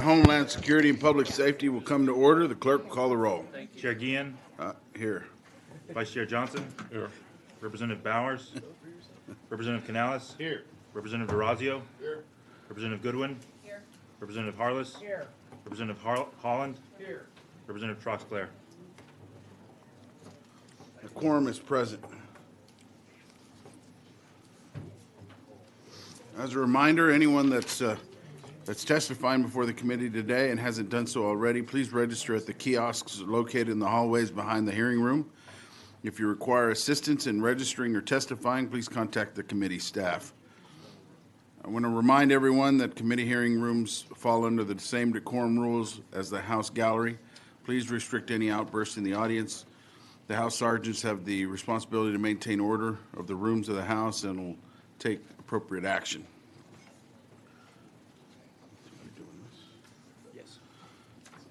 Homeland Security and Public Safety will come to order. The clerk will call the roll. Chair Guillen, Here. Vice Chair Johnson. Here. Representative Bowers. Representative Canales. Here. Representative Durazio. Here. Representative Goodwin. Here. Representative Harless. Here. Representative Holland. Here. Representative Troxclair. The quorum is present. As a reminder, anyone that's testifying before the committee today and hasn't done so already, please register at the kiosks located in the hallways behind the hearing room. If you require assistance in registering or testifying, please contact the committee staff. I want to remind everyone that committee hearing rooms fall under the same decorum rules as the House gallery. Please restrict any outbursts in the audience. The House sergeants have the responsibility to maintain order of the rooms of the House and will take appropriate action.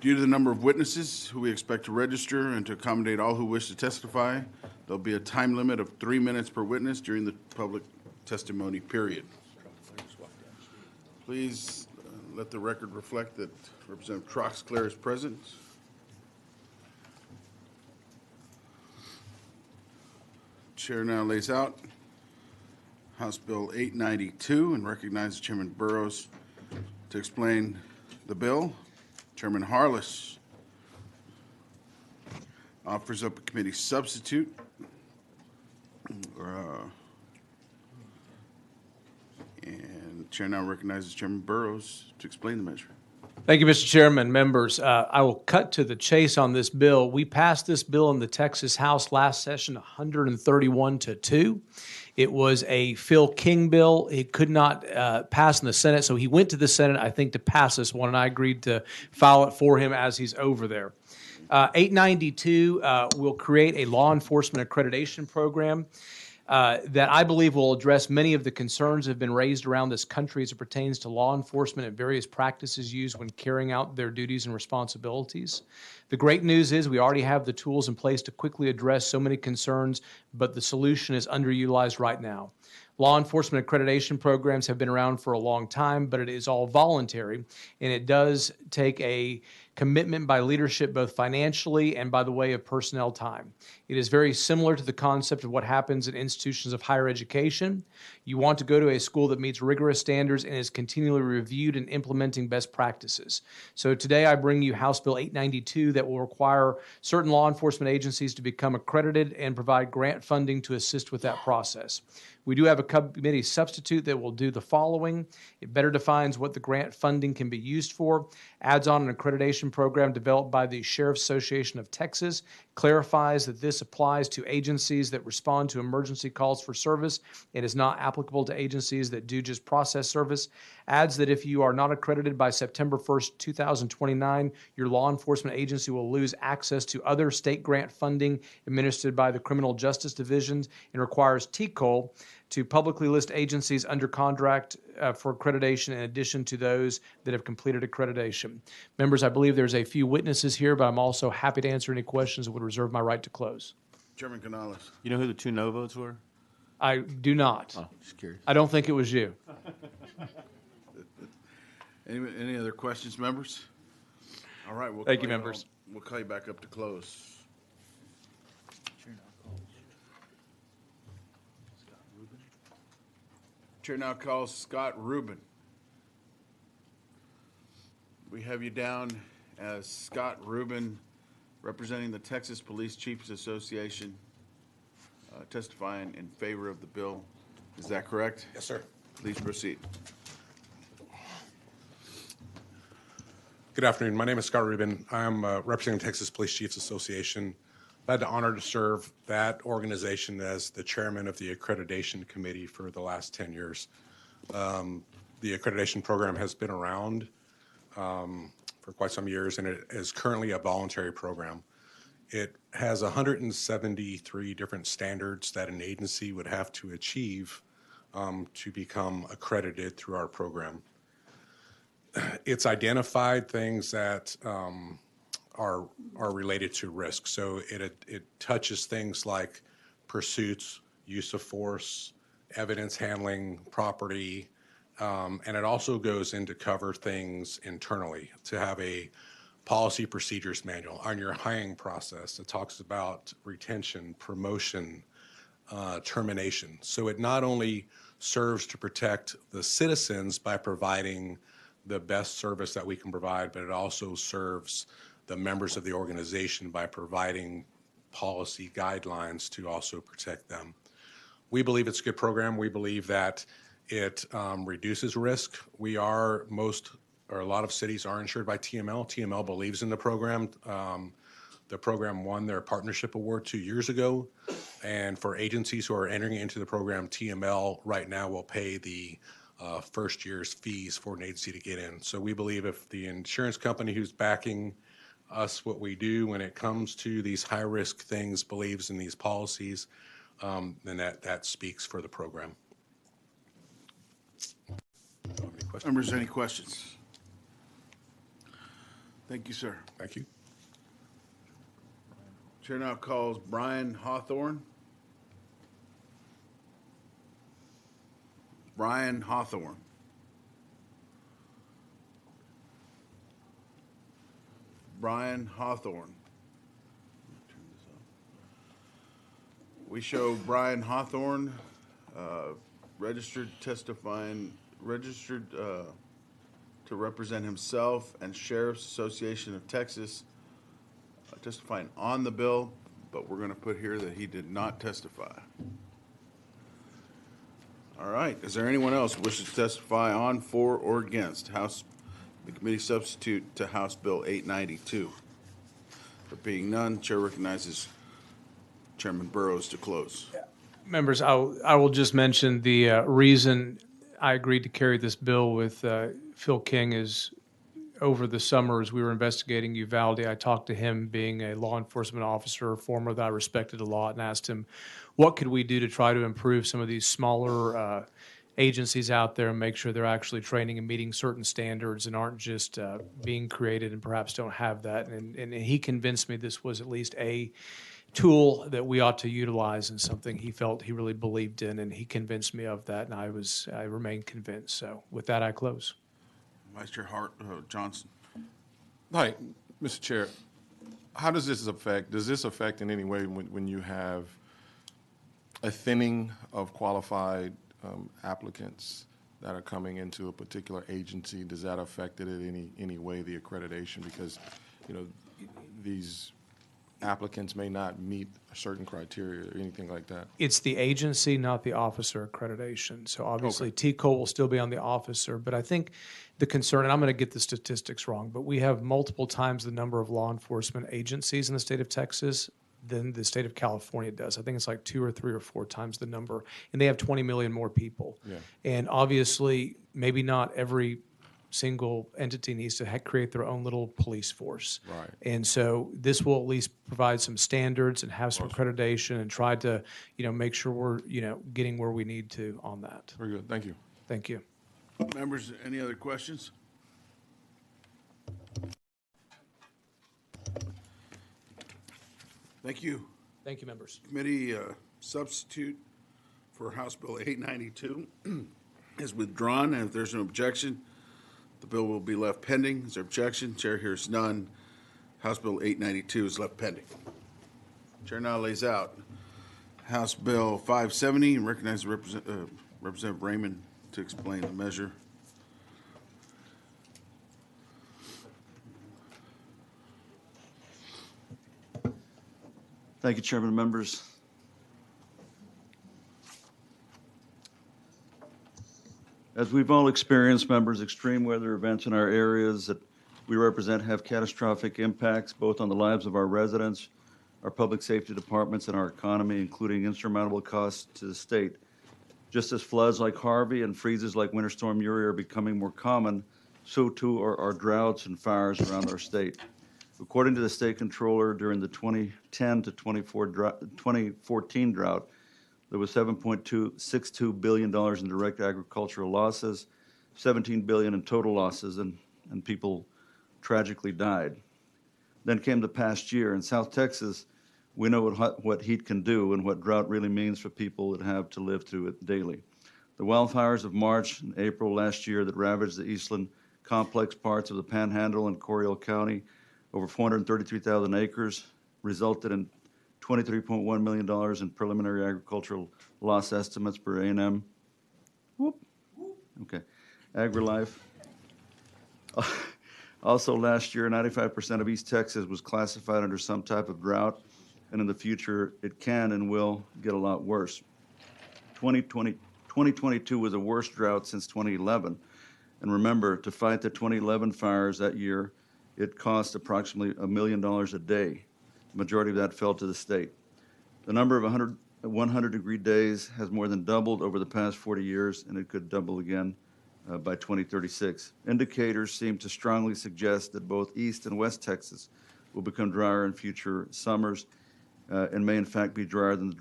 Due to the number of witnesses who we expect to register and to accommodate all who wish to testify, there'll be a time limit of 3 minutes per witness during the public testimony period. Please let the record reflect that Representative Troxclair is present. Chair now lays out House Bill 892 and recognizes Chairman Burrows to explain the bill. Chairman Harless offers up a committee substitute. And Chair now recognizes Chairman Burrows to explain the measure. Thank you, Mr. Chairman, members. I will cut to the chase on this bill. We passed this bill in the Texas House last session 131-2. It was a Phil King bill. It could not pass in the Senate, so he went to the Senate, I think, to pass this one, and I agreed to file it for him as he's over there. 892 will create a law enforcement accreditation program that I believe will address many of the concerns that have been raised around this country as it pertains to law enforcement and various practices used when carrying out their duties and responsibilities. The great news is we already have the tools in place to quickly address so many concerns, but the solution is underutilized right now. Law enforcement accreditation programs have been around for a long time, but it is all voluntary, and it does take a commitment by leadership, both financially and by the way of personnel time. It is very similar to the concept of what happens in institutions of higher education. You want to go to a school that meets rigorous standards and is continually reviewed and implementing best practices. So today I bring you House Bill 892 that will require certain law enforcement agencies to become accredited and provide grant funding to assist with that process. We do have a committee substitute that will do the following. It better defines what the grant funding can be used for, adds on an accreditation program developed by the Sheriff's Association of Texas, clarifies that this applies to agencies that respond to emergency calls for service. It is not applicable to agencies that do just process service. Adds that if you are not accredited by September 1st, 2029, your law enforcement agency will lose access to other state grant funding administered by the Criminal Justice Divisions and requires TCOL to publicly list agencies under contract for accreditation in addition to those that have completed accreditation. Members, I believe there's a few witnesses here, but I'm also happy to answer any questions and would reserve my right to close. Chairman Canales. You know who the two no votes were? I do not. Oh, just curious. I don't think it was you. Any other questions, members? All right. Thank you, members. We'll call you back up to close. Chair now calls Scott Rubin. We have you down as Scott Rubin, representing the Texas Police Chiefs Association, testifying in favor of the bill. Is that correct? Yes, sir. Please proceed. Good afternoon. My name is Scott Rubin. I'm representing the Texas Police Chiefs Association. I had the honor to serve that organization as the chairman of the accreditation committee for the last 10 years. The accreditation program has been around for quite some years, and it is currently a voluntary program. It has 173 different standards that an agency would have to achieve to become accredited through our program. It's identified things that are related to risk. So it touches things like pursuits, use of force, evidence handling, property, And it also goes in to cover things internally, to have a policy procedures manual on your hiring process that talks about retention, promotion, termination. So it not only serves to protect the citizens by providing the best service that we can provide, but it also serves the members of the organization by providing policy guidelines to also protect them. We believe it's a good program. We believe that it reduces risk. A lot of cities are insured by TML. TML believes in the program. The program won their partnership award 2 years ago. And for agencies who are entering into the program, TML right now will pay the first year's fees for an agency to get in. So we believe if the insurance company who's backing us, what we do when it comes to these high-risk things, believes in these policies, then that speaks for the program. Do you have any questions? Members, any questions? Thank you, sir. Thank you. Chair now calls Brian Hawthorne. Brian Hawthorne. Brian Hawthorne. We show Brian Hawthorne, registered to represent himself and Sheriff's Association of Texas, testifying on the bill, but we're going to put here that he did not testify. All right. Is there anyone else who wishes to testify on, for, or against the committee substitute to House Bill 892? There being none, Chair recognizes Chairman Burrows to close. Members, I will just mention the reason I agreed to carry this bill with Phil King is over the summer as we were investigating Uvalde, I talked to him, being a law enforcement officer, a former that I respected a lot, and asked him, what could we do to try to improve some of these smaller agencies out there and make sure they're actually training and meeting certain standards and aren't just being created and perhaps don't have that. And he convinced me this was at least a tool that we ought to utilize and something he felt he really believed in, and he convinced me of that, and I remain convinced. So with that, I close. Vice Chair Johnson. Hi, Mr. Chair. How does this affect in any way when you have a thinning of qualified applicants that are coming into a particular agency? Does that affect it in any way, the accreditation? Because, these applicants may not meet certain criteria or anything like that. It's the agency, not the officer accreditation. So obviously TCO will still be on the officer, but I think the concern, and I'm going to get the statistics wrong, but we have multiple times the number of law enforcement agencies in the state of Texas than the state of California does. I think it's like 2 or 3 or 4 times the number, and they have 20 million more people. Yeah. And obviously, maybe not every single entity needs to create their own little police force. Right. And so this will at least provide some standards and have some accreditation and try to, make sure we're, getting where we need to on that. Very good. Thank you. Thank you. Members, any other questions? Thank you. Thank you, members. Committee substitute for House Bill 892 is withdrawn, and if there's no objection, the bill will be left pending. Is there objection? Chair hears none. House Bill 892 is left pending. Chair now lays out House Bill 570 and recognizes Representative Raymond to explain the measure. Thank you, Chairman and members. As we've all experienced, members, extreme weather events in our areas that we represent have catastrophic impacts both on the lives of our residents, our public safety departments, and our economy, including insurmountable costs to the state. Just as floods like Harvey and freezes like Winter Storm Uri are becoming more common, so too are droughts and fires around our state. According to the state controller, during the 2010 to 2014 drought, there was $7.62 billion in direct agricultural losses, $17 billion in total losses, and people tragically died. Then came the past year. In South Texas, we know what heat can do and what drought really means for people that have to live through it daily. The wildfires of March and April last year that ravaged the Eastland complex parts of the Panhandle and Coryell County, over 433,000 acres, resulted in $23.1 million in preliminary agricultural loss estimates per A&M. Whoop. Okay. AgriLife. Also last year, 95% of East Texas was classified under some type of drought, and in the future, it can and will get a lot worse. 2022 was the worst drought since 2011. And remember, to fight the 2011 fires that year, it cost approximately $1 million a day. The majority of that fell to the state. The number of 100-degree days has more than doubled over the past 40 years, and it could double again by 2036. Indicators seem to strongly suggest that both East and West Texas will become drier in future summers and may in fact be drier than the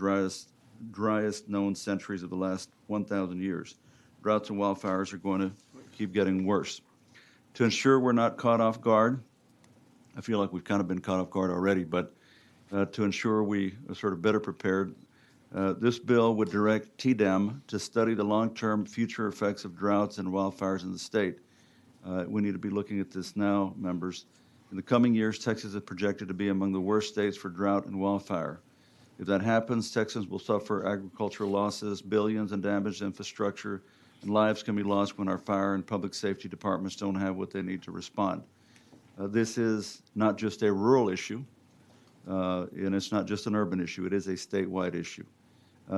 driest known centuries of the last 1,000 years. Droughts and wildfires are going to keep getting worse. To ensure we're not caught off guard, I feel like we've kind of been caught off guard already, but to ensure we are sort of better prepared, this bill would direct TDEM to study the long-term future effects of droughts and wildfires in the state. We need to be looking at this now, members. In the coming years, Texas is projected to be among the worst states for drought and wildfire. If that happens, Texans will suffer agricultural losses, billions in damaged infrastructure, and lives can be lost when our fire and public safety departments don't have what they need to respond. This is not just a rural issue, and it's not just an urban issue. It is a statewide issue.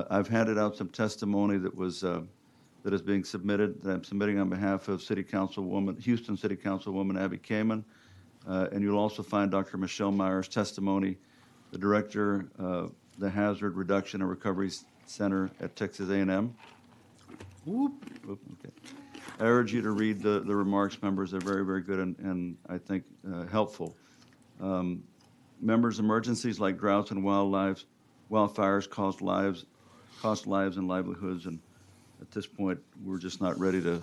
I've handed out some testimony that is being submitted, that I'm submitting on behalf of Houston City Councilwoman Abby Kamen, and you'll also find Dr. Michelle Meyer's testimony, the director of the Hazard Reduction and Recovery Center at Texas A&M. Okay. I urge you to read the remarks, members. They're very, very good and I think helpful. Members, emergencies like droughts and wildfires cost lives and livelihoods, and at this point, we're just not ready to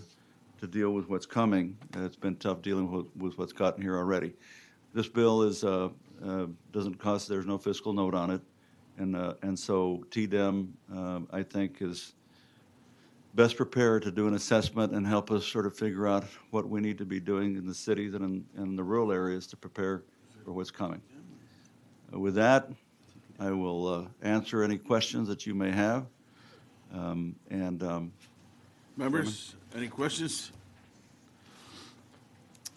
deal with what's coming. It's been tough dealing with what's gotten here already. This bill doesn't cost, there's no fiscal note on it, and so TDEM, I think, is best prepared to do an assessment and help us sort of figure out what we need to be doing in the cities and in the rural areas to prepare for what's coming. With that, I will answer any questions that you may have. Members, any questions?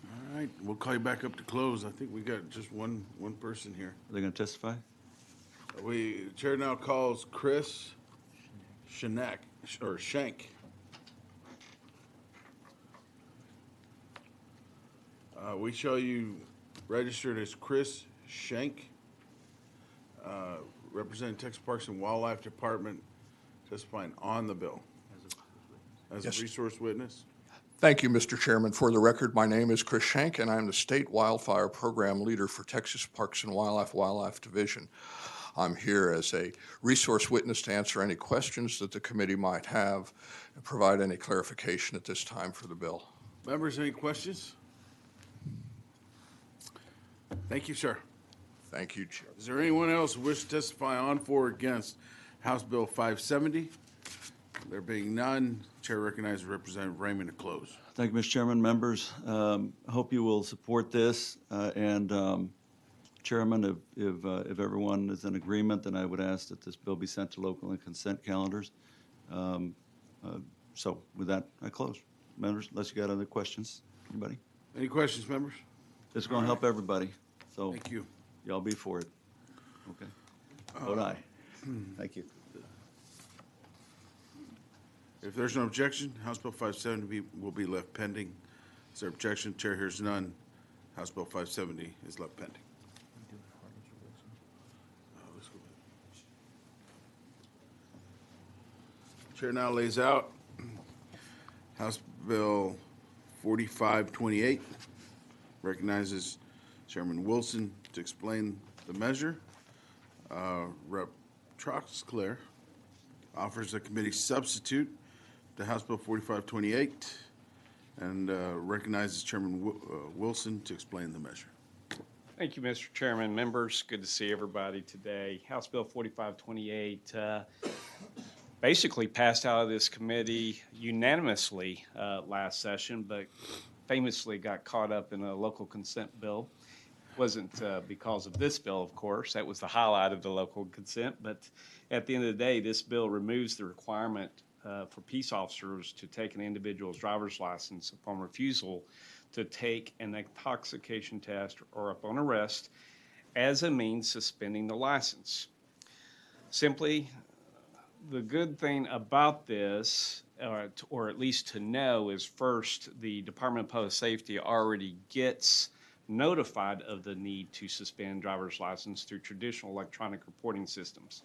All right, we'll call you back up to close. I think we got just one person here. Are they going to testify? Chair now calls Chris Shank. We show you registered as Chris Shank, representing Texas Parks and Wildlife Department, testifying on the bill as a resource witness. Thank you, Mr. Chairman. For the record, my name is Chris Shank, and I'm the State Wildfire Program Leader for Texas Parks and Wildlife Division. I'm here as a resource witness to answer any questions that the committee might have and provide any clarification at this time for the bill. Members, any questions? Thank you, sir. Thank you, Chair. Is there anyone else who wishes to testify on, for, or against House Bill 570? There being none, Chair recognizes Representative Raymond to close. Thank you, Mr. Chairman. Members, I hope you will support this. Chairman, if everyone is in agreement, then I would ask that this bill be sent to local and consent calendars. So with that, I close. Members, unless you got other questions, anybody? Any questions, members? It's going to help everybody. So Thank you. y'all be for it. Okay. Vote aye. Thank you. If there's no objection, House Bill 570 will be left pending. Is there objection? Chair hears none. House Bill 570 is left pending. Chair now lays out House Bill 4528. Recognizes Chairman Wilson to explain the measure. Rep. Troxclair offers a committee substitute to House Bill 4528 and recognizes Chairman Wilson to explain the measure. Thank you, Mr. Chairman. Members, good to see everybody today. House Bill 4528 basically passed out of this committee unanimously last session, but famously got caught up in a local consent bill. Wasn't because of this bill, of course. That was the highlight of the local consent. But at the end of the day, this bill removes the requirement for peace officers to take an individual's driver's license upon refusal to take an intoxication test or upon arrest as a means suspending the license. Simply, the good thing about this, or at least to know, is first, the Department of Public Safety already gets notified of the need to suspend driver's license through traditional electronic reporting systems.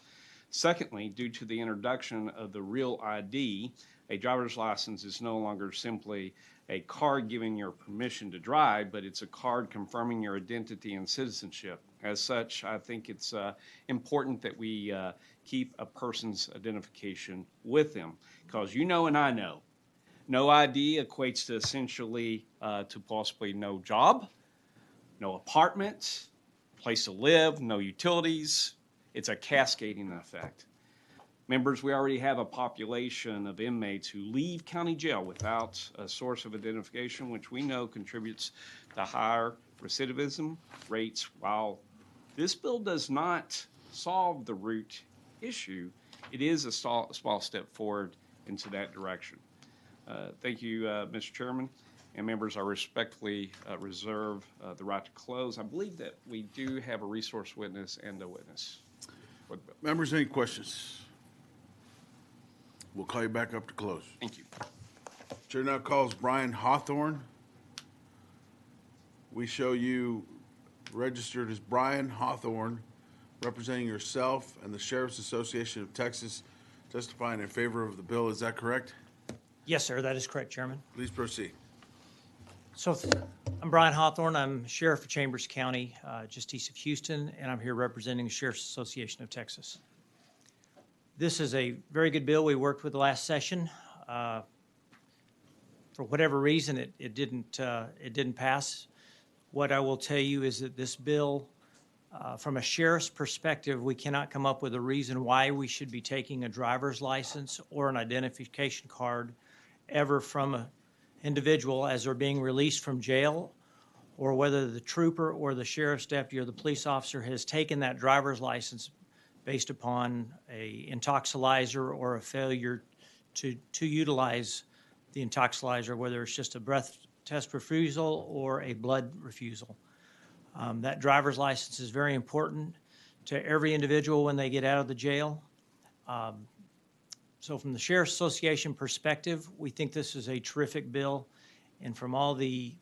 Secondly, due to the introduction of the Real ID, a driver's license is no longer simply a card giving your permission to drive, but it's a card confirming your identity and citizenship. As such, I think it's important that we keep a person's identification with them, because you know and I know, no ID equates to essentially to possibly no job, no apartment, place to live, no utilities. It's a cascading effect. Members, we already have a population of inmates who leave county jail without a source of identification, which we know contributes to higher recidivism rates. While this bill does not solve the root issue, it is a small step forward into that direction. Thank you, Mr. Chairman. And members, I respectfully reserve the right to close. I believe that we do have a resource witness and a witness. Members, any questions? We'll call you back up to close. Thank you. Chair now calls Brian Hawthorne. We show you registered as Brian Hawthorne, representing yourself and the Sheriff's Association of Texas, testifying in favor of the bill. Is that correct? Yes, sir, that is correct, Chairman. Please proceed. So I'm Brian Hawthorne. I'm Sheriff of Chambers County, just east of Houston, and I'm here representing the Sheriff's Association of Texas. This is a very good bill we worked with the last session. For whatever reason, it didn't pass. What I will tell you is that this bill, from a sheriff's perspective, we cannot come up with a reason why we should be taking a driver's license or an identification card ever from an individual as they're being released from jail, or whether the trooper or the sheriff's deputy or the police officer has taken that driver's license based upon a intoxilizer or a failure to utilize the intoxilizer, whether it's just a breath test refusal or a blood refusal. That driver's license is very important to every individual when they get out of the jail. So from the Sheriff's Association perspective, we think this is a terrific bill. And from all the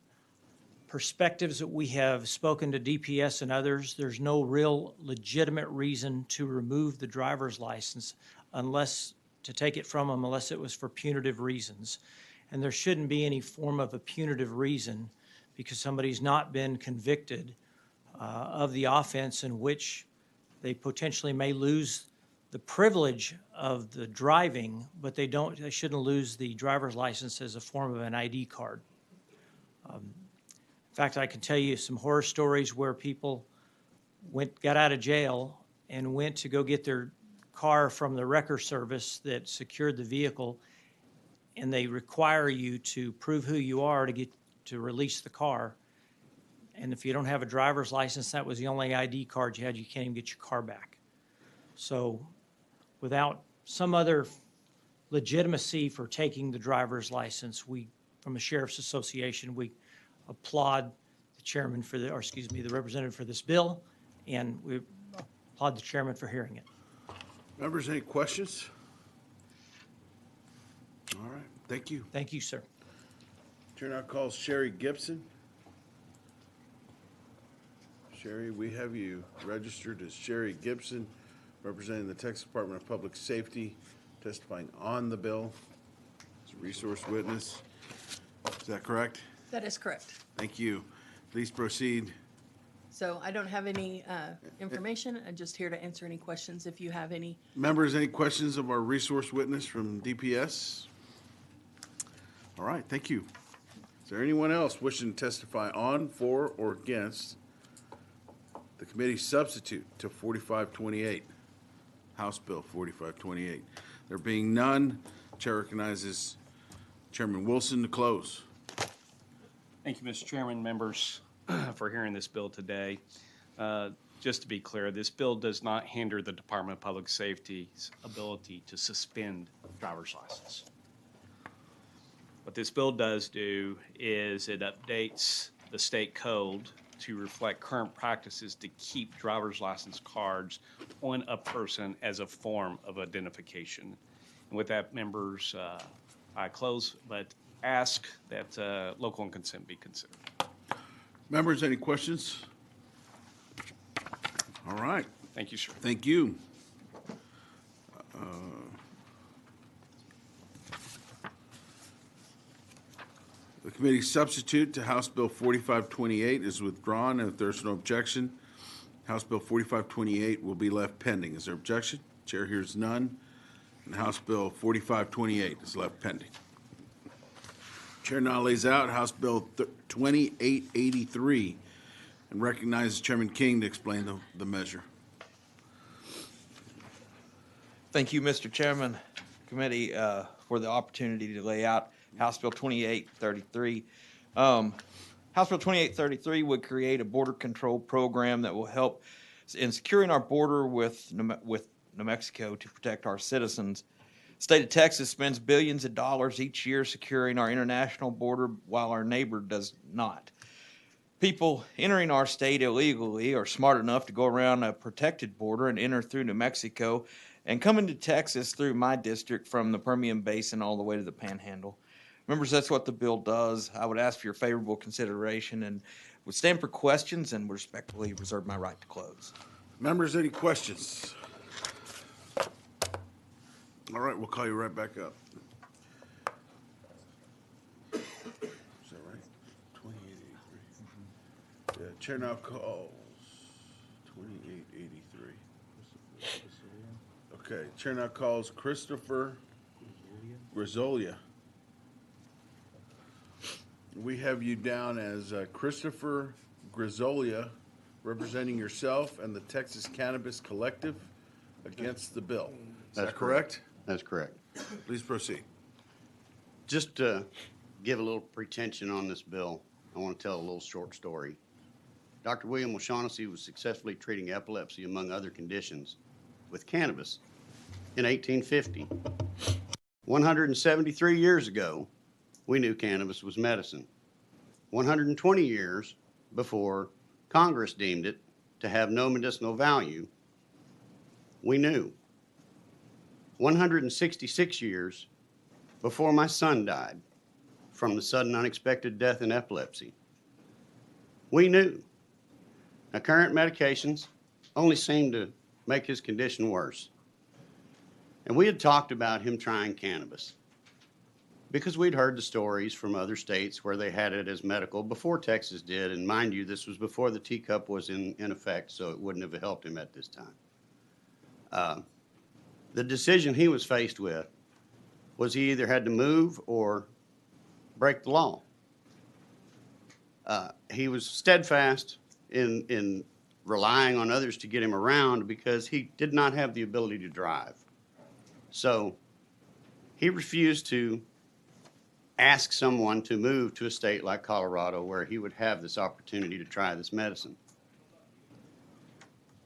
perspectives that we have spoken to DPS and others, there's no real legitimate reason to remove the driver's license to take it from them unless it was for punitive reasons. And there shouldn't be any form of a punitive reason because somebody's not been convicted of the offense in which they potentially may lose the privilege of the driving, but they shouldn't lose the driver's license as a form of an ID card. In fact, I can tell you some horror stories where people got out of jail and went to go get their car from the wrecker service that secured the vehicle, and they require you to prove who you are to release the car. And if you don't have a driver's license, that was the only ID card you had, you can't even get your car back. So without some other legitimacy for taking the driver's license, from a Sheriff's Association, we applaud the chairman the representative for this bill, and we applaud the chairman for hearing it. Members, any questions? All right, thank you. Thank you, sir. Chair now calls Sherry Gibson. Sherry, we have you registered as Sherry Gibson, representing the Texas Department of Public Safety, testifying on the bill. As a resource witness. Is that correct? That is correct. Thank you. Please proceed. So I don't have any information. I'm just here to answer any questions if you have any. Members, any questions of our resource witness from DPS? All right, thank you. Is there anyone else wishing to testify on, for, or against the committee substitute to 4528, House Bill 4528? There being none, Chair recognizes Chairman Wilson to close. Thank you, Mr. Chairman, members, for hearing this bill today. Just to be clear, this bill does not hinder the Department of Public Safety's ability to suspend driver's license. What this bill does do is it updates the state code to reflect current practices to keep driver's license cards on a person as a form of identification. And with that, members, I close, but ask that local and consent be considered. Members, any questions? All right. Thank you, sir. Thank you. The committee substitute to House Bill 4528 is withdrawn, and if there's no objection, House Bill 4528 will be left pending. Is there objection? Chair hears none, and House Bill 4528 is left pending. Chair now lays out House Bill 2883 and recognizes Chairman King to explain the measure. Thank you, Mr. Chairman, committee, for the opportunity to lay out House Bill 2833. House Bill 2833 would create a border control program that will help in securing our border with New Mexico to protect our citizens. The state of Texas spends billions of dollars each year securing our international border while our neighbor does not. People entering our state illegally are smart enough to go around a protected border and enter through New Mexico and come into Texas through my district from the Permian Basin all the way to the Panhandle. Members, that's what the bill does. I would ask for your favorable consideration and would stand for questions and respectfully reserve my right to close. Members, any questions? All right, we'll call you right back up. Is that right? 2883. Yeah, Chair now calls 2883. Okay, Chair now calls Christopher Grisolia. We have you down as Christopher Grisolia, representing yourself and the Texas Cannabis Collective against the bill. Is that correct? That's correct. Please proceed. Just to give a little pretension on this bill, I want to tell a little short story. Dr. William O'Shaughnessy was successfully treating epilepsy, among other conditions, with cannabis in 1850. 173 years ago, we knew cannabis was medicine. 120 years before Congress deemed it to have no medicinal value, we knew. 166 years before my son died from the sudden unexpected death in epilepsy, we knew. Now, current medications only seem to make his condition worse. And we had talked about him trying cannabis because we'd heard the stories from other states where they had it as medical before Texas did. And mind you, this was before the teacup was in effect, so it wouldn't have helped him at this time. The decision he was faced with was he either had to move or break the law. He was steadfast in relying on others to get him around because he did not have the ability to drive. So he refused to ask someone to move to a state like Colorado where he would have this opportunity to try this medicine.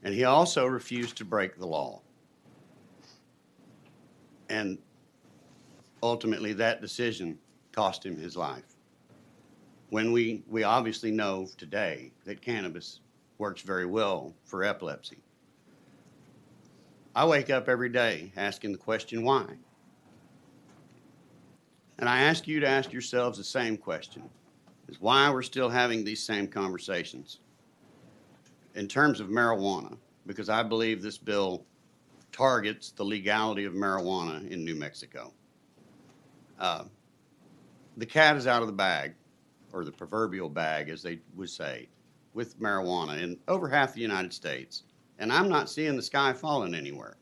And he also refused to break the law. And ultimately, that decision cost him his life. When we obviously know today that cannabis works very well for epilepsy. I wake up every day asking the question, why? And I ask you to ask yourselves the same question, is why we're still having these same conversations. In terms of marijuana, because I believe this bill targets the legality of marijuana in New Mexico. The cat is out of the bag, or the proverbial bag, as they would say, with marijuana in over half the United States. And I'm not seeing the sky falling anywhere.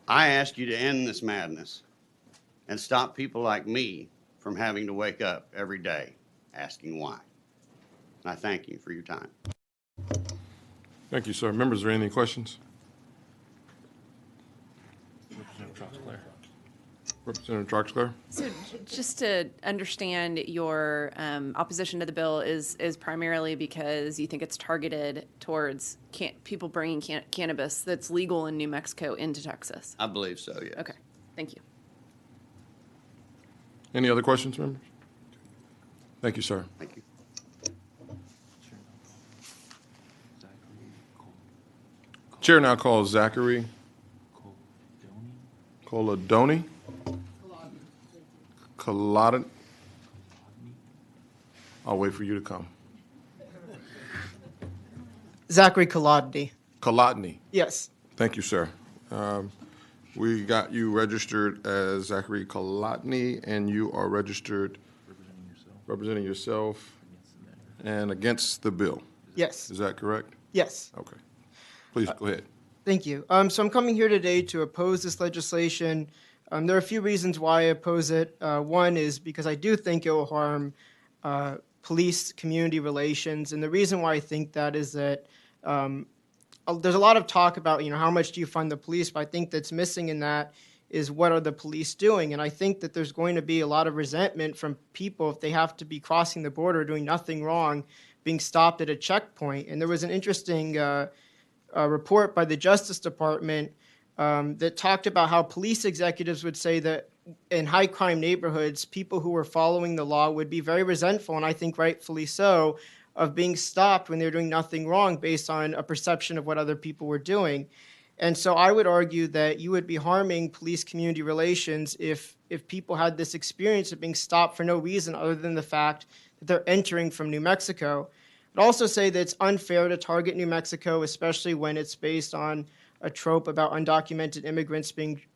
I ask you to end this madness and stop people like me from having to wake up every day asking why. And I thank you for your time. Thank you, sir. Members, are there any questions? Representative Troxler? So just to understand, your opposition to the bill is primarily because you think it's targeted towards people bringing cannabis that's legal in New Mexico into Texas. I believe so, yes. Okay, thank you. Any other questions, members? Thank you, sir. Thank you. Chair now calls Zachary Coladoni. Colodny. I'll wait for you to come. Zachary Kolodny. Colodny. Yes. Thank you, sir. We got you registered as Zachary Colodny, and you are registered representing yourself and against the bill. Yes. Is that correct? Yes. Okay. Please go ahead. Thank you. So I'm coming here today to oppose this legislation. There are a few reasons why I oppose it. One is because I do think it will harm police-community relations, and the reason why I think that is that there's a lot of talk about, how much do you fund the police, but I think that's missing in that is what are the police doing, and I think that there's going to be a lot of resentment from people if they have to be crossing the border doing nothing wrong, being stopped at a checkpoint. And there was an interesting report by the Justice Department that talked about how police executives would say that in high crime neighborhoods, people who were following the law would be very resentful, and I think rightfully so, of being stopped when they're doing nothing wrong based on a perception of what other people were doing. And so I would argue that you would be harming police-community relations if people had this experience of being stopped for no reason other than the fact that they're entering from New Mexico. I'd also say that it's unfair to target New Mexico, especially when it's based on a trope about undocumented immigrants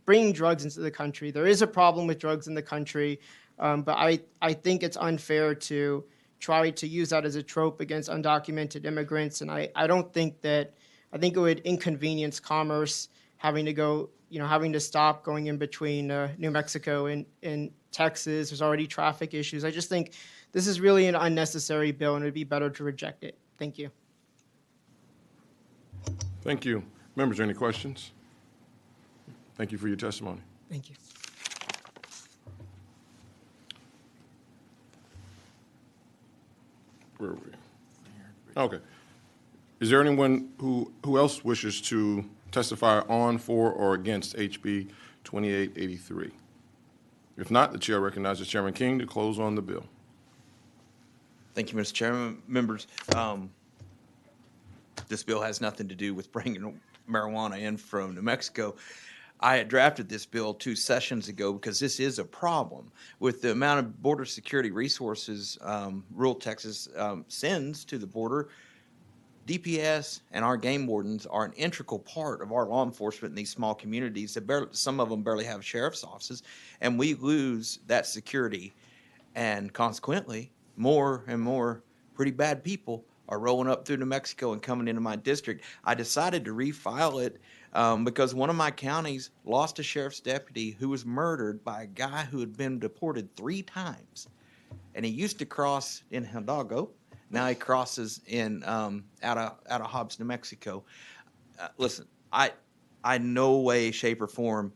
bringing drugs into the country. There is a problem with drugs in the country, but I think it's unfair to try to use that as a trope against undocumented immigrants. And I don't think that, I think it would inconvenience commerce having to stop going in between New Mexico and Texas. There's already traffic issues. I just think this is really an unnecessary bill, and it would be better to reject it. Thank you. Thank you. Members, any questions? Thank you for your testimony. Thank you. Where are we? Okay. Is there anyone who else wishes to testify on, for, or against HB 2883? If not, the chair recognizes Chairman King to close on the bill. Thank you, Mr. Chairman. Members, this bill has nothing to do with bringing marijuana in from New Mexico. I had drafted this bill 2 sessions ago because this is a problem with the amount of border security resources rural Texas sends to the border. DPS and our game wardens are an integral part of our law enforcement in these small communities that some of them barely have sheriff's offices, and we lose that security, and consequently, more and more pretty bad people are rolling up through New Mexico and coming into my district. I decided to refile it because one of my counties lost a sheriff's deputy who was murdered by a guy who had been deported 3 times. And he used to cross in Hidalgo. Now he crosses in out of Hobbs, New Mexico. Listen, I no way, shape, or form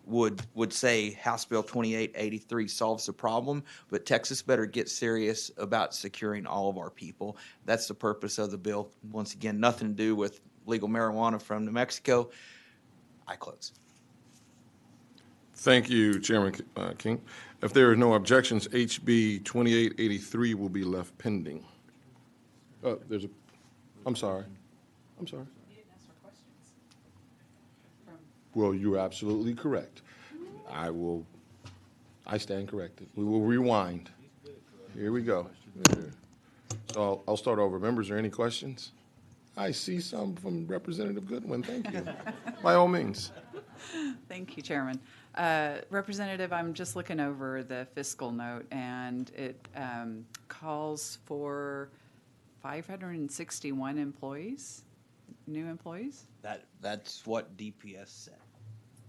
would say House Bill 2883 solves the problem, but Texas better get serious about securing all of our people. That's the purpose of the bill. Once again, nothing to do with legal marijuana from New Mexico. I close. Thank you, Chairman King. If there are no objections, HB 2883 will be left pending. I'm sorry. Well, you're absolutely correct. I stand corrected. We will rewind. Here we go. So I'll start over. Members, are there any questions? I see some from Representative Goodwin. Thank you. By all means. Thank you, Chairman. Representative, I'm just looking over the fiscal note, and it calls for 561 employees, new employees. That's what DPS said.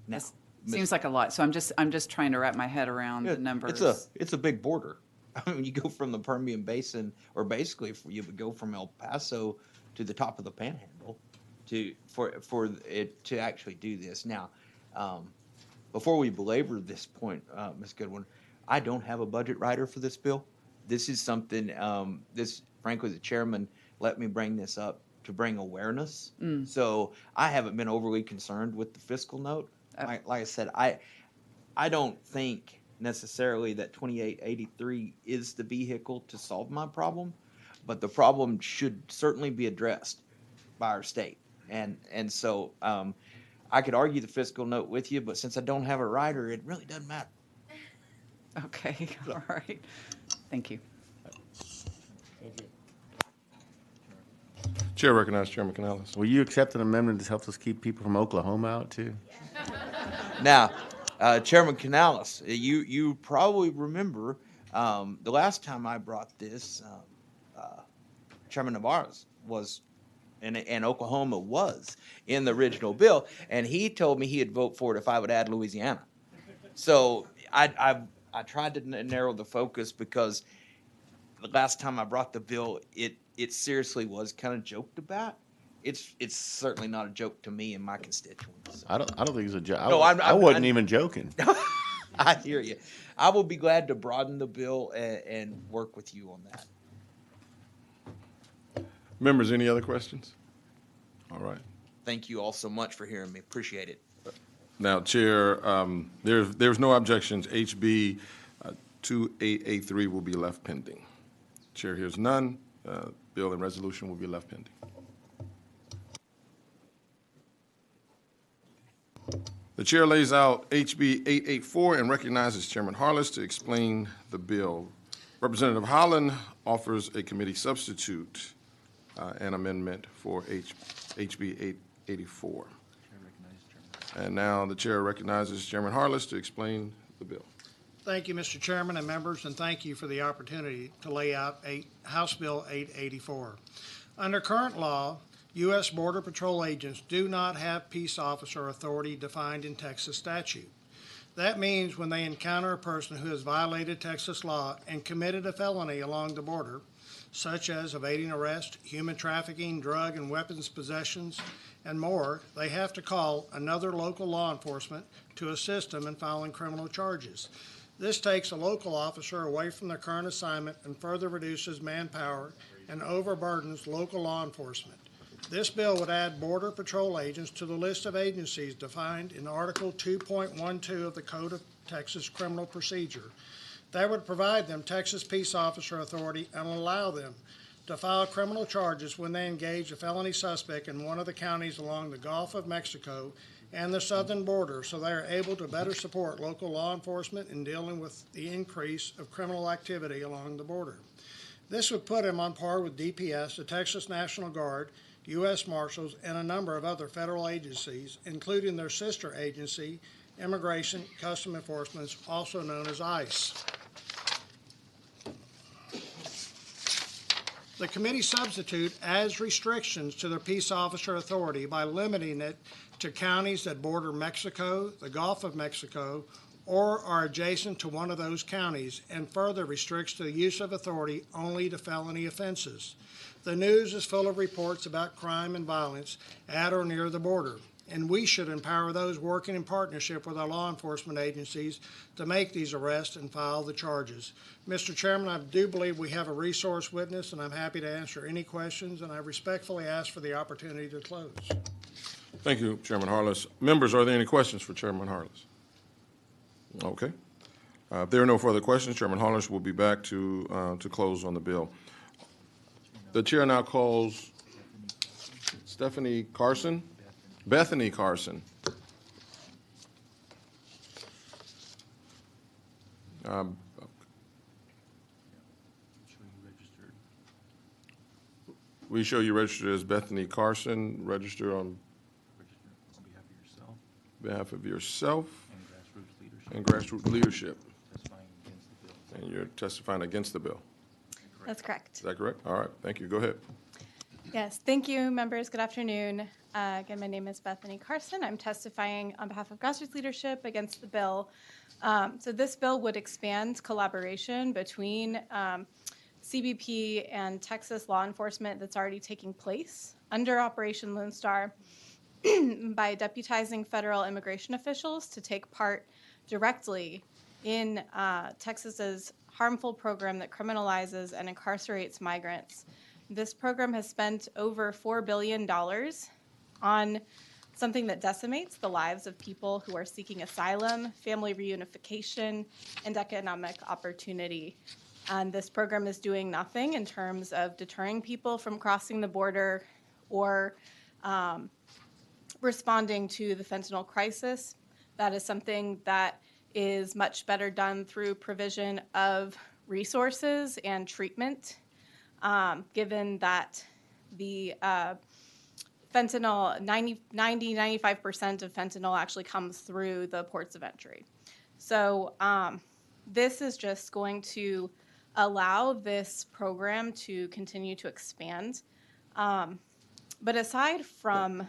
Now, Seems like a lot. So I'm just trying to wrap my head around the numbers. It's a big border. I mean, you go from the Permian Basin, or basically you would go from El Paso to the top of the Panhandle for it to actually do this. Now, before we belabor this point, Ms. Goodwin, I don't have a budget writer for this bill. This is something, frankly, the chairman let me bring this up to bring awareness. So I haven't been overly concerned with the fiscal note. Like I said, I don't think necessarily that 2883 is the vehicle to solve my problem, but the problem should certainly be addressed by our state. And so I could argue the fiscal note with you, but since I don't have a writer, it really doesn't matter. Okay, all right. Thank you. Chair recognizes Chairman Canales. Will you accept an amendment that helps us keep people from Oklahoma out too? Now, Chairman Canales, you probably remember the last time I brought this, Chairman Navarro's was, and Oklahoma was in the original bill, and he told me he'd vote for it if I would add Louisiana. So I tried to narrow the focus because the last time I brought the bill, it seriously was kind of joked about. It's certainly not a joke to me and my constituents. I don't think it's a joke. No, I wasn't even joking. I hear you. I will be glad to broaden the bill and work with you on that. Members, any other questions? All right. Thank you all so much for hearing me. Appreciate it. Now, Chair, there's no objections. HB 2883 will be left pending. Chair hears none. Bill and resolution will be left pending. The chair lays out HB 884 and recognizes Chairman Harless to explain the bill. Representative Holland offers a committee substitute, an amendment for HB 884. And now the chair recognizes Chairman Harless to explain the bill. Thank you, Mr. Chairman and members, and thank you for the opportunity to lay out House Bill 884. Under current law, U.S. Border Patrol agents do not have peace officer authority defined in Texas statute. That means when they encounter a person who has violated Texas law and committed a felony along the border, such as evading arrest, human trafficking, drug and weapons possessions, and more, they have to call another local law enforcement to assist them in filing criminal charges. This takes a local officer away from their current assignment and further reduces manpower and overburdens local law enforcement. This bill would add Border Patrol agents to the list of agencies defined in Article 2.12 of the Code of Texas Criminal Procedure. That would provide them Texas Peace Officer authority and allow them to file criminal charges when they engage a felony suspect in one of the counties along the Gulf of Mexico and the southern border, so they are able to better support local law enforcement in dealing with the increase of criminal activity along the border. This would put them on par with DPS, the Texas National Guard, U.S. Marshals, and a number of other federal agencies, including their sister agency, Immigration Customs Enforcement, also known as ICE. The committee substitute adds restrictions to their peace officer authority by limiting it to counties that border Mexico, the Gulf of Mexico, or are adjacent to one of those counties, and further restricts the use of authority only to felony offenses. The news is full of reports about crime and violence at or near the border, and we should empower those working in partnership with our law enforcement agencies to make these arrests and file the charges. Mr. Chairman, I do believe we have a resource witness, and I'm happy to answer any questions, and I respectfully ask for the opportunity to close. Thank you, Chairman Harless. Members, are there any questions for Chairman Harless? Okay. If there are no further questions, Chairman Harless will be back to close on the bill. The chair now calls Bethany Carson. We show you registered as Bethany Carson, registered on behalf of yourself and grassroots leadership. And you're testifying against the bill. That's correct. Is that correct? All right, thank you. Go ahead. Yes, thank you, members. Good afternoon. Again, my name is Bethany Carson. I'm testifying on behalf of grassroots leadership against the bill. So this bill would expand collaboration between CBP and Texas law enforcement that's already taking place under Operation Lone Star. by deputizing federal immigration officials to take part directly in Texas's harmful program that criminalizes and incarcerates migrants. This program has spent over $4 billion on something that decimates the lives of people who are seeking asylum, family reunification, and economic opportunity. And this program is doing nothing in terms of deterring people from crossing the border or responding to the fentanyl crisis. That is something that is much better done through provision of resources and treatment, given that the fentanyl, 95% of fentanyl actually comes through the ports of entry. So this is just going to allow this program to continue to expand. But aside from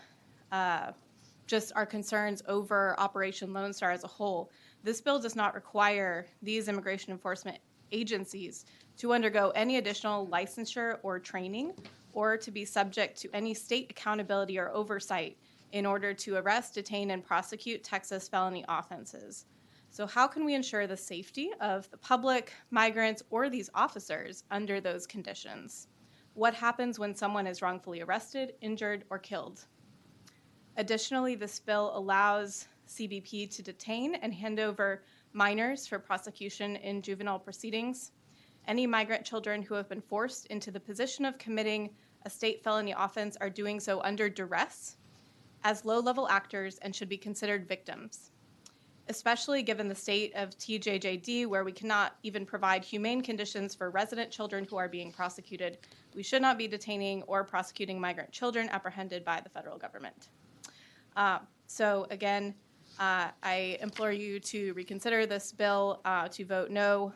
just our concerns over Operation Lone Star as a whole, this bill does not require these immigration enforcement agencies to undergo any additional licensure or training or to be subject to any state accountability or oversight in order to arrest, detain, and prosecute Texas felony offenses. So how can we ensure the safety of the public, migrants, or these officers under those conditions? What happens when someone is wrongfully arrested, injured, or killed? Additionally, this bill allows CBP to detain and hand over minors for prosecution in juvenile proceedings. Any migrant children who have been forced into the position of committing a state felony offense are doing so under duress as low-level actors and should be considered victims, especially given the state of TJJD, where we cannot even provide humane conditions for resident children who are being prosecuted. We should not be detaining or prosecuting migrant children apprehended by the federal government. So again, I implore you to reconsider this bill, to vote no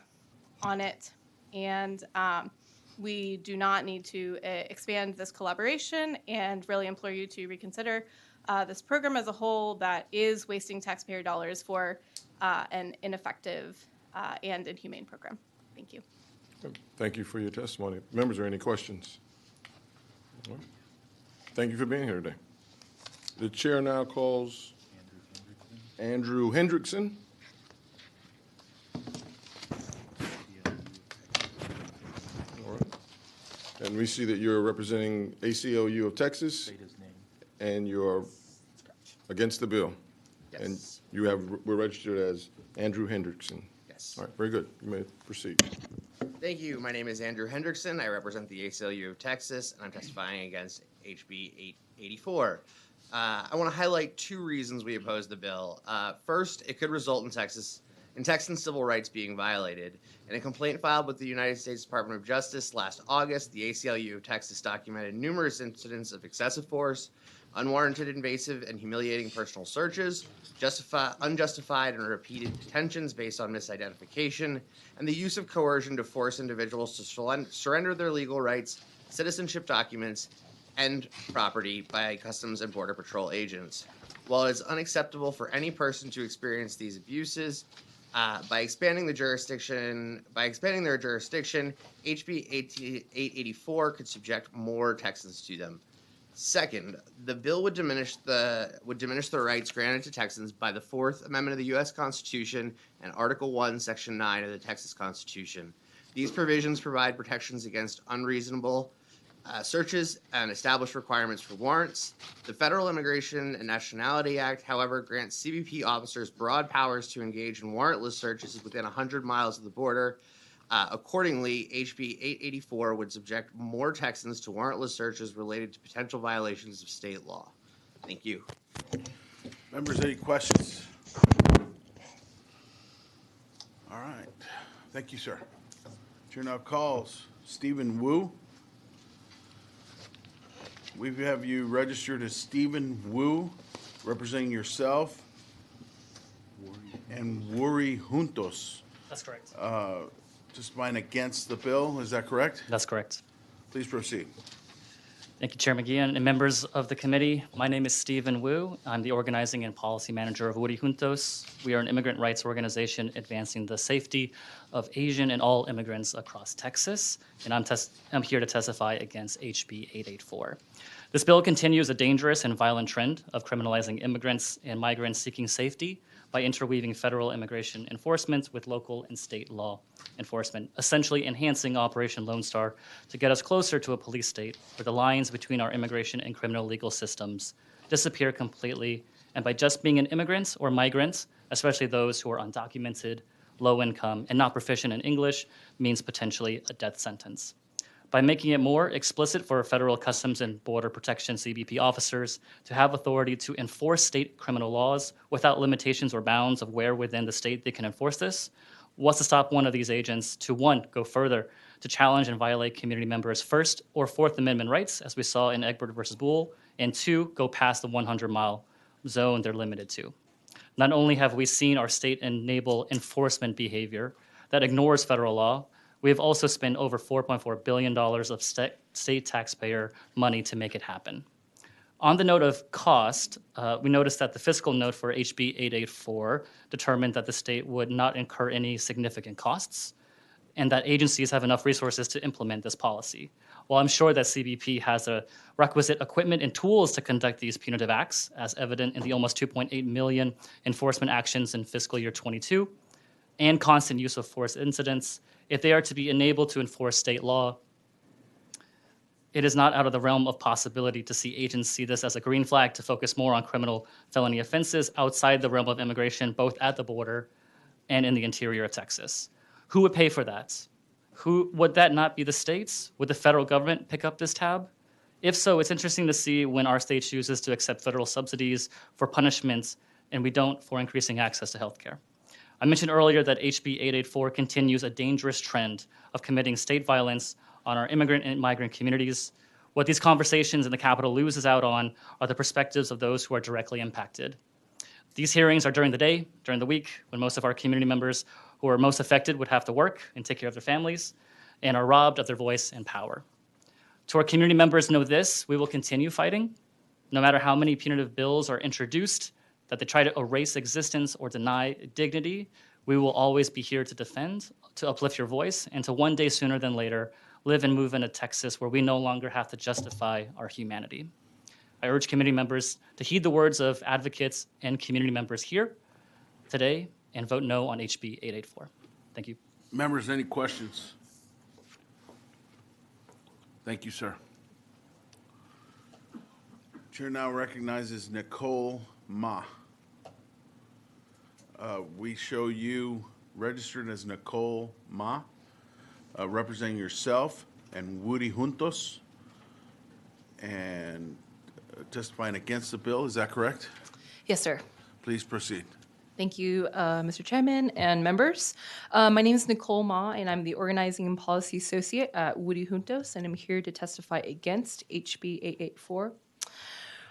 on it, and we do not need to expand this collaboration, and really implore you to reconsider this program as a whole that is wasting taxpayer dollars for an ineffective and inhumane program. Thank you. Thank you for your testimony. Members, are there any questions? All right. Thank you for being here today. The chair now calls Andrew Hendrickson. All right. And we see that you're representing ACLU of Texas, and you're against the bill. Yes. And we're registered as Andrew Hendrickson. Yes. All right, very good. You may proceed. Thank you. My name is Andrew Hendrickson. I represent the ACLU of Texas, and I'm testifying against HB 884. I want to highlight two reasons we oppose the bill. First, it could result in Texan civil rights being violated. In a complaint filed with the United States Department of Justice last August, the ACLU of Texas documented numerous incidents of excessive force, unwarranted, invasive, and humiliating personal searches, unjustified and repeated detentions based on misidentification, and the use of coercion to force individuals to surrender their legal rights, citizenship documents, and property by Customs and Border Patrol agents. While it is unacceptable for any person to experience these abuses, by expanding their jurisdiction, HB 884 could subject more Texans to them. Second, the bill would diminish the rights granted to Texans by the Fourth Amendment of the U.S. Constitution and Article 1, Section 9 of the Texas Constitution. These provisions provide protections against unreasonable searches and establish requirements for warrants. The Federal Immigration and Nationality Act, however, grants CBP officers broad powers to engage in warrantless searches within 100 miles of the border. Accordingly, HB 884 would subject more Texans to warrantless searches related to potential violations of state law. Thank you. Members, any questions? All right. Thank you, sir. Chair now calls Stephen Wu. We have you registered as Stephen Wu, representing yourself and Wuri Juntos. That's correct. Testifying against the bill, is that correct? That's correct. Please proceed. Thank you, Chair McGeehan and members of the committee. My name is Stephen Wu. I'm the organizing and policy manager of Wuri Juntos. We are an immigrant rights organization advancing the safety of Asian and all immigrants across Texas, and I'm here to testify against HB 884. This bill continues a dangerous and violent trend of criminalizing immigrants and migrants seeking safety by interweaving federal immigration enforcement with local and state law enforcement, essentially enhancing Operation Lone Star to get us closer to a police state where the lines between our immigration and criminal legal systems disappear completely, and by just being an immigrant or migrant, especially those who are undocumented, low income, and not proficient in English, means potentially a death sentence. By making it more explicit for federal Customs and Border Protection CBP officers to have authority to enforce state criminal laws without limitations or bounds of where within the state they can enforce this, what's to stop one of these agents to, one, go further, to challenge and violate community members' First or Fourth Amendment rights, as we saw in Egbert versus Boole, and two, go past the 100-mile zone they're limited to. Not only have we seen our state enable enforcement behavior that ignores federal law, we have also spent over $4.4 billion of state taxpayer money to make it happen. On the note of cost, we noticed that the fiscal note for HB 884 determined that the state would not incur any significant costs and that agencies have enough resources to implement this policy. While I'm sure that CBP has the requisite equipment and tools to conduct these punitive acts, as evident in the almost 2.8 million enforcement actions in fiscal year 22, and constant use of force incidents, if they are to be enabled to enforce state law, it is not out of the realm of possibility to see agents see this as a green flag to focus more on criminal felony offenses outside the realm of immigration, both at the border and in the interior of Texas. Who would pay for that? Would that not be the states? Would the federal government pick up this tab? If so, it's interesting to see when our state chooses to accept federal subsidies for punishments and we don't for increasing access to health care. I mentioned earlier that HB 884 continues a dangerous trend of committing state violence on our immigrant and migrant communities. What these conversations in the Capitol loses out on are the perspectives of those who are directly impacted. These hearings are during the day, during the week, when most of our community members who are most affected would have to work and take care of their families and are robbed of their voice and power. To our community members, know this: we will continue fighting, no matter how many punitive bills are introduced that they try to erase existence or deny dignity. We will always be here to defend, to uplift your voice, and to one day sooner than later live and move in a Texas where we no longer have to justify our humanity. I urge community members to heed the words of advocates and community members here today and vote no on HB 884. Thank you. Members, any questions? Thank you, sir. Chair now recognizes Nicole Ma. We show you registered as Nicole Ma, representing yourself and Woody Juntos, and testifying against the bill. Is that correct? Yes, sir. Please proceed. Thank you, Mr. Chairman and members. My name is Nicole Ma, and I'm the Organizing and Policy Associate at Woody Juntos, and I'm here to testify against HB 884.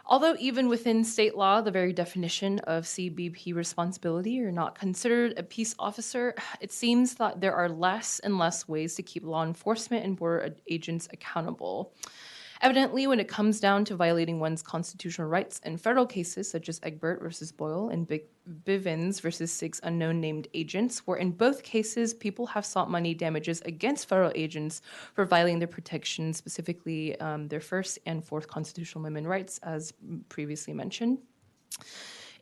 Although even within state law, the very definition of CBP responsibility are not considered a peace officer, it seems that there are less and less ways to keep law enforcement and border agents accountable. Evidently, when it comes down to violating one's constitutional rights in federal cases such as Egbert versus Boyle and Bivens versus 6 unknown named agents, where in both cases people have sought money damages against federal agents for violating their protections, specifically their First and Fourth Constitutional Amendment rights, as previously mentioned.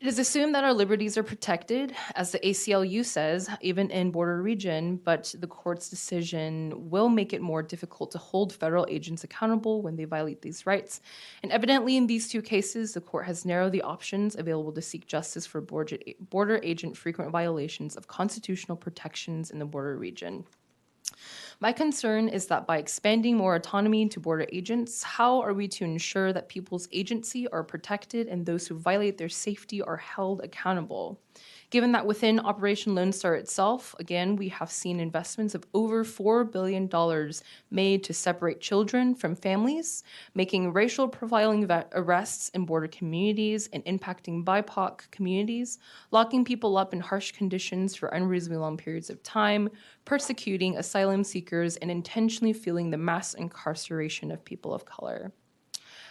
It is assumed that our liberties are protected, as the ACLU says, even in border region, but the court's decision will make it more difficult to hold federal agents accountable when they violate these rights. And evidently in these two cases, the court has narrowed the options available to seek justice for border agent frequent violations of constitutional protections in the border region. My concern is that by expanding more autonomy to border agents, how are we to ensure that people's agency are protected and those who violate their safety are held accountable? Given that within Operation Lone Star itself, again, we have seen investments of over $4 billion made to separate children from families, making racial profiling arrests in border communities and impacting BIPOC communities, locking people up in harsh conditions for unreasonably long periods of time, persecuting asylum seekers, and intentionally fueling the mass incarceration of people of color.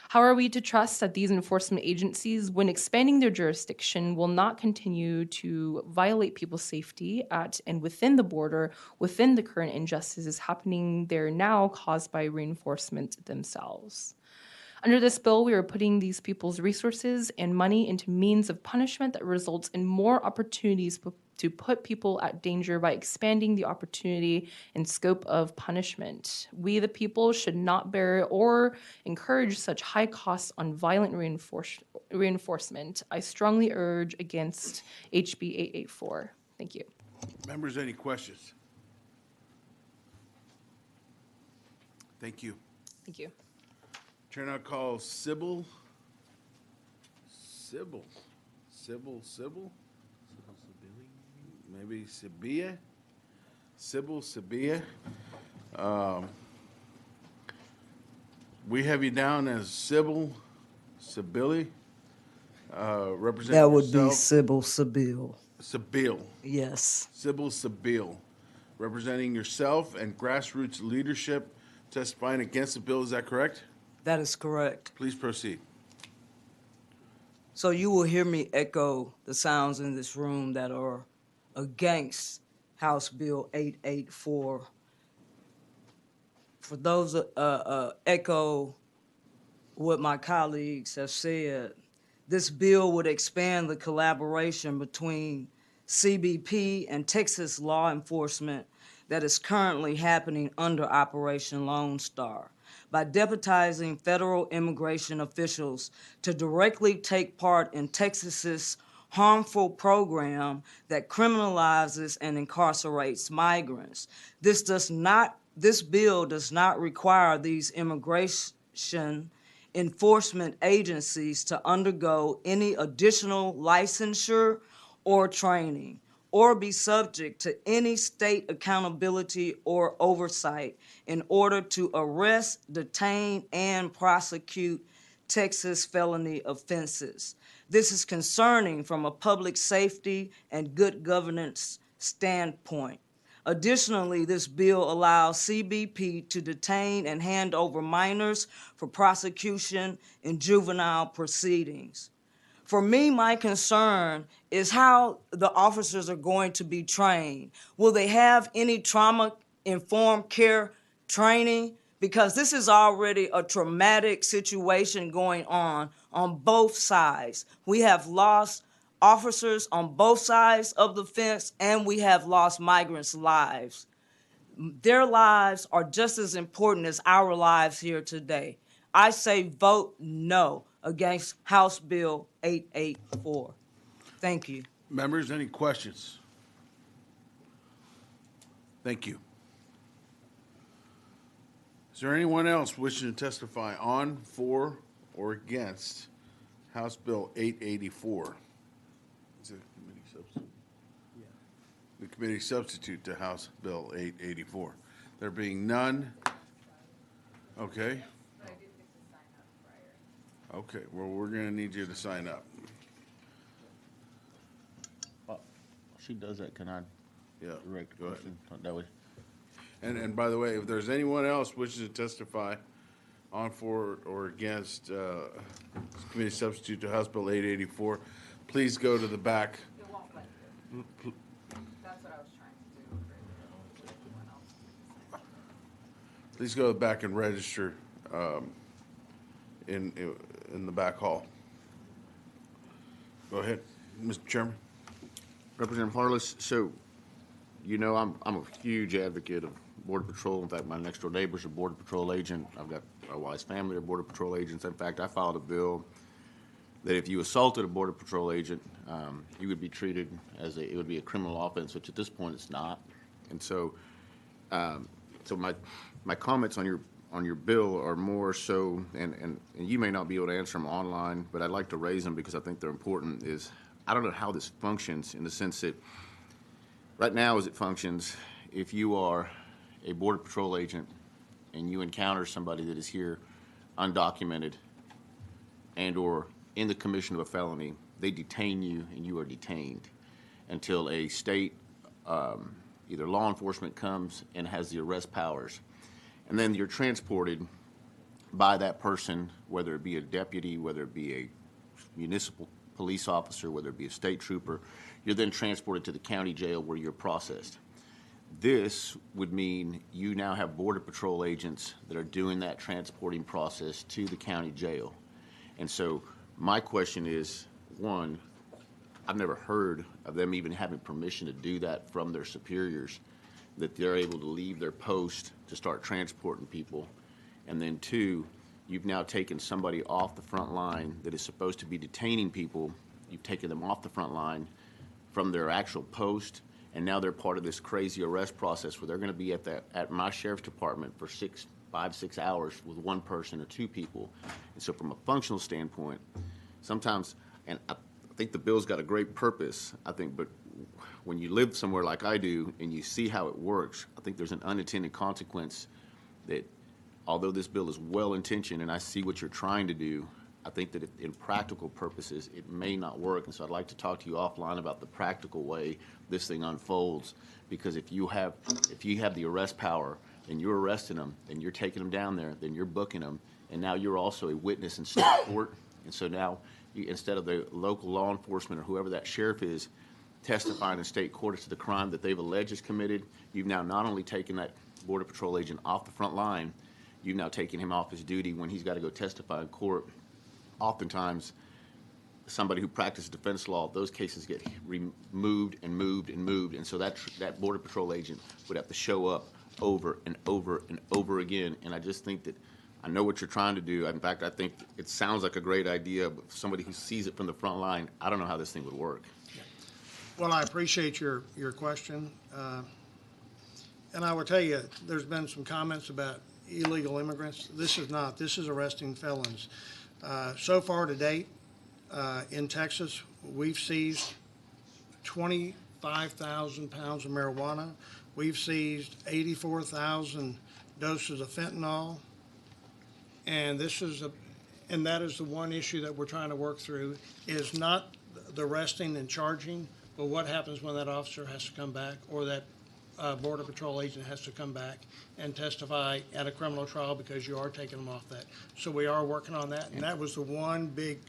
How are we to trust that these enforcement agencies, when expanding their jurisdiction, will not continue to violate people's safety at and within the border, within the current injustices happening there now caused by reinforcement themselves? Under this bill, we are putting these people's resources and money into means of punishment that results in more opportunities to put people at danger by expanding the opportunity and scope of punishment. We, the people, should not bear or encourage such high costs on violent reinforcement. I strongly urge against HB 884. Thank you. Members, any questions? Thank you. Thank you. Chair now calls Sybil. Maybe Sabia? Sybil Sabia. We have you down as Sybil Sabili, representing That would be yourself. Sybil Sabil. Sabil. Yes. Sybil Sabil, representing yourself and grassroots leadership, testifying against the bill. Is that correct? That is correct. Please proceed. So you will hear me echo the sounds in this room that are against House Bill 884. For those echo what my colleagues have said, this bill would expand the collaboration between CBP and Texas law enforcement that is currently happening under Operation Lone Star by deputizing federal immigration officials to directly take part in Texas's harmful program that criminalizes and incarcerates migrants. This bill does not require these immigration enforcement agencies to undergo any additional licensure or training, or be subject to any state accountability or oversight in order to arrest, detain, and prosecute Texas felony offenses. This is concerning from a public safety and good governance standpoint. Additionally, this bill allows CBP to detain and hand over minors for prosecution in juvenile proceedings. For me, my concern is how the officers are going to be trained. Will they have any trauma-informed care training? Because this is already a traumatic situation going on both sides. We have lost officers on both sides of the fence, and we have lost migrants' lives. Their lives are just as important as our lives here today. I say vote no against House Bill 884. Thank you. Members, any questions? Thank you. Is there anyone else wishing to testify on, for, or against House Bill 884? Is it a committee substitute? Yeah. The committee substitute to House Bill 884. There being none. Okay. Okay, well, we're going to need you to sign up. She does that, can I? Yeah. Direct Go ahead. question that way? And by the way, if there's anyone else wishing to testify on, for, or against committee substitute to House Bill 884, please go to the back. It won't let you. That's what I was trying to do. Please go to the back and register in the back hall. Go ahead, Mr. Chairman. Representative Harless, so you know I'm a huge advocate of Border Patrol. In fact, my next door neighbor's a Border Patrol agent. I've got my wife's family are Border Patrol agents. In fact, I filed a bill that if you assaulted a Border Patrol agent, you would be treated as it would be a criminal offense, which at this point it's not. And so, my comments on your bill are more so, and you may not be able to answer them online, but I'd like to raise them because I think they're important. Is I don't know how this functions in the sense that right now as it functions, if you are a Border Patrol agent and you encounter somebody that is here undocumented and or in the commission of a felony, they detain you and you are detained until a state, either law enforcement comes and has the arrest powers. And then you're transported by that person, whether it be a deputy, whether it be a municipal police officer, whether it be a state trooper. You're then transported to the county jail where you're processed. This would mean you now have Border Patrol agents that are doing that transporting process to the county jail. And so my question is, one, I've never heard of them even having permission to do that from their superiors, that they're able to leave their post to start transporting people. And then two, you've now taken somebody off the front line that is supposed to be detaining people. You've taken them off the front line from their actual post, and now they're part of this crazy arrest process where they're going to be at my sheriff's department for 5, 6 hours with one person or two people. And so from a functional standpoint, sometimes, and I think the bill's got a great purpose, I think, but when you live somewhere like I do and you see how it works, I think there's an unintended consequence that although this bill is well-intentioned and I see what you're trying to do, I think that in practical purposes, it may not work. And so I'd like to talk to you offline about the practical way this thing unfolds. Because if you have the arrest power and you're arresting them and you're taking them down there, then you're booking them. And now you're also a witness in state court. And so now, instead of the local law enforcement or whoever that sheriff is testifying in state court as to the crime that they've alleged is committed, you've now not only taken that Border Patrol agent off the front line, you've now taken him off his duty when he's got to go testify in court. Oftentimes, somebody who practices defense law, those cases get removed and moved and moved, and so that Border Patrol agent would have to show up over and over and over again. And I just think that I know what you're trying to do. In fact, I think it sounds like a great idea, but for somebody who sees it from the front line, I don't know how this thing would work. Well, I appreciate your question. And I will tell you, there's been some comments about illegal immigrants. This is not. This is arresting felons. So far to date, in Texas, we've seized 25,000 pounds of marijuana. We've seized 84,000 doses of fentanyl. And that is the one issue that we're trying to work through, is not the arresting and charging, but what happens when that officer has to come back, or that Border Patrol agent has to come back and testify at a criminal trial because you are taking them off that. So we are working on that, and that was the one big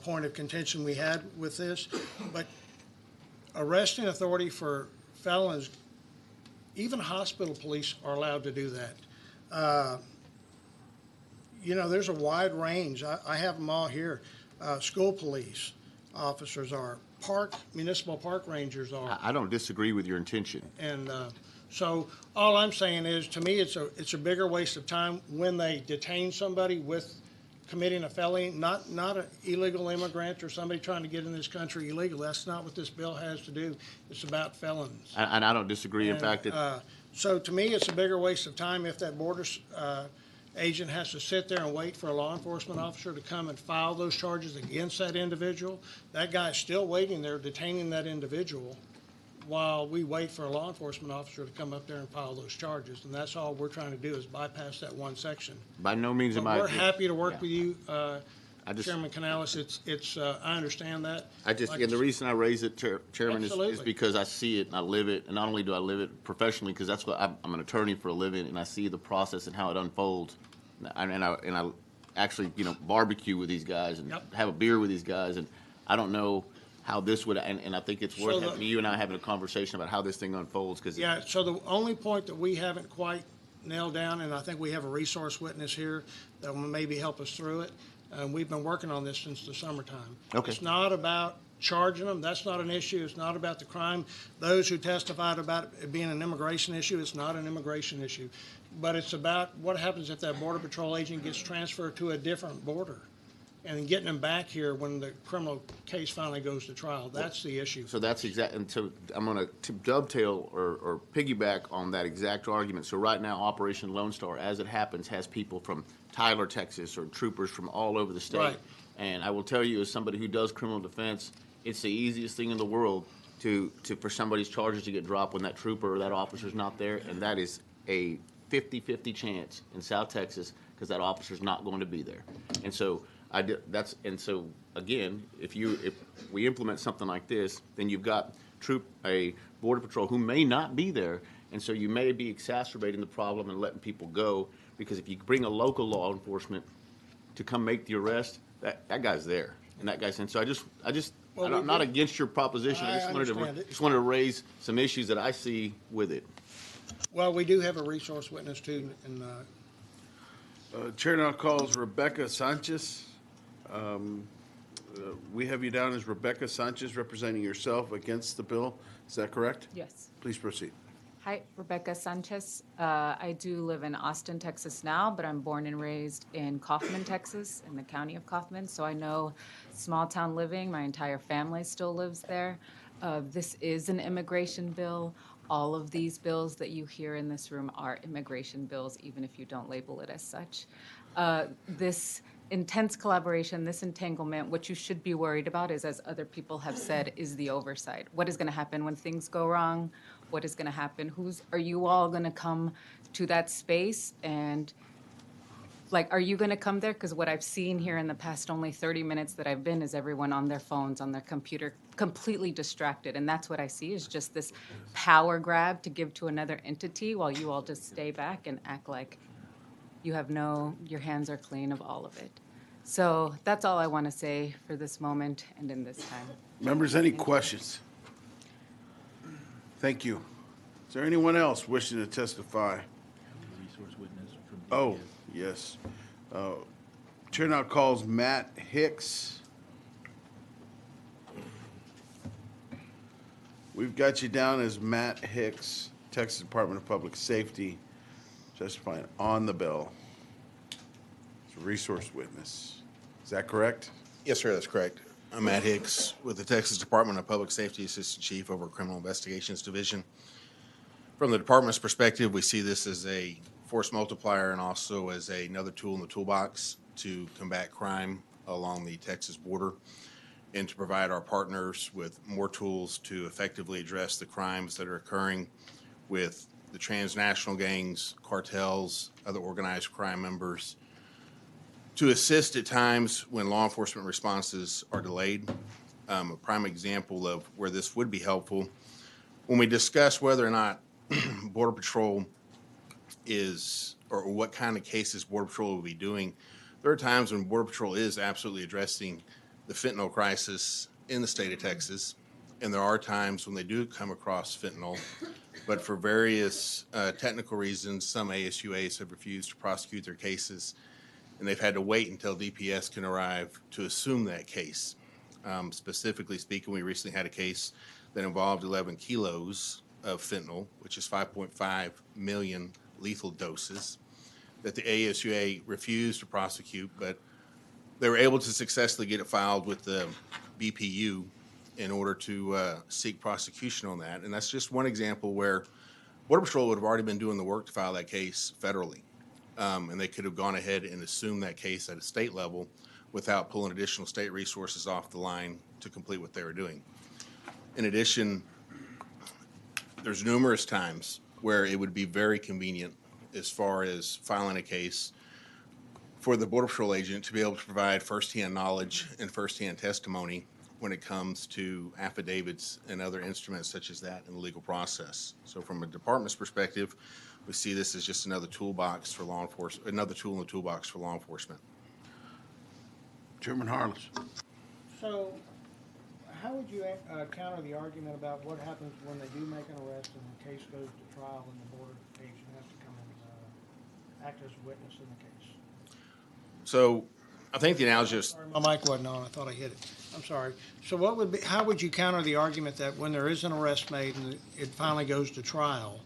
point of contention we had with this. But arresting authority for felons, even hospital police are allowed to do that. There's a wide range. I have them all here. School police officers are. Municipal park rangers are. I don't disagree with your intention. And so all I'm saying is, to me, it's a bigger waste of time when they detain somebody with committing a felony, not an illegal immigrant or somebody trying to get in this country illegally. That's not what this bill has to do. It's about felons. And I don't disagree. In fact, so to me, it's a bigger waste of time if that border agent has to sit there and wait for a law enforcement officer to come and file those charges against that individual. That guy's still waiting there, detaining that individual, while we wait for a law enforcement officer to come up there and file those charges. And that's all we're trying to do, is bypass that one section. By no means am I. We're happy to work with you, Chairman Canales. I understand that. And the reason I raise it, Chairman, is because I see it and I live it. And not only do I live it professionally, because that's what I'm an attorney for a living, and I see the process and how it unfolds. And I actually, barbecue with these guys and have a beer with these guys. And I don't know how this would, and I think it's worth you and I having a conversation about how this thing unfolds. So the only point that we haven't quite nailed down, and I think we have a resource witness here that will maybe help us through it. We've been working on this since the summertime. Okay. It's not about charging them. That's not an issue. It's not about the crime. Those who testified about it being an immigration issue, it's not an immigration issue. But it's about what happens if that Border Patrol agent gets transferred to a different border, and getting them back here when the criminal case finally goes to trial. That's the issue. So that's exact. And so I'm going to dovetail or piggyback on that exact argument. So right now, Operation Lone Star, as it happens, has people from Tyler, Texas, or troopers from all over the state. Right. And I will tell you, as somebody who does criminal defense, it's the easiest thing in the world for somebody's charges to get dropped when that trooper or that officer's not there, and that is a 50-50 chance in South Texas, because that officer's not going to be there. And so again, if we implement something like this, then you've got a Border Patrol who may not be there, and so you may be exacerbating the problem and letting people go, because if you bring a local law enforcement to come make the arrest, that guy's there, and that guy's in. So Well, I'm we not did- against your proposition. I understand it. Just wanted to raise some issues that I see with it. Well, we do have a resource witness too, and Chair now calls Rebecca Sanchez. We have you down as Rebecca Sanchez representing yourself against the bill. Is that correct? Yes. Please proceed. Hi, Rebecca Sanchez. I do live in Austin, Texas now, but I'm born and raised in Kaufman, Texas, in the county of Kaufman. So I know small town living. My entire family still lives there. This is an immigration bill. All of these bills that you hear in this room are immigration bills, even if you don't label it as such. This intense collaboration, this entanglement, what you should be worried about is, as other people have said, is the oversight. What is going to happen when things go wrong? What is going to happen? Are you all going to come to that space? And like, are you going to come there? Because what I've seen here in the past only 30 minutes that I've been is everyone on their phones, on their computer, completely distracted. And that's what I see is just this power grab to give to another entity while you all just stay back and act like you have your hands are clean of all of it. So that's all I want to say for this moment and in this time. Members, any questions? Thank you. Is there anyone else wishing to testify? Oh, yes. Chair now calls Matt Hicks. We've got you down as Matt Hicks, Texas Department of Public Safety, testifying on the bill. It's a resource witness. Is that correct? Yes, sir, that's correct. I'm Matt Hicks with the Texas Department of Public Safety, Assistant Chief over Criminal Investigations Division. From the department's perspective, we see this as a force multiplier and also as another tool in the toolbox to combat crime along the Texas border and to provide our partners with more tools to effectively address the crimes that are occurring with the transnational gangs, cartels, other organized crime members, to assist at times when law enforcement responses are delayed. A prime example of where this would be helpful, when we discuss whether or not Border Patrol is, or what kind of cases Border Patrol will be doing, there are times when Border Patrol is absolutely addressing the fentanyl crisis in the state of Texas, and there are times when they do come across fentanyl, but for various technical reasons, some ASUAs have refused to prosecute their cases, and they've had to wait until DPS can arrive to assume that case. Specifically speaking, we recently had a case that involved 11 kilos of fentanyl, which is 5.5 million lethal doses, that the ASUA refused to prosecute, but they were able to successfully get it filed with the BPU in order to seek prosecution on that. And that's just one example where Border Patrol would have already been doing the work to file that case federally. And they could have gone ahead and assumed that case at a state level without pulling additional state resources off the line to complete what they were doing. In addition, there's numerous times where it would be very convenient as far as filing a case for the Border Patrol agent to be able to provide firsthand knowledge and firsthand testimony when it comes to affidavits and other instruments such as that in the legal process. So from a department's perspective, we see this as just another toolbox for law enforcement, another tool in the toolbox for law enforcement. Chairman Harless. so how would you counter the argument about what happens when they do make an arrest and the case goes to trial and the border agent has to come and act as a witness in the case? So I think the analogy is, Sorry, my mic wasn't on. I thought I hit it. I'm sorry. So how would you counter the argument that when there is an arrest made and it finally goes to trial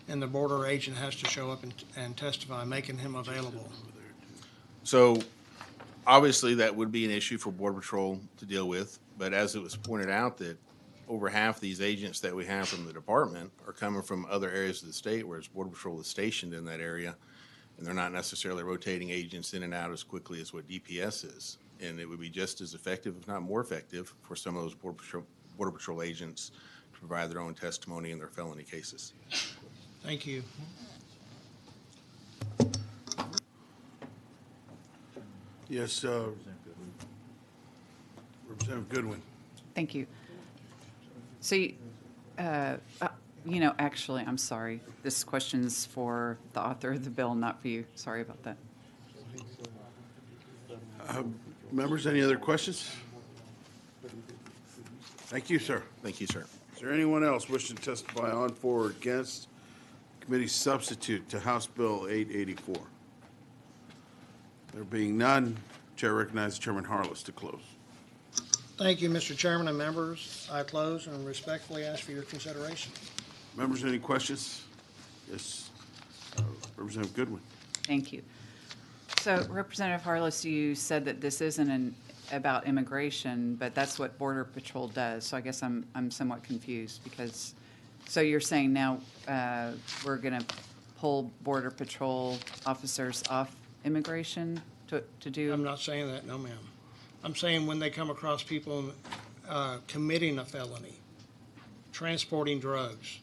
and the border agent has to show up and testify, making him available? so obviously that would be an issue for Border Patrol to deal with, but as it was pointed out that over half these agents that we have from the department are coming from other areas of the state, whereas Border Patrol is stationed in that area, and they're not necessarily rotating agents in and out as quickly as what DPS is. And it would be just as effective, if not more effective, for some of those Border Patrol agents to provide their own testimony in their felony cases. Thank you. Yes, Representative Goodwin. Thank you. So, actually, I'm sorry. This question's for the author of the bill, not for you. Sorry about that. Members, any other questions? Thank you, sir. Thank you, sir. Is there anyone else wishing to testify on, for, or against committee substitute to House Bill 884? There being none, Chair recognizes Chairman Harless to close. Thank you, Mr. Chairman and members. I close and respectfully ask for your consideration. Members, any questions? Yes, Representative Goodwin. Thank you. So Representative Harless, you said that this isn't about immigration, but that's what Border Patrol does. So I guess I'm somewhat confused because, so you're saying now we're going to pull Border Patrol officers off immigration to do? I'm not saying that, no, ma'am. I'm saying when they come across people committing a felony, transporting drugs,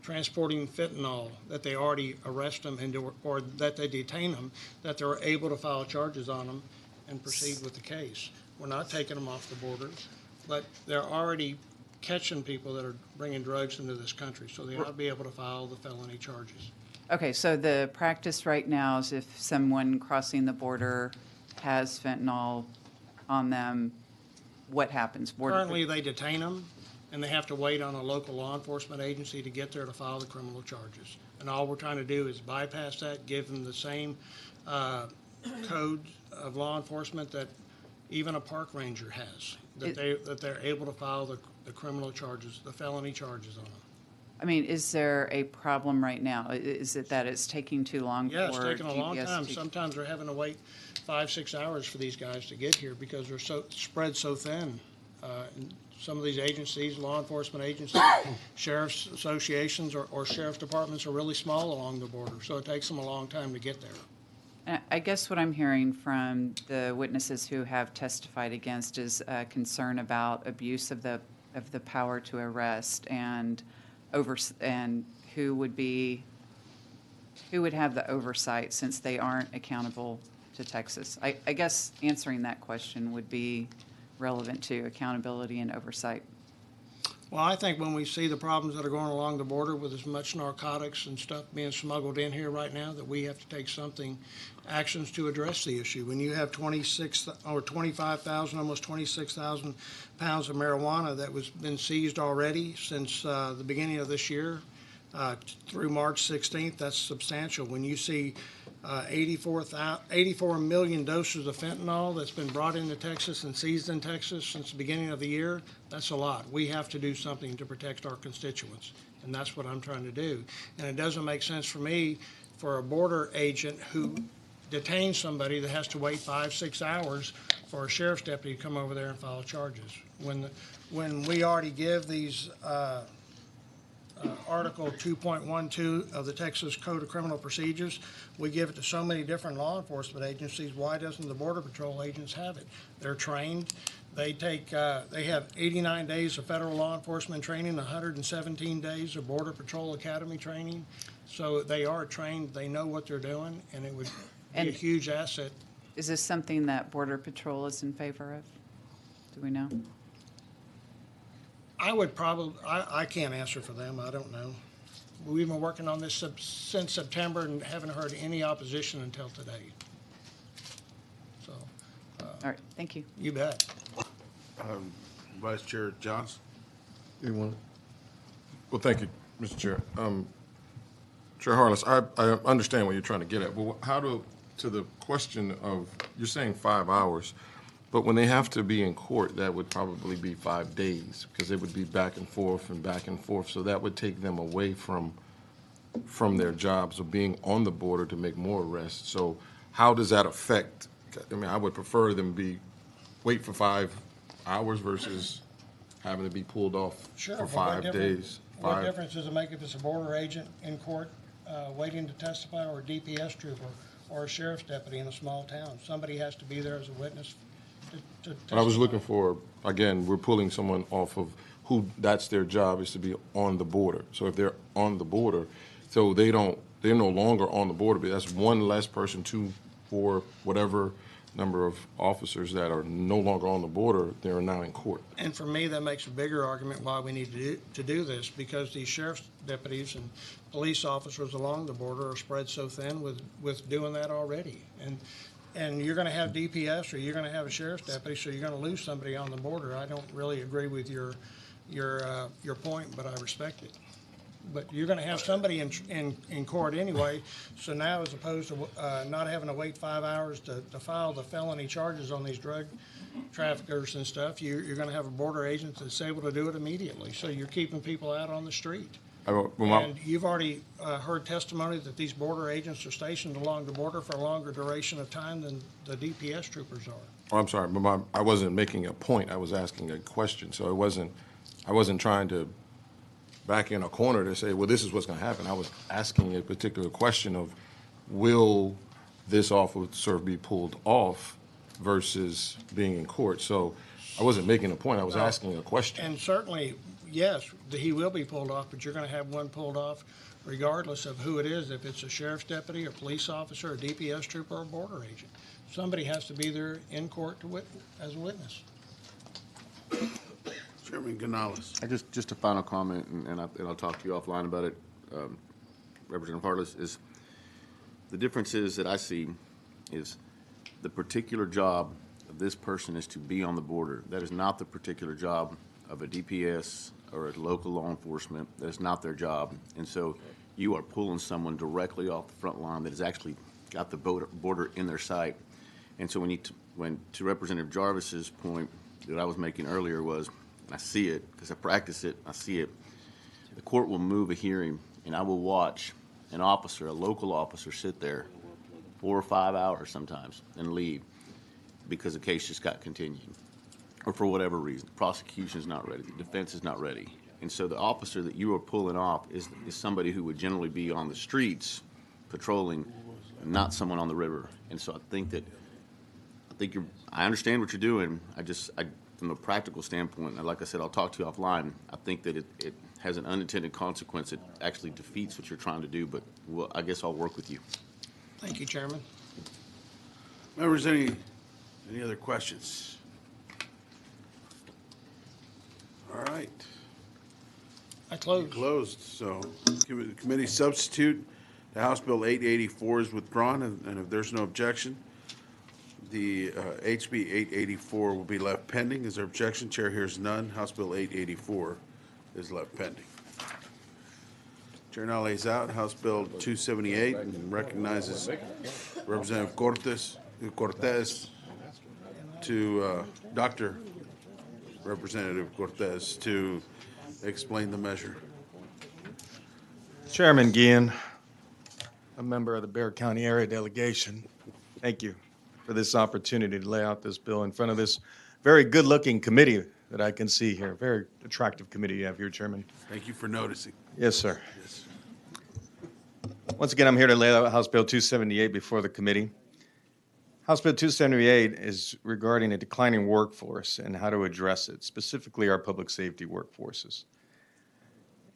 transporting fentanyl, that they already arrest them or that they detain them, that they're able to file charges on them and proceed with the case. We're not taking them off the border, but they're already catching people that are bringing drugs into this country, so they ought to be able to file the felony charges. Okay, so the practice right now is if someone crossing the border has fentanyl on them, what happens? Currently, they detain them, and they have to wait on a local law enforcement agency to get there to file the criminal charges. And all we're trying to do is bypass that, give them the same code of law enforcement that even a park ranger has, that they're able to file the criminal charges, the felony charges on them. I mean, is there a problem right now? Is it that it's taking too long for Yeah, it's taking a long GPS time. to- Sometimes they're having to wait 5-6 hours for these guys to get here because they're so spread so thin. And some of these agencies, law enforcement agencies, sheriff's associations or sheriff departments are really small along the border, so it takes them a long time to get there. And I guess what I'm hearing from the witnesses who have testified against is a concern about abuse of the power to arrest and who would have the oversight since they aren't accountable to Texas. I guess answering that question would be relevant to accountability and oversight. Well, I think when we see the problems that are going along the border with as much narcotics and stuff being smuggled in here right now, that we have to take actions to address the issue. When you have 25,000, almost 26,000 pounds of marijuana that was been seized already since the beginning of this year through March 16th, that's substantial. When you see 84 million doses of fentanyl that's been brought into Texas and seized in Texas since the beginning of the year, that's a lot. We have to do something to protect our constituents, and that's what I'm trying to do. And it doesn't make sense for me, for a border agent who detains somebody that has to wait 5-6 hours for a sheriff's deputy to come over there and file charges. When we already give these Article 2.12 of the Texas Code of Criminal Procedures, we give it to so many different law enforcement agencies. Why doesn't the Border Patrol agents have it? They're trained. They have 89 days of federal law enforcement training, 117 days of Border Patrol Academy training. So they are trained. They know what they're doing, and it would be a huge asset. Is this something that Border Patrol is in favor of? Do we know? I would probably, I can't answer for them. I don't know. We've been working on this since September and haven't heard any opposition until today. So. All right, thank you. You bet. Vice Chair Johnson. Anyone? Well, thank you, Mr. Chair. Chair Harless, I understand what you're trying to get at, but to the question of, you're saying 5 hours, but when they have to be in court, that would probably be 5 days, because it would be back and forth and back and forth, so that would take them away from their jobs of being on the border to make more arrests. So how does that affect, I mean, I would prefer them wait for 5 hours versus having to be pulled off Sure, for but 5 days. What difference does it make if it's a border agent in court waiting to testify, or a DPS trooper, or a sheriff's deputy in a small town? Somebody has to be there as a witness to But I was testify. looking for, again, we're pulling someone off of who, that's their job, is to be on the border. So if they're on the border, so they're no longer on the border, but that's one less person, 2, 4, whatever number of officers that are no longer on the border, they're now in court. And for me, that makes a bigger argument why we need to do this, because these sheriff's deputies and police officers along the border are spread so thin with doing that already. And and you're gonna have DPS or you're gonna have a sheriff's deputy, so you're gonna lose somebody on the border. I don't really agree with your point, but I respect it. But you're gonna have somebody in court anyway, so now as opposed to, not having to wait 5 hours to file the felony charges on these drug traffickers and stuff, you're gonna have a border agent that's able to do it immediately, so you're keeping people out on the street. And you've already heard testimony that these border agents are stationed along the border for a longer duration of time than the DPS troopers are. Oh, I'm sorry, but I wasn't making a point. I was asking a question. So I wasn't trying to back in a corner to say, well, this is what's going to happen. I was asking a particular question of, will this officer be pulled off versus being in court? So I wasn't making a point. I was asking a question. And certainly, yes, he will be pulled off, but you're going to have one pulled off regardless of who it is, if it's a sheriff's deputy, a police officer, a DPS trooper, or a border agent. Somebody has to be there in court as a witness. Chairman Canales. Just a final comment, and I'll talk to you offline about it, Representative Harless, is the difference is that I see is the particular job of this person is to be on the border. That is not the particular job of a DPS or a local law enforcement. That is not their job. And so you are pulling someone directly off the front line that has actually got the border in their sight. And so to Representative Jarvis's point that I was making earlier was, I see it because I practice it, I see it. The court will move a hearing, and I will watch an officer, a local officer, sit there 4 or 5 hours sometimes and leave because the case just got continued, or for whatever reason. The prosecution is not ready, the defense is not ready. And so the officer that you are pulling off is somebody who would generally be on the streets patrolling, not someone on the river. And so I understand what you're doing. From a practical standpoint, and like I said, I'll talk to you offline, I think that it has an unintended consequence. It actually defeats what you're trying to do, but I guess I'll work with you. Thank you, Chairman. Members, any other questions? All right. I closed. Closed, so committee substitute, the House Bill 884 is withdrawn, and if there's no objection, the HB 884 will be left pending. Is there objection? Chair hears none. House Bill 884 is left pending. Chair now lays out House Bill 278 and recognizes Representative Cortez to Dr. Representative Cortez to explain the measure. Chairman Guillen, a member of the Bexar County Area Delegation, thank you for this opportunity to lay out this bill in front of this very good-looking committee that I can see here. Very attractive committee you have here, Chairman. Thank you for noticing. Yes, sir. Yes. Once again, I'm here to lay out House Bill 278 before the committee. House Bill 278 is regarding a declining workforce and how to address it, specifically our public safety workforces.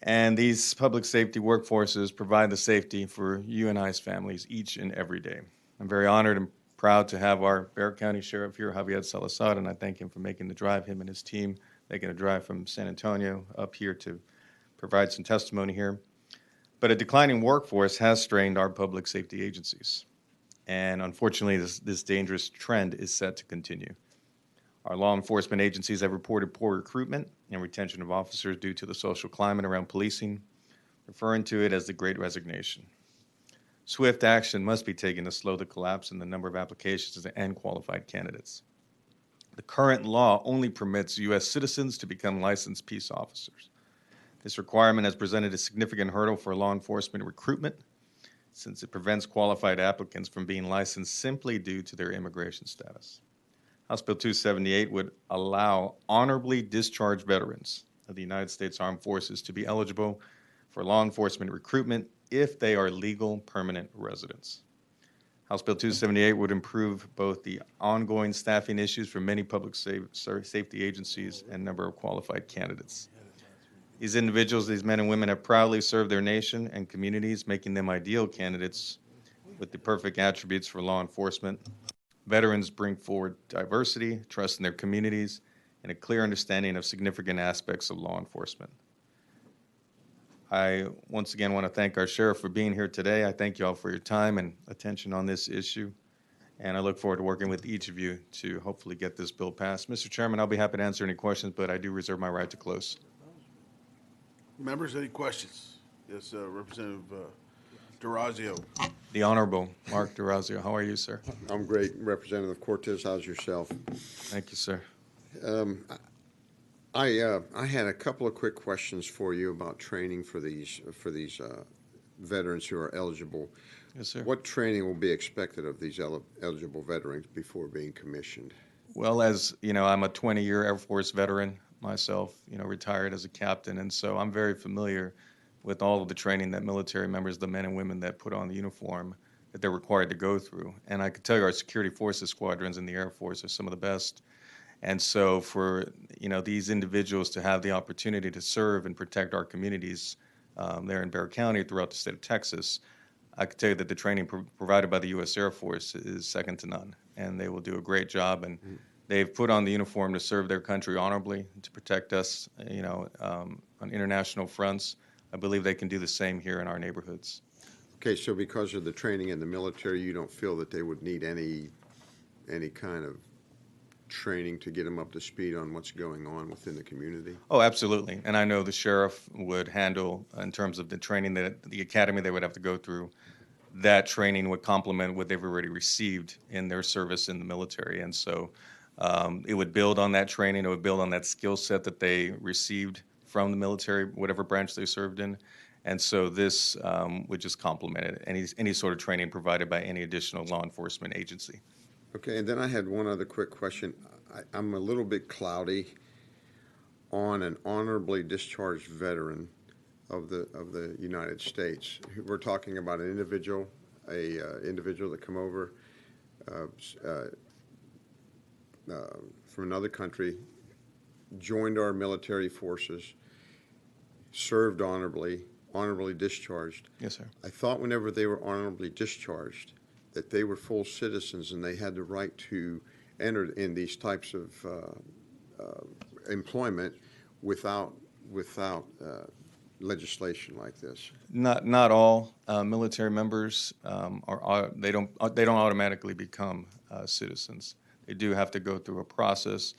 And these public safety workforces provide the safety for you and I's families each and every day. I'm very honored and proud to have our Bexar County Sheriff here, Javier Salazar, and I thank him for making the drive, him and his team, making a drive from San Antonio up here to provide some testimony here. But a declining workforce has strained our public safety agencies. And unfortunately, this dangerous trend is set to continue. Our law enforcement agencies have reported poor recruitment and retention of officers due to the social climate around policing, referring to it as the Great Resignation. Swift action must be taken to slow the collapse in the number of applications and qualified candidates. The current law only permits U.S. citizens to become licensed peace officers. This requirement has presented a significant hurdle for law enforcement recruitment, since it prevents qualified applicants from being licensed simply due to their immigration status. House Bill 278 would allow honorably discharged veterans of the United States Armed Forces to be eligible for law enforcement recruitment if they are legal permanent residents. House Bill 278 would improve both the ongoing staffing issues for many public safety agencies and number of qualified candidates. These individuals, these men and women, have proudly served their nation and communities, making them ideal candidates with the perfect attributes for law enforcement. Veterans bring forward diversity, trust in their communities, and a clear understanding of significant aspects of law enforcement. I once again want to thank our sheriff for being here today. I thank you all for your time and attention on this issue. And I look forward to working with each of you to hopefully get this bill passed. Mr. Chairman, I'll be happy to answer any questions, but I do reserve my right to close. Members, any questions? Yes, Representative DeRazio. The Honorable Mark DeRazio, how are you, sir? I'm great. Representative Cortez, how's yourself? Thank you, sir. I had a couple of quick questions for you about training for these veterans who are eligible. Yes, sir. What training will be expected of these eligible veterans before being commissioned? Well, as you know, I'm a 20-year Air Force veteran myself, retired as a captain, and so I'm very familiar with all of the training that military members, the men and women that put on the uniform, that they're required to go through. And I can tell you our security forces squadrons in the Air Force are some of the best. And so for, these individuals to have the opportunity to serve and protect our communities there in Bexar County throughout the state of Texas, I can tell you that the training provided by the U.S. Air Force is second to none, and they will do a great job. And they've put on the uniform to serve their country honorably, to protect us, on international fronts. I believe they can do the same here in our neighborhoods. Okay, so because of the training in the military, you don't feel that they would need any kind of training to get them up to speed on what's going on within the community? Oh, absolutely. And I know the sheriff would handle, in terms of the training that the academy they would have to go through, that training would complement what they've already received in their service in the military. And so it would build on that training. It would build on that skill set that they received from the military, whatever branch they served in. And so this would just complement it, any sort of training provided by any additional law enforcement agency. Okay, and then I had one other quick question. I'm a little bit cloudy on an honorably discharged veteran of the United States. We're talking about an individual, individual that come over from another country, joined our military forces, served honorably discharged. Yes, sir. I thought whenever they were honorably discharged that they were full citizens and they had the right to enter in these types of employment without legislation like this. Not all military members they don't automatically become citizens. They do have to go through a process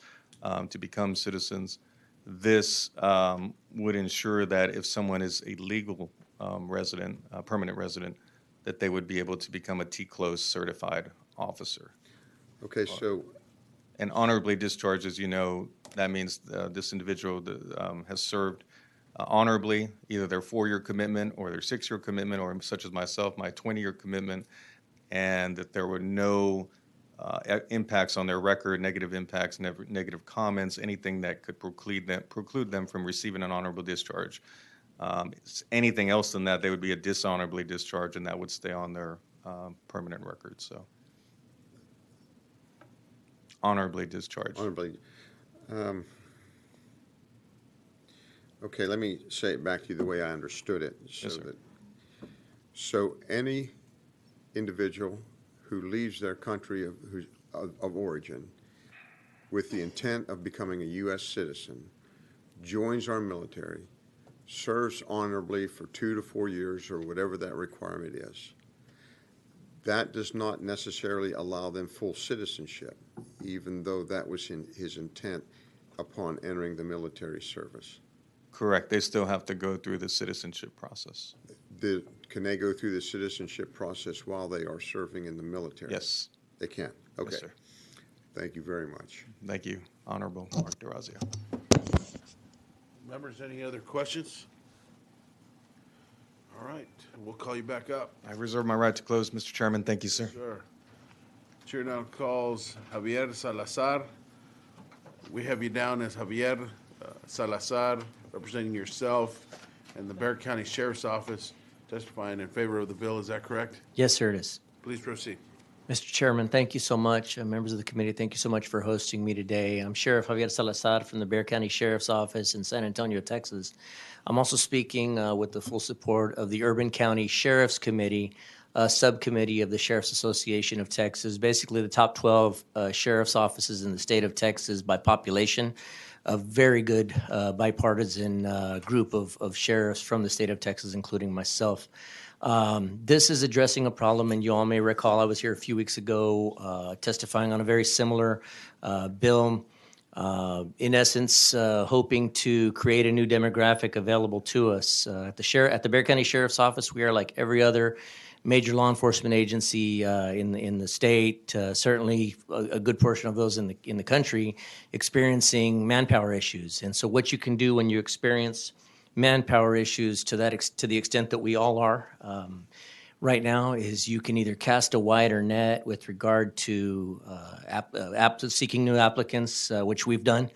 to become citizens. This would ensure that if someone is a legal resident, a permanent resident, that they would be able to become a T-close certified officer. Okay, so. And honorably discharged, as you know, that means this individual has served honorably, either their 4-year commitment or their 6-year commitment, or such as myself, my 20-year commitment, and that there were no impacts on their record, negative impacts, negative comments, anything that could preclude them from receiving an honorable discharge. Anything else than that, they would be a dishonorably discharged, and that would stay on their permanent record. So, honorably discharged. Honorably. Okay, let me say it back to you the way I understood it. Yes, sir. So any individual who leaves their country of origin with the intent of becoming a U.S. citizen, joins our military, serves honorably for 2 to 4 years or whatever that requirement is, that does not necessarily allow them full citizenship, even though that was in his intent upon entering the military service. Correct. They still have to go through the citizenship process. Can they go through the citizenship process while they are serving in the military? Yes. They can. Okay. Yes, sir. Thank you very much. Thank you, Honorable Mark DeRazio. Members, any other questions? All right, we'll call you back up. I reserve my right to close, Mr. Chairman. Thank you, sir. Sure. Chair now calls Javier Salazar. We have you down as Javier Salazar, representing yourself and the Bexar County Sheriff's Office, testifying in favor of the bill. Is that correct? Yes, sir, it is. Please proceed. Mr. Chairman, thank you so much. Members of the committee, thank you so much for hosting me today. I'm Sheriff Javier Salazar from the Bexar County Sheriff's Office in San Antonio, Texas. I'm also speaking with the full support of the Urban County Sheriff's Committee, a subcommittee of the Sheriff's Association of Texas, basically the top 12 sheriff's offices in the state of Texas by population. A very good bipartisan group of sheriffs from the state of Texas, including myself. This is addressing a problem, and you all may recall I was here a few weeks ago testifying on a very similar bill. In essence, hoping to create a new demographic available to us. At the Bexar County Sheriff's Office, we are like every other major law enforcement agency in the state, certainly a good portion of those in the country, experiencing manpower issues. And so what you can do when you experience manpower issues to the extent that we all are right now is you can either cast a wider net with regard to seeking new applicants, which we've done.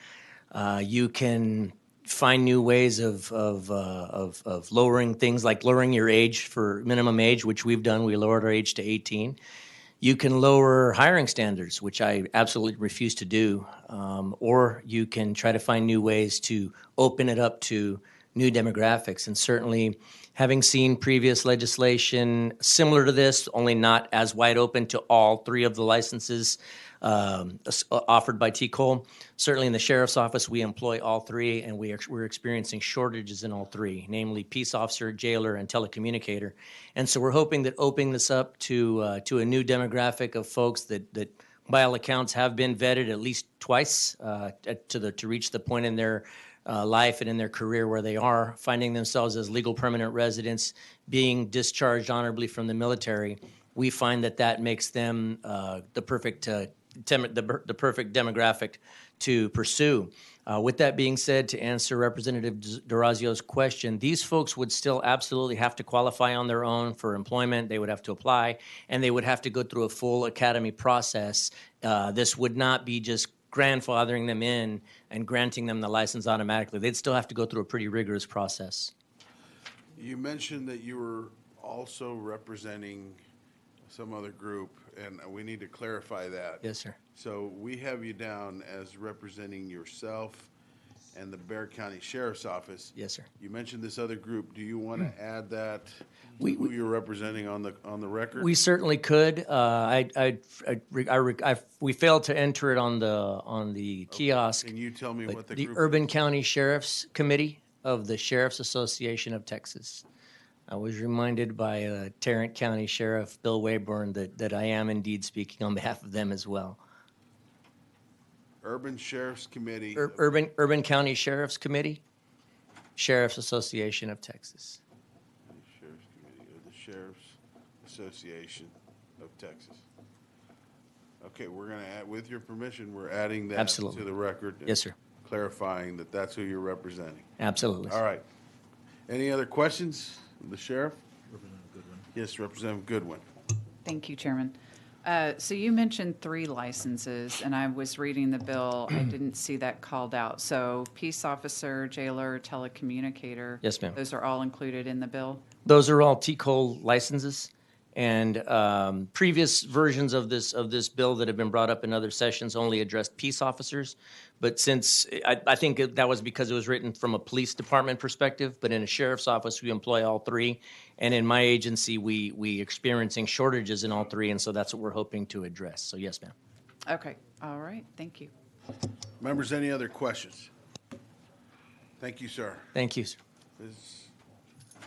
You can find new ways of lowering things like lowering your age for minimum age, which we've done. We lowered our age to 18. You can lower hiring standards, which I absolutely refuse to do, or you can try to find new ways to open it up to new demographics. And certainly, having seen previous legislation similar to this, only not as wide open to all three of the licenses offered by TCOL, certainly in the Sheriff's Office, we employ all three, and we're experiencing shortages in all three, namely peace officer, jailer, and telecommunicator. And so we're hoping that opening this up to a new demographic of folks that by all accounts have been vetted at least twice to reach the point in their life and in their career where they are finding themselves as legal permanent residents, being discharged honorably from the military. We find that makes them the perfect demographic to pursue. With that being said, to answer Representative D'Orazio's question, these folks would still absolutely have to qualify on their own for employment. They would have to apply, and they would have to go through a full academy process. This would not be just grandfathering them in and granting them the license automatically. They'd still have to go through a pretty rigorous process. You mentioned that you were also representing some other group, and we need to clarify that. Yes, sir. So we have you down as representing yourself and the Bexar County Sheriff's Office. Yes, sir. You mentioned this other group. Do you want to add that to who you're representing on the record? We certainly could. We failed to enter it on the kiosk. Can you tell me what the group Urban County Sheriff's Committee of the Sheriff's Association of Texas. I was reminded by Tarrant County Sheriff Bill Wayburn that I am indeed speaking on behalf of them as well. Urban Sheriff's Committee. Urban County Sheriff's Committee, Sheriff's Association of Texas. Sheriff's Committee of the Sheriff's Association of Texas. Okay, we're going to add, with your permission, we're adding that Absolutely. to the record. Yes, sir. Clarifying that that's who you're representing. Absolutely. All right. Any other questions of the sheriff? Yes, Representative Goodwin. Thank you, Chairman. So you mentioned 3 licenses, and I was reading the bill. I didn't see that called out. So peace officer, jailer, telecommunicator. Yes, ma'am. Those are all included in the bill? Those are all TCOL licenses. And previous versions of this bill that have been brought up in other sessions only addressed peace officers. But since I think that was because it was written from a police department perspective, but in a sheriff's office, we employ all 3. And in my agency, we experiencing shortages in all 3, and so that's what we're hoping to address. So yes, ma'am. Okay, all right, thank you. Members, any other questions? Thank you, sir. Thank you, sir.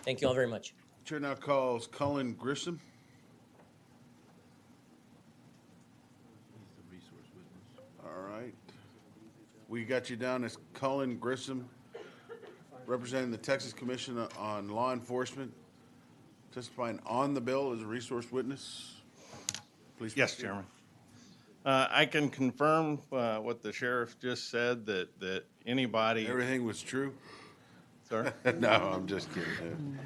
Thank you all very much. Chair now calls Cullen Grissom. All right. We got you down as Cullen Grissom, representing the Texas Commission on Law Enforcement, testifying on the bill as a resource witness. Please. Yes, proceed. Chairman. I can confirm what the sheriff just said, that anybody. Everything was true? Sir? No, I'm just kidding.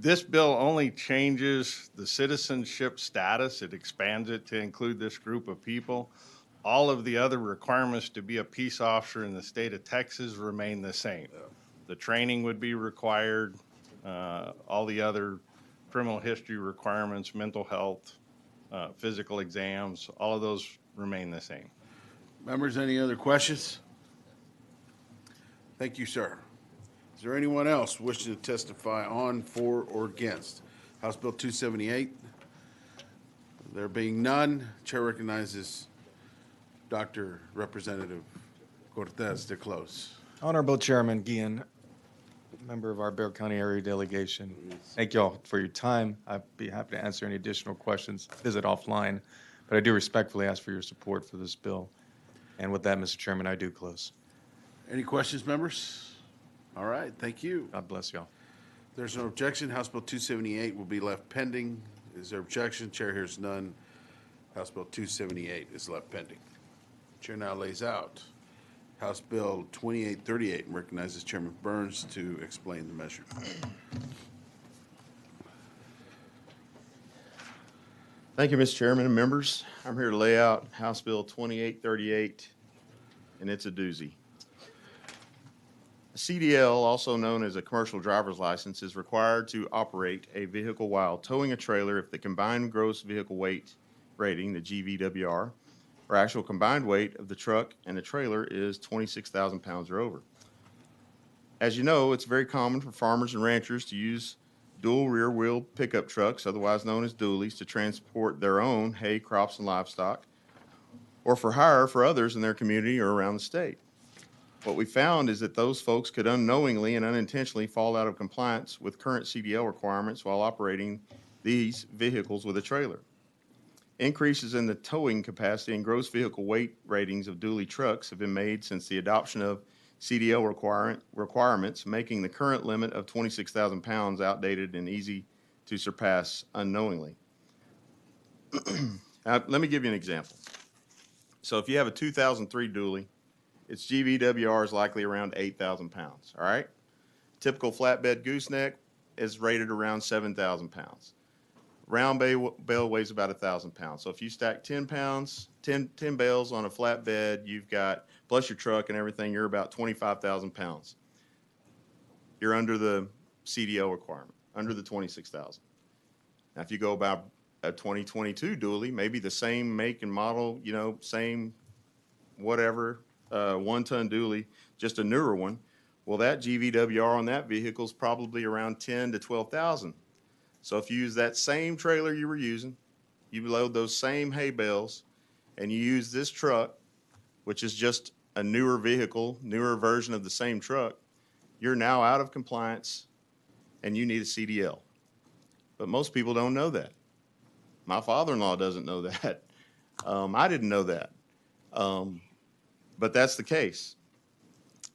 This bill only changes the citizenship status. It expands it to include this group of people. All of the other requirements to be a peace officer in the state of Texas remain the same. The training would be required, all the other criminal history requirements, mental health, physical exams, all of those remain the same. Members, any other questions? Thank you, sir. Is there anyone else wishing to testify on, for, or against House Bill 278? There being none, Chair recognizes Dr. Representative Cortez to close. Honorable Chairman Guillen, member of our Bear County area delegation. Thank you all for your time. I'd be happy to answer any additional questions, visit offline, but I do respectfully ask for your support for this bill. And with that, Mr. Chairman, I do close. Any questions, members? All right, thank you. God bless y'all. There's no objection. House Bill 278 will be left pending. Is there objection? Chair hears none. House Bill 278 is left pending. Chair now lays out House Bill 2838 and recognizes Chairman Burns to explain the measure. Thank you, Mr. Chairman and members. I'm here to lay out House Bill 2838, and it's a doozy. A CDL, also known as a commercial driver's license, is required to operate a vehicle while towing a trailer if the combined gross vehicle weight rating, the GVWR, or actual combined weight of the truck and the trailer is 26,000 pounds or over. As you know, it's very common for farmers and ranchers to use dual rear-wheel pickup trucks, otherwise known as dualies, to transport their own hay, crops, and livestock, or for hire for others in their community or around the state. What we found is that those folks could unknowingly and unintentionally fall out of compliance with current CDL requirements while operating these vehicles with a trailer. Increases in the towing capacity and gross vehicle weight ratings of dually trucks have been made since the adoption of CDL requirements, making the current limit of 26,000 pounds outdated and easy to surpass unknowingly. Now, let me give you an example. So if you have a 2003 dually, its GVWR is likely around 8,000 pounds, all right? Typical flatbed gooseneck is rated around 7,000 pounds. Round bale weighs about 1,000 pounds. So if you stack 10 bales on a flatbed, you've got, plus your truck and everything, you're about 25,000 pounds. You're under the CDL requirement, under the 26,000. Now, if you go about a 2022 dually, maybe the same make and model, you know, same whatever, 1-ton dually, just a newer one, well, that GVWR on that vehicle is probably around 10 to 12,000. So if you use that same trailer you were using, you load those same hay bales, and you use this truck, which is just a newer vehicle, newer version of the same truck, you're now out of compliance and you need a CDL. But most people don't know that. My father-in-law doesn't know that. I didn't know that. But that's the case.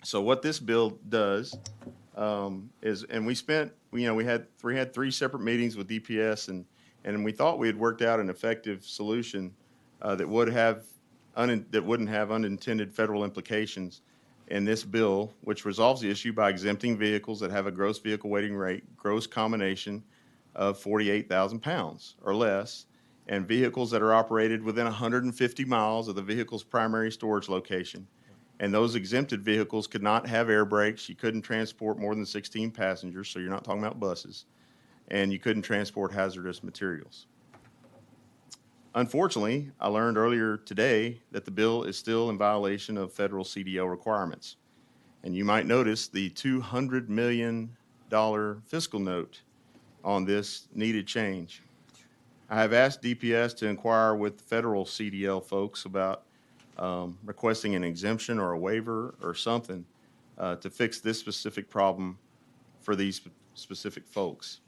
So what this bill does is, and we spent, you know, we had three separate meetings with DPS, and we thought we had worked out an effective solution that wouldn't have unintended federal implications in this bill, which resolves the issue by exempting vehicles that have a gross vehicle weighting rate, gross combination of 48,000 pounds or less, and vehicles that are operated within 150 miles of the vehicle's primary storage location. And those exempted vehicles could not have air brakes. You couldn't transport more than 16 passengers, so you're not talking about buses. And you couldn't transport hazardous materials. Unfortunately, I learned earlier today that the bill is still in violation of federal CDL requirements. And you might notice the $200 million fiscal note on this needed change. I have asked DPS to inquire with federal CDL folks about requesting an exemption or a waiver or something to fix this specific problem for these specific folks.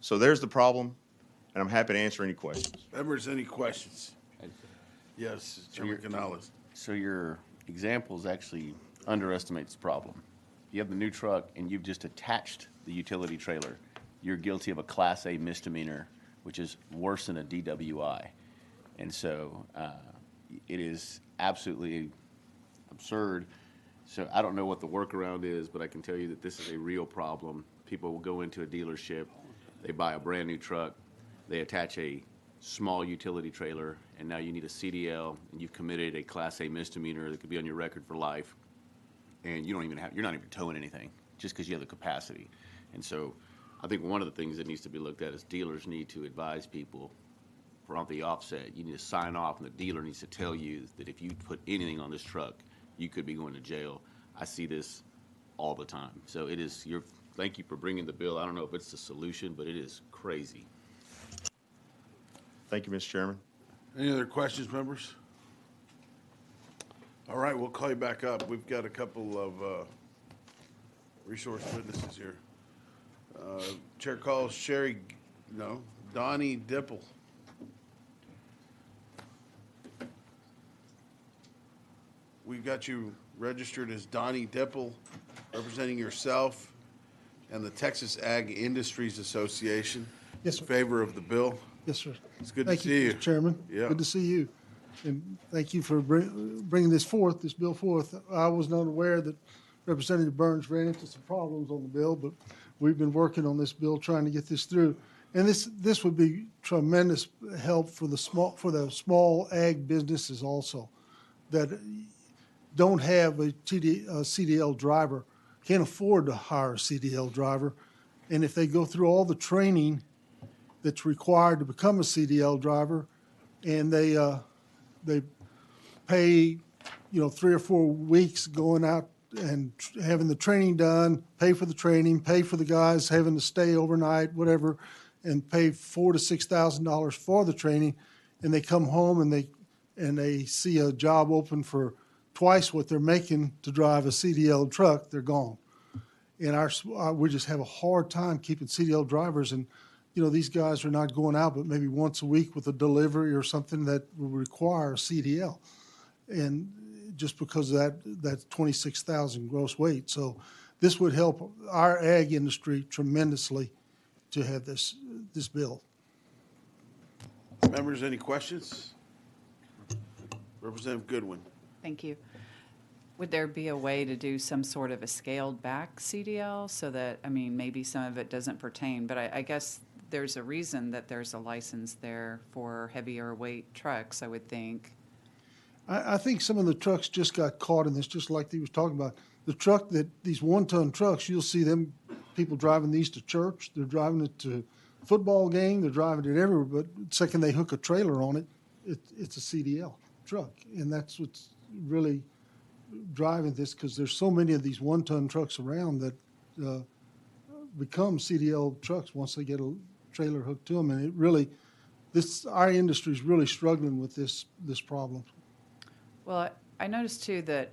So there's the problem, and I'm happy to answer any questions. Members, any questions? Yes, Chairman Canales. So your examples actually underestimates the problem. You have the new truck and you've just attached the utility trailer. You're guilty of a Class A misdemeanor, which is worse than a DWI. And so it is absolutely absurd. So I don't know what the workaround is, but I can tell you that this is a real problem. People will go into a dealership, they buy a brand new truck, they attach a small utility trailer, and now you need a CDL, and you've committed a Class A misdemeanor that could be on your record for life, and you're not even towing anything just because you have the capacity. And so I think one of the things that needs to be looked at is dealers need to advise people from the offset. You need to sign off, and the dealer needs to tell you that if you put anything on this truck, you could be going to jail. I see this all the time. So it is thank you for bringing the bill. I don't know if it's the solution, but it is crazy. Thank you, Mr. Chairman. Any other questions, members? All right, we'll call you back up. We've got a couple of resource witnesses here. Chair calls Donnie Dipple. We've got you registered as Donnie Dipple, representing yourself and the Texas Ag Industries Association. Yes, sir. In favor of the bill. Yes, sir. It's good Thank to see you. Mr. Chairman. Yeah. Good to see you. And thank you for bringing this bill forth. I was not aware that Representative Burns ran into some problems on the bill, but we've been working on this bill, trying to get this through. And this would be tremendous help for the small ag businesses also that don't have a CDL driver, can't afford to hire a CDL driver. And if they go through all the training that's required to become a CDL driver, and they pay, 3 or 4 weeks going out and having the training done, pay for the training, pay for the guys having to stay overnight, whatever, and pay $4,000 to $6,000 for the training, and they come home and they see a job open for twice what they're making to drive a CDL truck, they're gone. And we just have a hard time keeping CDL drivers, and these guys are not going out but maybe once a week with a delivery or something that will require a CDL, and just because of that 26,000 gross weight. So this would help our ag industry tremendously to have this bill. Members, any questions? Representative Goodwin. Thank you. Would there be a way to do some sort of a scaled back CDL so that, maybe some of it doesn't pertain, but I guess there's a reason that there's a license there for heavier weight trucks, I would think. I think some of the trucks just got caught in this, just like he was talking about. The truck these 1-ton trucks, you'll see them people driving these to church. They're driving it to football game. They're driving it everywhere. But the second they hook a trailer on it, it's a CDL truck, and that's what's really driving this, because there's so many of these 1-ton trucks around that become CDL trucks once they get a trailer hooked to them, and it really, our industry is really struggling with this problem. Well, I noticed too that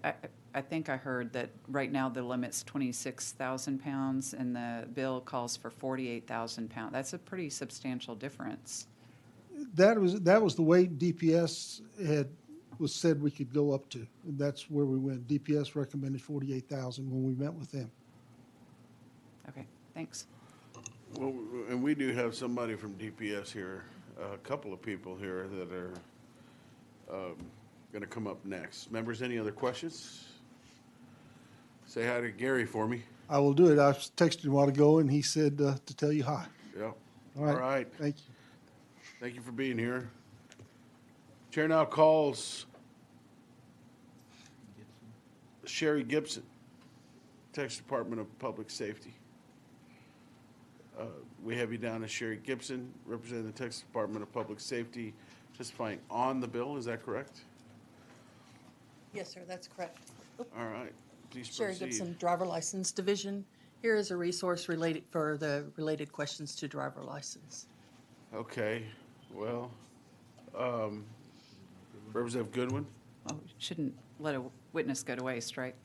I think I heard that right now the limit's 26,000 pounds and the bill calls for 48,000 pounds. That's a pretty substantial difference. That was the weight DPS said we could go up to. And that's where we went. DPS recommended 48,000 when we met with them. Okay, thanks. Well, and we do have somebody from DPS here, a couple of people here that are going to come up next. Members, any other questions? Say hi to Gary for me. I will do it. I texted him a while ago, and he said to tell you hi. Yeah. All right. All right. Thank you. Thank you for being here. Chair now calls Sherry Gibson, Texas Department of Public Safety. We have you down as Sherry Gibson, representing the Texas Department of Public Safety, testifying on the bill. Is that correct? Yes, sir, that's correct. All right. Please Sherry proceed. Gibson, Driver License Division. Here is a resource for the related questions to driver license. Okay. Well, Representative Goodwin? Well, we shouldn't let a witness go to waste, right?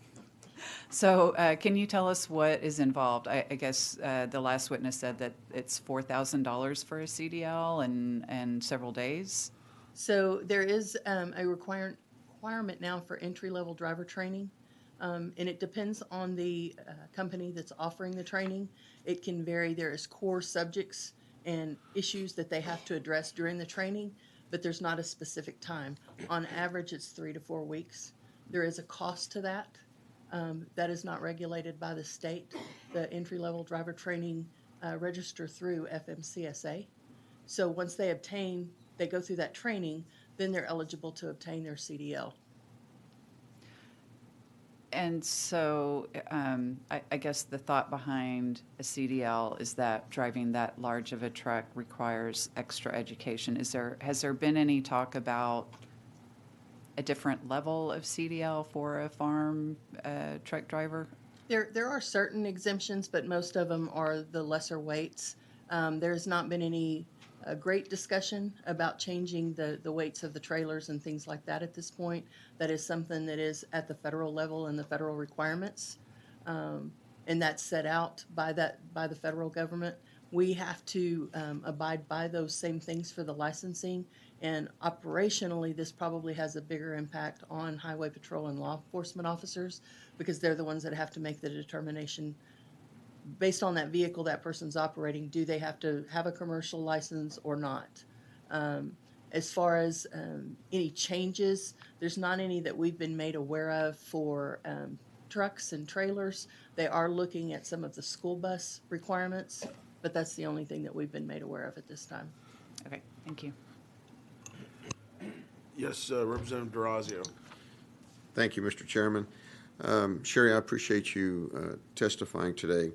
So can you tell us what is involved? I guess the last witness said that it's $4,000 for a CDL and several days. So there is a requirement now for entry-level driver training, and it depends on the company that's offering the training. It can vary. There is core subjects and issues that they have to address during the training, but there's not a specific time. On average, it's 3 to 4 weeks. There is a cost to that. That is not regulated by the state. The entry-level driver training register through FMCSA. So once they go through that training, then they're eligible to obtain their CDL. And so I guess the thought behind a CDL is that driving that large of a truck requires extra education. Has there been any talk about a different level of CDL for a farm truck driver? There are certain exemptions, but most of them are the lesser weights. There's not been any a great discussion about changing the weights of the trailers and things like that at this point. That is something that is at the federal level and the federal requirements. And that's set out by the federal government. We have to abide by those same things for the licensing. And operationally, this probably has a bigger impact on highway patrol and law enforcement officers because they're the ones that have to make the determination based on that vehicle that person's operating, do they have to have a commercial license or not? As far as any changes, there's not any that we've been made aware of for trucks and trailers. They are looking at some of the school bus requirements, but that's the only thing that we've been made aware of at this time. Okay, thank you. Yes, Representative Durazio. Thank you, Mr. Chairman. Sherry, I appreciate you testifying today.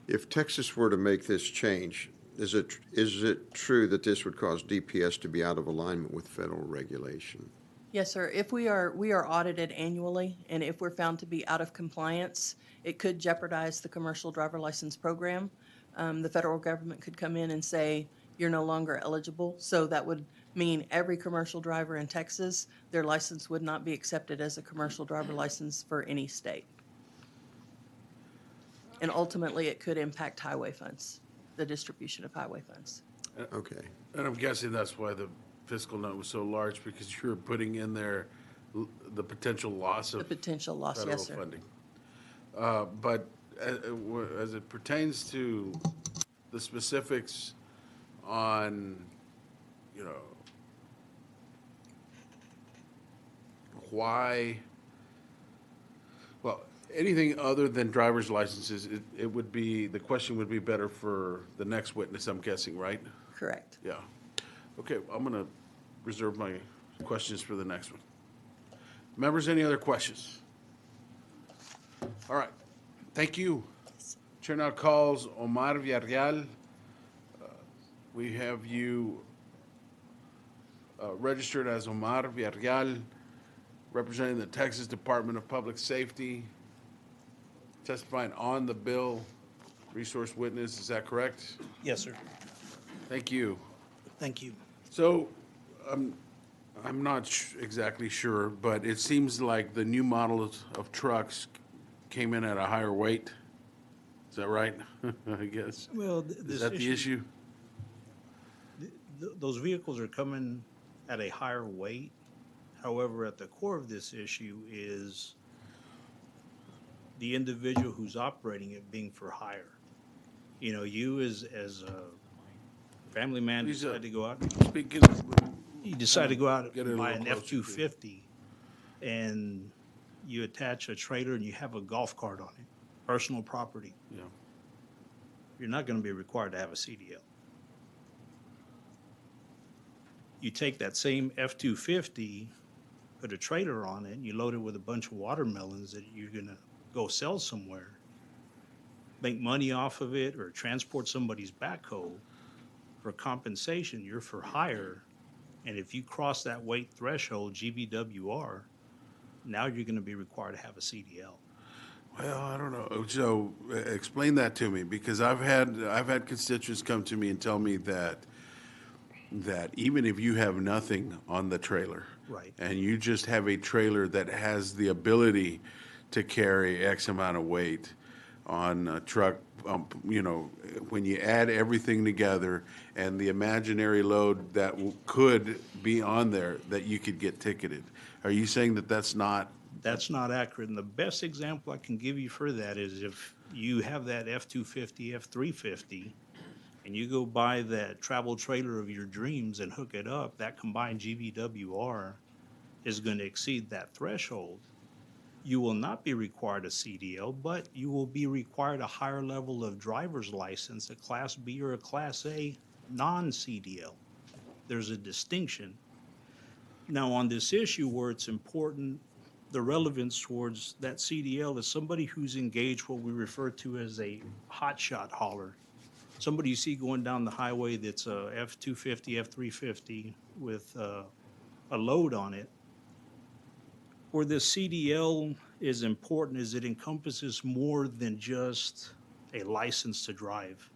If Texas were to make this change, is it true that this would cause DPS to be out of alignment with federal regulation? Yes, sir. If we are audited annually, and if we're found to be out of compliance, it could jeopardize the commercial driver license program. The federal government could come in and say, you're no longer eligible. So that would mean every commercial driver in Texas, their license would not be accepted as a commercial driver license for any state. And ultimately, it could impact highway funds, the distribution of highway funds. Okay. And I'm guessing that's why the fiscal note was so large, because you're putting in there the potential loss of The potential loss, federal yes, sir. funding. But as it pertains to the specifics on, you know, why, well, anything other than driver's licenses, it would be, the question would be better for the next witness, I'm guessing, right? Correct. Yeah. Okay, I'm going to reserve my questions for the next one. Members, any other questions? All right, thank you. Chair now calls Omar Villarreal. We have you registered as Omar Villarreal, representing the Texas Department of Public Safety, testifying on the bill, resource witness, is that correct? Yes, sir. Thank you. Thank you. So, I'm not exactly sure, but it seems like the new models of trucks came in at a higher weight. Is that right? I guess. Well, Is that the issue? Those vehicles are coming at a higher weight. However, at the core of this issue is the individual who's operating it being for hire. You know, you as a family man decide to go out. You decide to go out and buy an F-250, and you attach a trailer and you have a golf cart on it, personal property. Yeah. You're not going to be required to have a CDL. You take that same F-250, put a trailer on it, and you load it with a bunch of watermelons that you're going to go sell somewhere, make money off of it, or transport somebody's backhoe for compensation. You're for hire. And if you cross that weight threshold, GVWR, now you're going to be required to have a CDL. Well, I don't know. So explain that to me, because I've had constituents come to me and tell me that even if you have nothing on the trailer, right, and you just have a trailer that has the ability to carry X amount of weight on a truck, you know, when you add everything together and the imaginary load that could be on there, that you could get ticketed. Are you saying that that's not? That's not accurate. And the best example I can give you for that is if you have that F-250, F-350, and you go buy that travel trailer of your dreams and hook it up, that combined GVWR is going to exceed that threshold. You will not be required a CDL, but you will be required a higher level of driver's license, a Class B or a Class A non-CDL. There's a distinction. Now, on this issue where it's important, the relevance towards that CDL is somebody who's engaged what we refer to as a hotshot hauler. Somebody you see going down the highway that's a F-250, F-350 with a load on it. Where this CDL is important is it encompasses more than just a license to drive.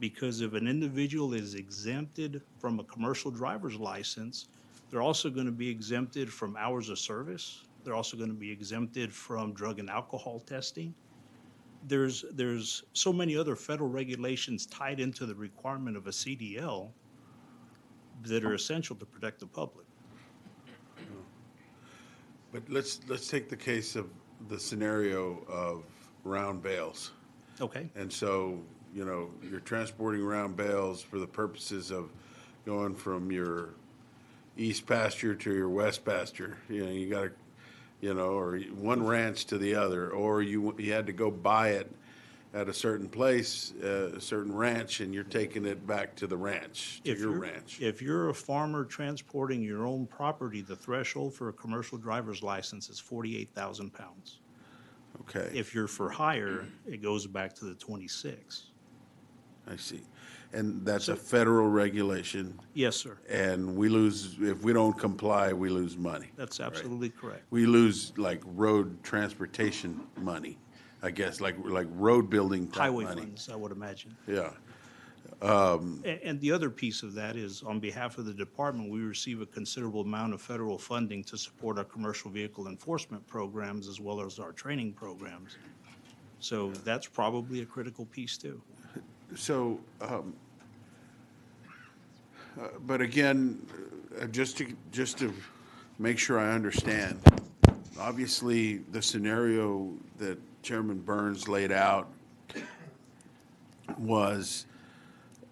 because if an individual is exempted from a commercial driver's license, they're also going to be exempted from hours of service. They're also going to be exempted from drug and alcohol testing. There's so many other federal regulations tied into the requirement of a CDL that are essential to protect the public. But let's take the case of the scenario of round bales. Okay. And so, you know, you're transporting round bales for the purposes of going from your east pasture to your west pasture. You know, you got to, you know, or one ranch to the other, or you had to go buy it at a certain place, a certain ranch, and you're taking it back to the ranch, to your ranch. If you're a farmer transporting your own property, the threshold for a commercial driver's license is 48,000 pounds. Okay. If you're for hire, it goes back to the 26. I see. And that's a federal regulation. Yes, sir. And we lose, if we don't comply, we lose money. That's absolutely correct. We lose like road transportation money, I guess, like road building type Highway money. funds, I would imagine. Yeah. And the other piece of that is, on behalf of the department, we receive a considerable amount of federal funding to support our commercial vehicle enforcement programs as well as our training programs. So that's probably a critical piece too. So, but again, just to make sure I understand, obviously the scenario that Chairman Burns laid out was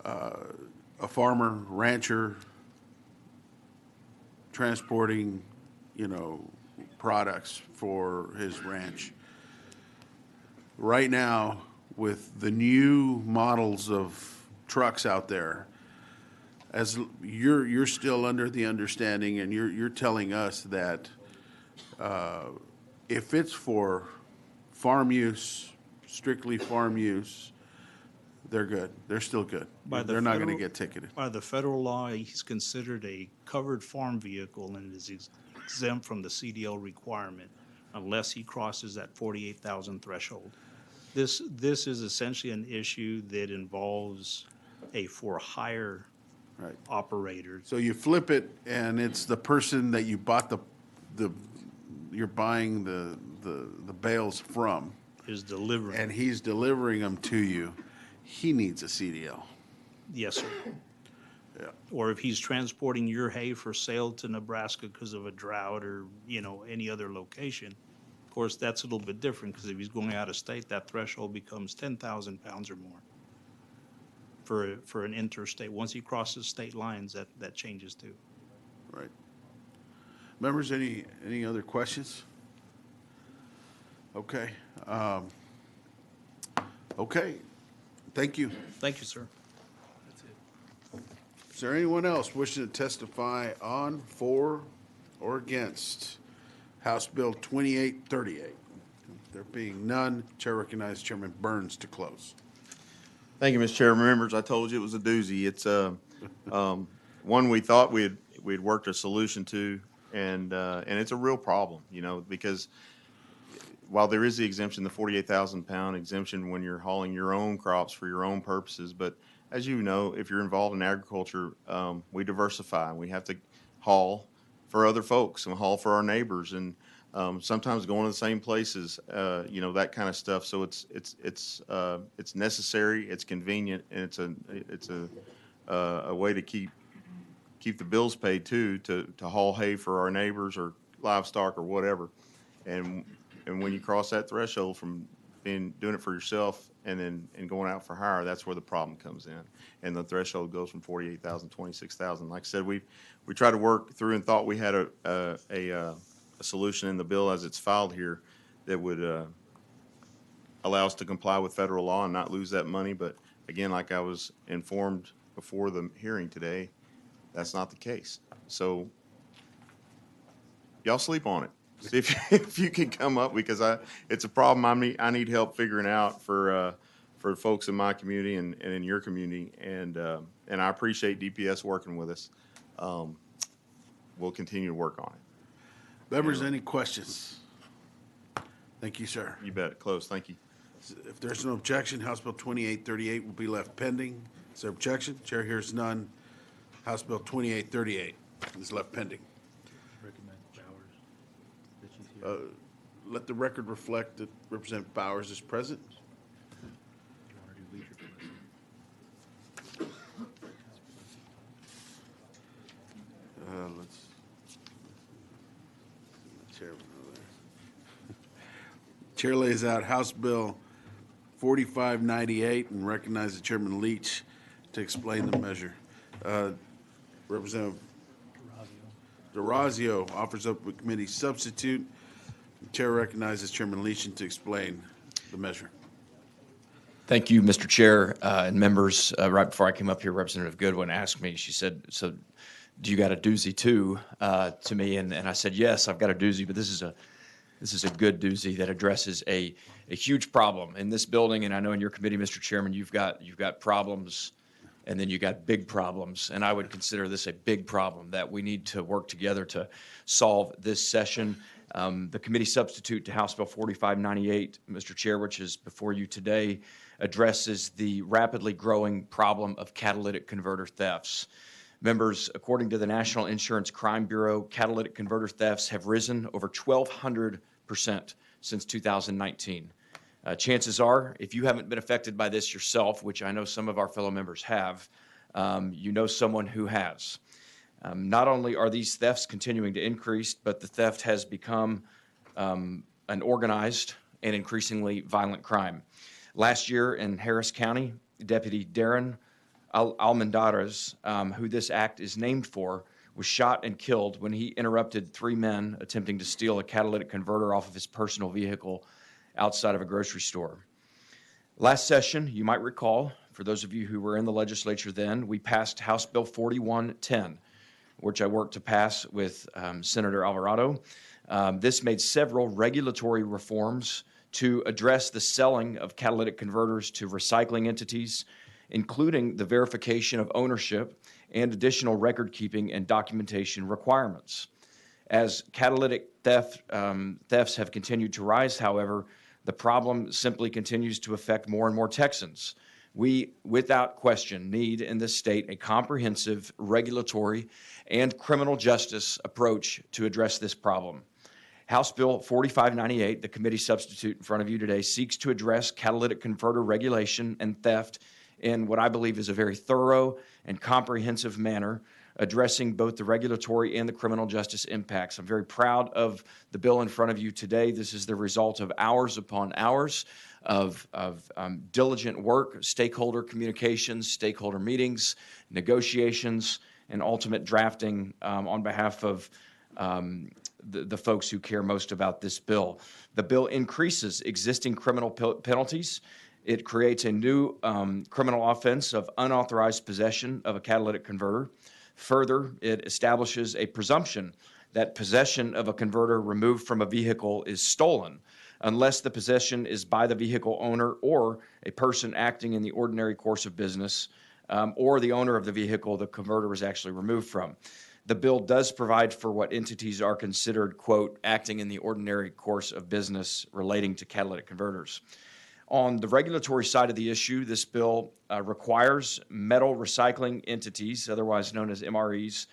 a farmer, rancher transporting, you know, products for his ranch. Right now, with the new models of trucks out there, as you're still under the understanding, and you're telling us that if it's for farm use, strictly farm use, they're good. They're still good. They're not going to get ticketed. By the federal law, he's considered a covered farm vehicle and is exempt from the CDL requirement unless he crosses that 48,000 threshold. This is essentially an issue that involves a for-hire operator. So you flip it, and it's the person that you bought you're buying the bales from. Is delivering. And he's delivering them to you. He needs a CDL. Yes, sir. Yeah. Or if he's transporting your hay for sale to Nebraska because of a drought or, you know, any other location, of course, that's a little bit different because if he's going out of state, that threshold becomes 10,000 pounds or more for an interstate. Once he crosses state lines, that changes too. Right. Members, any other questions? Okay. Okay. Thank you. Thank you, sir. Is there anyone else wishing to testify on, for, or against House Bill 2838? There being none, Chair recognizes Chairman Burns to close. Thank you, Mr. Chairman. Members, I told you it was a doozy. It's one we thought we'd worked a solution to, and it's a real problem, you know, because while there is the exemption, the 48,000 pound exemption when you're hauling your own crops for your own purposes, but as you know, if you're involved in agriculture, we diversify. We have to haul for other folks and haul for our neighbors, and sometimes going to the same places, you know, that kind of stuff. So it's necessary, it's convenient, and it's a way to keep the bills paid too, to haul hay for our neighbors or livestock or whatever. And when you cross that threshold from doing it for yourself and going out for hire, that's where the problem comes in. And the threshold goes from 48,000 to 26,000. Like I said, we tried to work through and thought we had a solution in the bill as it's filed here that would allow us to comply with federal law and not lose that money. But again, like I was informed before the hearing today, that's not the case. So y'all sleep on it. See if you can come up, because it's a problem I need help figuring out for folks in my community and in your community, and I appreciate DPS working with us. We'll continue to work on it. Members, any questions? Thank you, sir. You bet. Close. Thank you. If there's no objection, House Bill 2838 will be left pending. Is there objection? Chair hears none. House Bill 2838 is left pending. Recommend Bowers that she's here. Let the record reflect that Representative Bowers is present. You want her to lead your Let's. Chair, Chair lays out House Bill 4598 and recognizes Chairman Leach to explain the measure. Representative DeRazio offers up a committee substitute. The Chair recognizes Chairman Leach to explain the measure. Thank you, Mr. Chair and members. Right before I came up here, Representative Goodwin asked me, she said, so do you got a doozy too, to me? And I said, yes, I've got a doozy, but this is a good doozy that addresses a huge problem in this building. And I know in your committee, Mr. Chairman, you've got problems, and then you got big problems. And I would consider this a big problem that we need to work together to solve this session. The committee substitute to House Bill 4598, Mr. Chair, which is before you today, addresses the rapidly growing problem of catalytic converter thefts. Members, according to the National Insurance Crime Bureau, catalytic converter thefts have risen over 1,200% since 2019. Chances are, if you haven't been affected by this yourself, which I know some of our fellow members have, you know someone who has. Not only are these thefts continuing to increase, but the theft has become an organized and increasingly violent crime. Last year in Harris County, Deputy Darren Almendarez, who this act is named for, was shot and killed when he interrupted 3 men attempting to steal a catalytic converter off of his personal vehicle outside of a grocery store. Last session, you might recall, for those of you who were in the legislature then, we passed House Bill 4110, which I worked to pass with Senator Alvarado. This made several regulatory reforms to address the selling of catalytic converters to recycling entities, including the verification of ownership and additional record-keeping and documentation requirements. As catalytic thefts have continued to rise, however, the problem simply continues to affect more and more Texans. We, without question, need in this state a comprehensive regulatory and criminal justice approach to address this problem. House Bill 4598, the committee substitute in front of you today, seeks to address catalytic converter regulation and theft in what I believe is a very thorough and comprehensive manner, addressing both the regulatory and the criminal justice impacts. I'm very proud of the bill in front of you today. This is the result of hours upon hours of diligent work, stakeholder communications, stakeholder meetings, negotiations, and ultimate drafting on behalf of the folks who care most about this bill. The bill increases existing criminal penalties. It creates a new criminal offense of unauthorized possession of a catalytic converter. Further, it establishes a presumption that possession of a converter removed from a vehicle is stolen unless the possession is by the vehicle owner or a person acting in the ordinary course of business or the owner of the vehicle the converter was actually removed from. The bill does provide for what entities are considered, quote, acting in the ordinary course of business relating to catalytic converters. On the regulatory side of the issue, this bill requires metal recycling entities, otherwise known as MREs,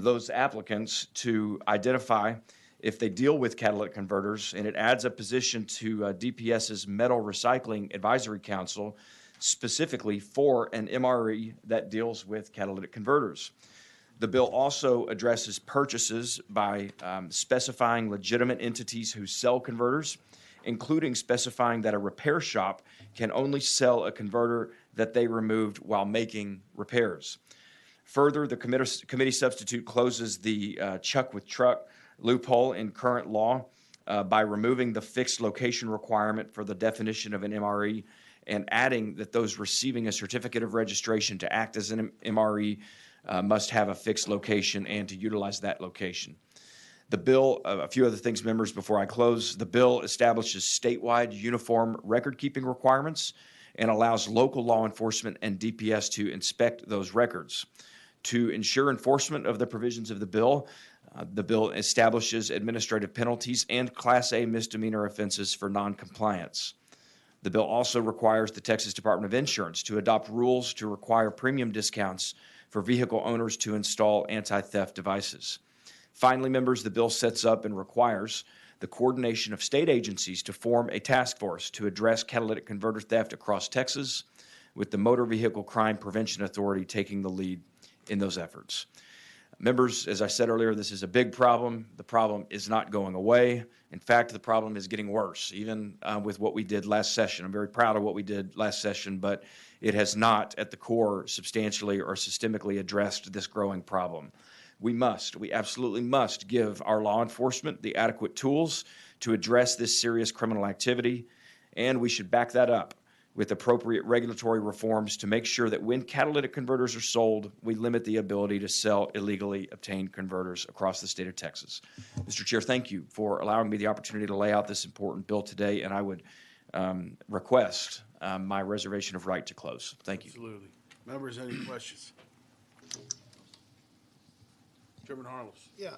those applicants to identify if they deal with catalytic converters, and it adds a position to DPS's Metal Recycling Advisory Council specifically for an MRE that deals with catalytic converters. The bill also addresses purchases by specifying legitimate entities who sell converters, including specifying that a repair shop can only sell a converter that they removed while making repairs. Further, the committee substitute closes the chuck with truck loophole in current law by removing the fixed location requirement for the definition of an MRE and adding that those receiving a certificate of registration to act as an MRE must have a fixed location and to utilize that location. The bill, a few other things, members, before I close, the bill establishes statewide uniform record-keeping requirements and allows local law enforcement and DPS to inspect those records. To ensure enforcement of the provisions of the bill establishes administrative penalties and Class A misdemeanor offenses for noncompliance. The bill also requires the Texas Department of Insurance to adopt rules to require premium discounts for vehicle owners to install anti-theft devices. Finally, members, the bill sets up and requires the coordination of state agencies to form a task force to address catalytic converter theft across Texas, with the Motor Vehicle Crime Prevention Authority taking the lead in those efforts. Members, as I said earlier, this is a big problem. The problem is not going away. In fact, the problem is getting worse, even with what we did last session. I'm very proud of what we did last session, but it has not, at the core, substantially or systemically addressed this growing problem. We absolutely must give our law enforcement the adequate tools to address this serious criminal activity, and we should back that up with appropriate regulatory reforms to make sure that when catalytic converters are sold, we limit the ability to sell illegally obtained converters across the state of Texas. Mr. Chair, thank you for allowing me the opportunity to lay out this important bill today, and I would request my reservation of right to close. Thank you. Absolutely. Members, any questions? Chairman Harless. Yeah.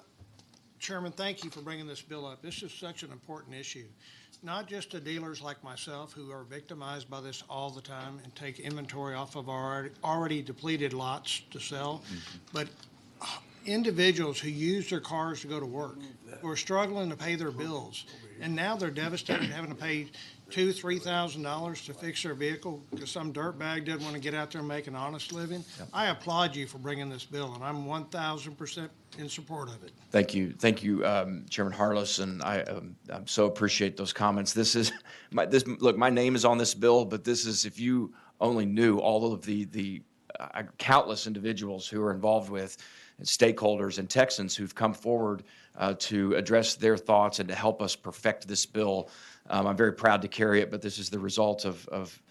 Chairman, thank you for bringing this bill up. This is such an important issue, not just to dealers like myself who are victimized by this all the time and take inventory off of our already depleted lots to sell, but individuals who use their cars to go to work, who are struggling to pay their bills, and now they're devastated having to pay $2,000-3,000 to fix their vehicle because some dirtbag doesn't want to get out there and make an honest living. I applaud you for bringing this bill, and I'm 1,000% in support of it. Thank you, Chairman Harless, and I so appreciate those comments. This is look. My name is on this bill, but this is, if you only knew all of the countless individuals who are involved with, and stakeholders and Texans who've come forward to address their thoughts and to help us perfect this bill. I'm very proud to carry it, but this is the result of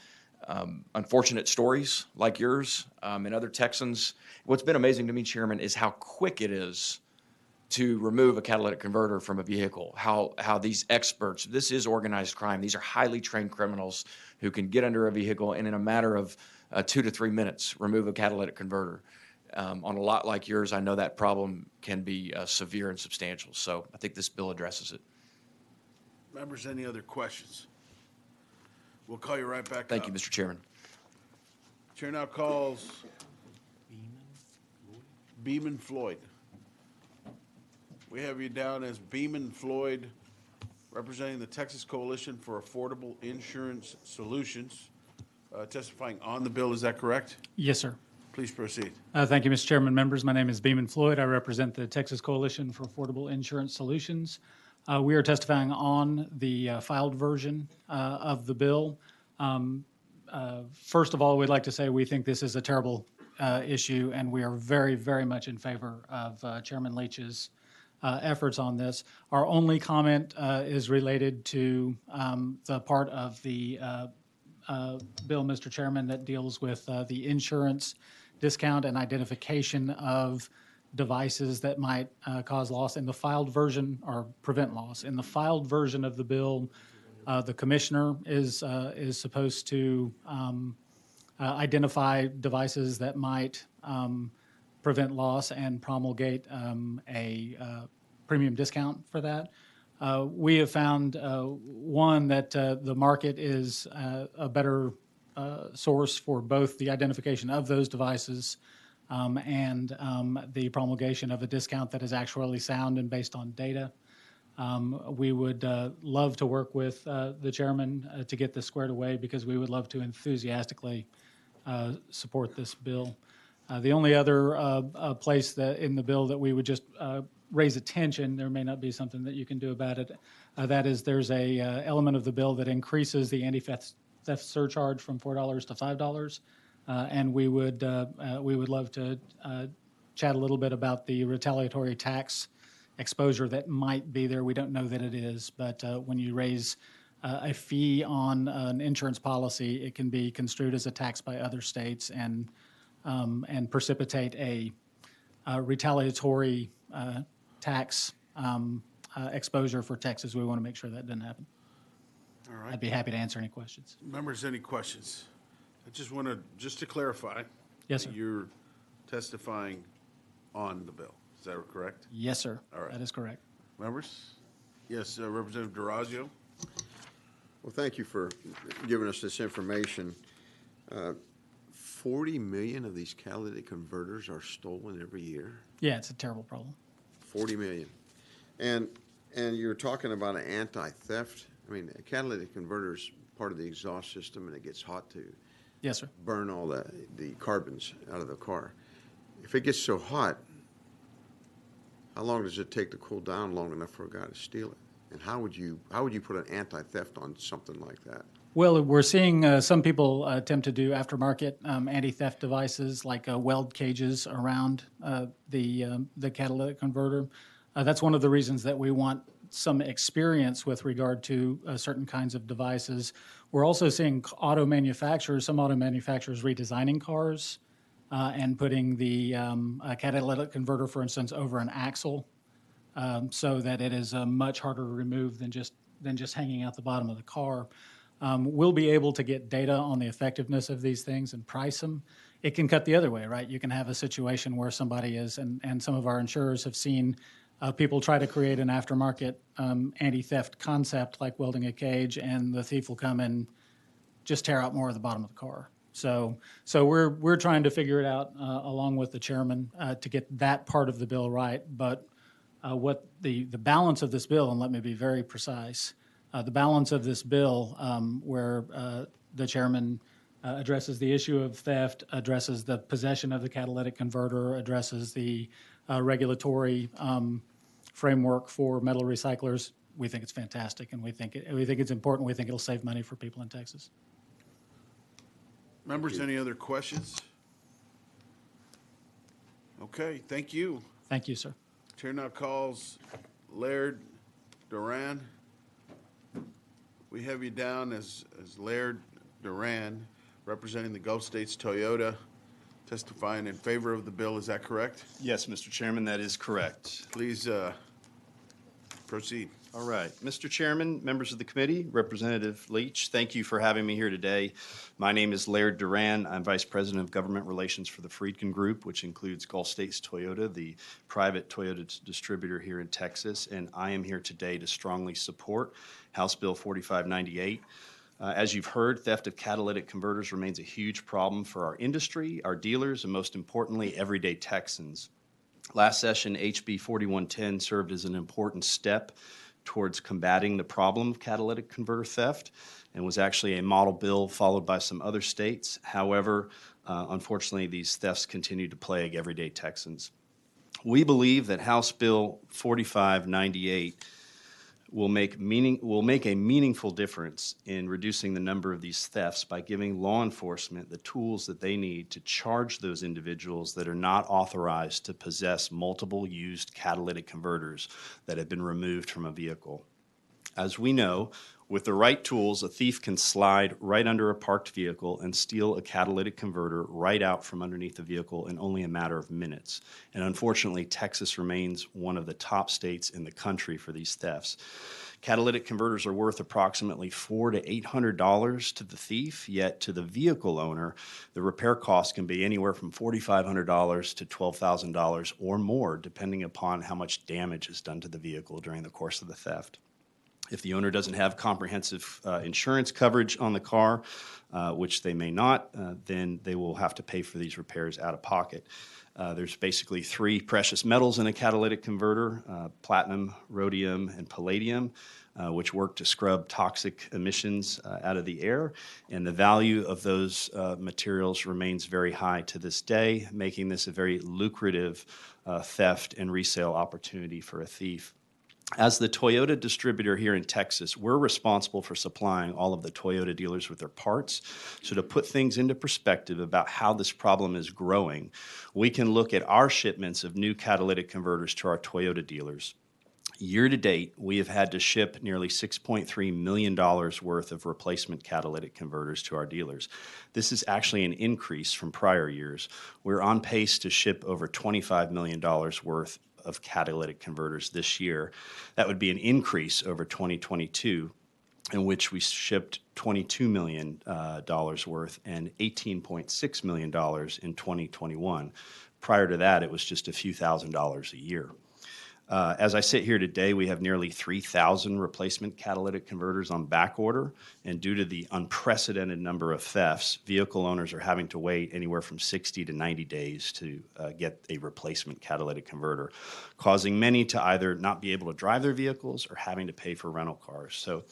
unfortunate stories like yours and other Texans. What's been amazing to me, Chairman, is how quick it is to remove a catalytic converter from a vehicle, how these experts, this is organized crime. These are highly trained criminals who can get under a vehicle and in a matter of 2 to 3 minutes remove a catalytic converter. On a lot like yours, I know that problem can be severe and substantial, so I think this bill addresses it. Members, any other questions? We'll call you right back up. Thank you, Mr. Chairman. Chair now calls Beeman Floyd. We have you down as Beeman Floyd, representing the Texas Coalition for Affordable Insurance Solutions, testifying on the bill. Is that correct? Yes, sir. Please proceed. Thank you, Mr. Chairman. Members, my name is Beeman Floyd. I represent the Texas Coalition for Affordable Insurance Solutions. We are testifying on the filed version of the bill. First of all, we'd like to say we think this is a terrible issue, and we are very, very much in favor of Chairman Leach's efforts on this. Our only comment is related to the part of the bill, Mr. Chairman, that deals with the insurance discount and identification of devices that might cause loss. In the filed version, or prevent loss, in the filed version of the bill, the commissioner is supposed to identify devices that might prevent loss and promulgate a premium discount for that. We have found, one, that the market is a better source for both the identification of those devices and the promulgation of a discount that is actuarially sound and based on data. We would love to work with the chairman to get this squared away, because we would love to enthusiastically support this bill. The only other place that in the bill that we would just raise attention, there may not be something that you can do about it, that is, there's a element of the bill that increases the anti-theft surcharge from $4 to $5. And we would love to chat a little bit about the retaliatory tax exposure that might be there. We don't know that it is, but when you raise a fee on an insurance policy, it can be construed as a tax by other states and precipitate a retaliatory tax exposure for Texas. We want to make sure that doesn't happen. All right. I'd be happy to answer any questions. Members, any questions? I just want to clarify. Yes, sir. You're testifying on the bill. Is that correct? Yes, sir. All right. That is correct. Members? Yes, Representative DeRazio. Well, thank you for giving us this information. 40 million of these catalytic converters are stolen every year. Yeah, it's a terrible problem. 40 million. And you're talking about an anti-theft. I mean, a catalytic converter is part of the exhaust system, and it gets hot to Yes, sir. burn all the carbons out of the car. If it gets so hot, how long does it take to cool down long enough for a guy to steal it? And how would you put an anti-theft on something like that? Well, we're seeing some people attempt to do aftermarket anti-theft devices like weld cages around the catalytic converter. That's one of the reasons that we want some experience with regard to certain kinds of devices. We're also seeing some auto manufacturers redesigning cars and putting the catalytic converter, for instance, over an axle so that it is much harder to remove than just hanging out the bottom of the car. We'll be able to get data on the effectiveness of these things and price them. It can cut the other way, right? You can have a situation where somebody is, and some of our insurers have seen people try to create an aftermarket anti-theft concept like welding a cage, and the thief will come and just tear out more of the bottom of the car. So we're trying to figure it out along with the chairman to get that part of the bill right. But what the balance of this bill, and let me be very precise, the balance of this bill where the chairman addresses the issue of theft, addresses the possession of the catalytic converter, addresses the regulatory framework for metal recyclers. We think it's fantastic, and we think it's important. We think it'll save money for people in Texas. Members, any other questions? Okay, thank you. Thank you, sir. Chair now calls Laird Duran. We have you down as Laird Duran, representing the Gulf States Toyota, testifying in favor of the bill. Is that correct? Yes, Mr. Chairman, that is correct. Please proceed. All right. Mr. Chairman, members of the committee, Representative Leach, thank you for having me here today. My name is Laird Duran. I'm Vice President of Government Relations for the Friedkin Group, which includes Gulf States Toyota, the private Toyota distributor here in Texas, and I am here today to strongly support House Bill 4598. As you've heard, theft of catalytic converters remains a huge problem for our industry, our dealers, and most importantly, everyday Texans. Last session, HB 4110 served as an important step towards combating the problem of catalytic converter theft and was actually a model bill followed by some other states. However, unfortunately, these thefts continue to plague everyday Texans. We believe that House Bill 4598 will make a meaningful difference in reducing the number of these thefts by giving law enforcement the tools that they need to charge those individuals that are not authorized to possess multiple used catalytic converters that have been removed from a vehicle. As we know, with the right tools, a thief can slide right under a parked vehicle and steal a catalytic converter right out from underneath the vehicle in only a matter of minutes. And unfortunately, Texas remains one of the top states in the country for these thefts. Catalytic converters are worth approximately $400 to $800 to the thief, yet to the vehicle owner, the repair cost can be anywhere from $4,500 to $12,000 or more, depending upon how much damage is done to the vehicle during the course of the theft. If the owner doesn't have comprehensive insurance coverage on the car, which they may not, then they will have to pay for these repairs out of pocket. There's basically three precious metals in a catalytic converter, platinum, rhodium, and palladium, which work to scrub toxic emissions out of the air. And the value of those materials remains very high to this day, making this a very lucrative theft and resale opportunity for a thief. As the Toyota distributor here in Texas, we're responsible for supplying all of the Toyota dealers with their parts. So to put things into perspective about how this problem is growing, we can look at our shipments of new catalytic converters to our Toyota dealers. Year to date, we have had to ship nearly $6.3 million worth of replacement catalytic converters to our dealers. This is actually an increase from prior years. We're on pace to ship over $25 million worth of catalytic converters this year. That would be an increase over 2022, in which we shipped $22 million worth and $18.6 million in 2021. Prior to that, it was just a few $1,000s a year. As I sit here today, we have nearly 3,000 replacement catalytic converters on back order, and due to the unprecedented number of thefts, vehicle owners are having to wait anywhere from 60 to 90 days to get a replacement catalytic converter, causing many to either not be able to drive their vehicles or having to pay for rental cars. So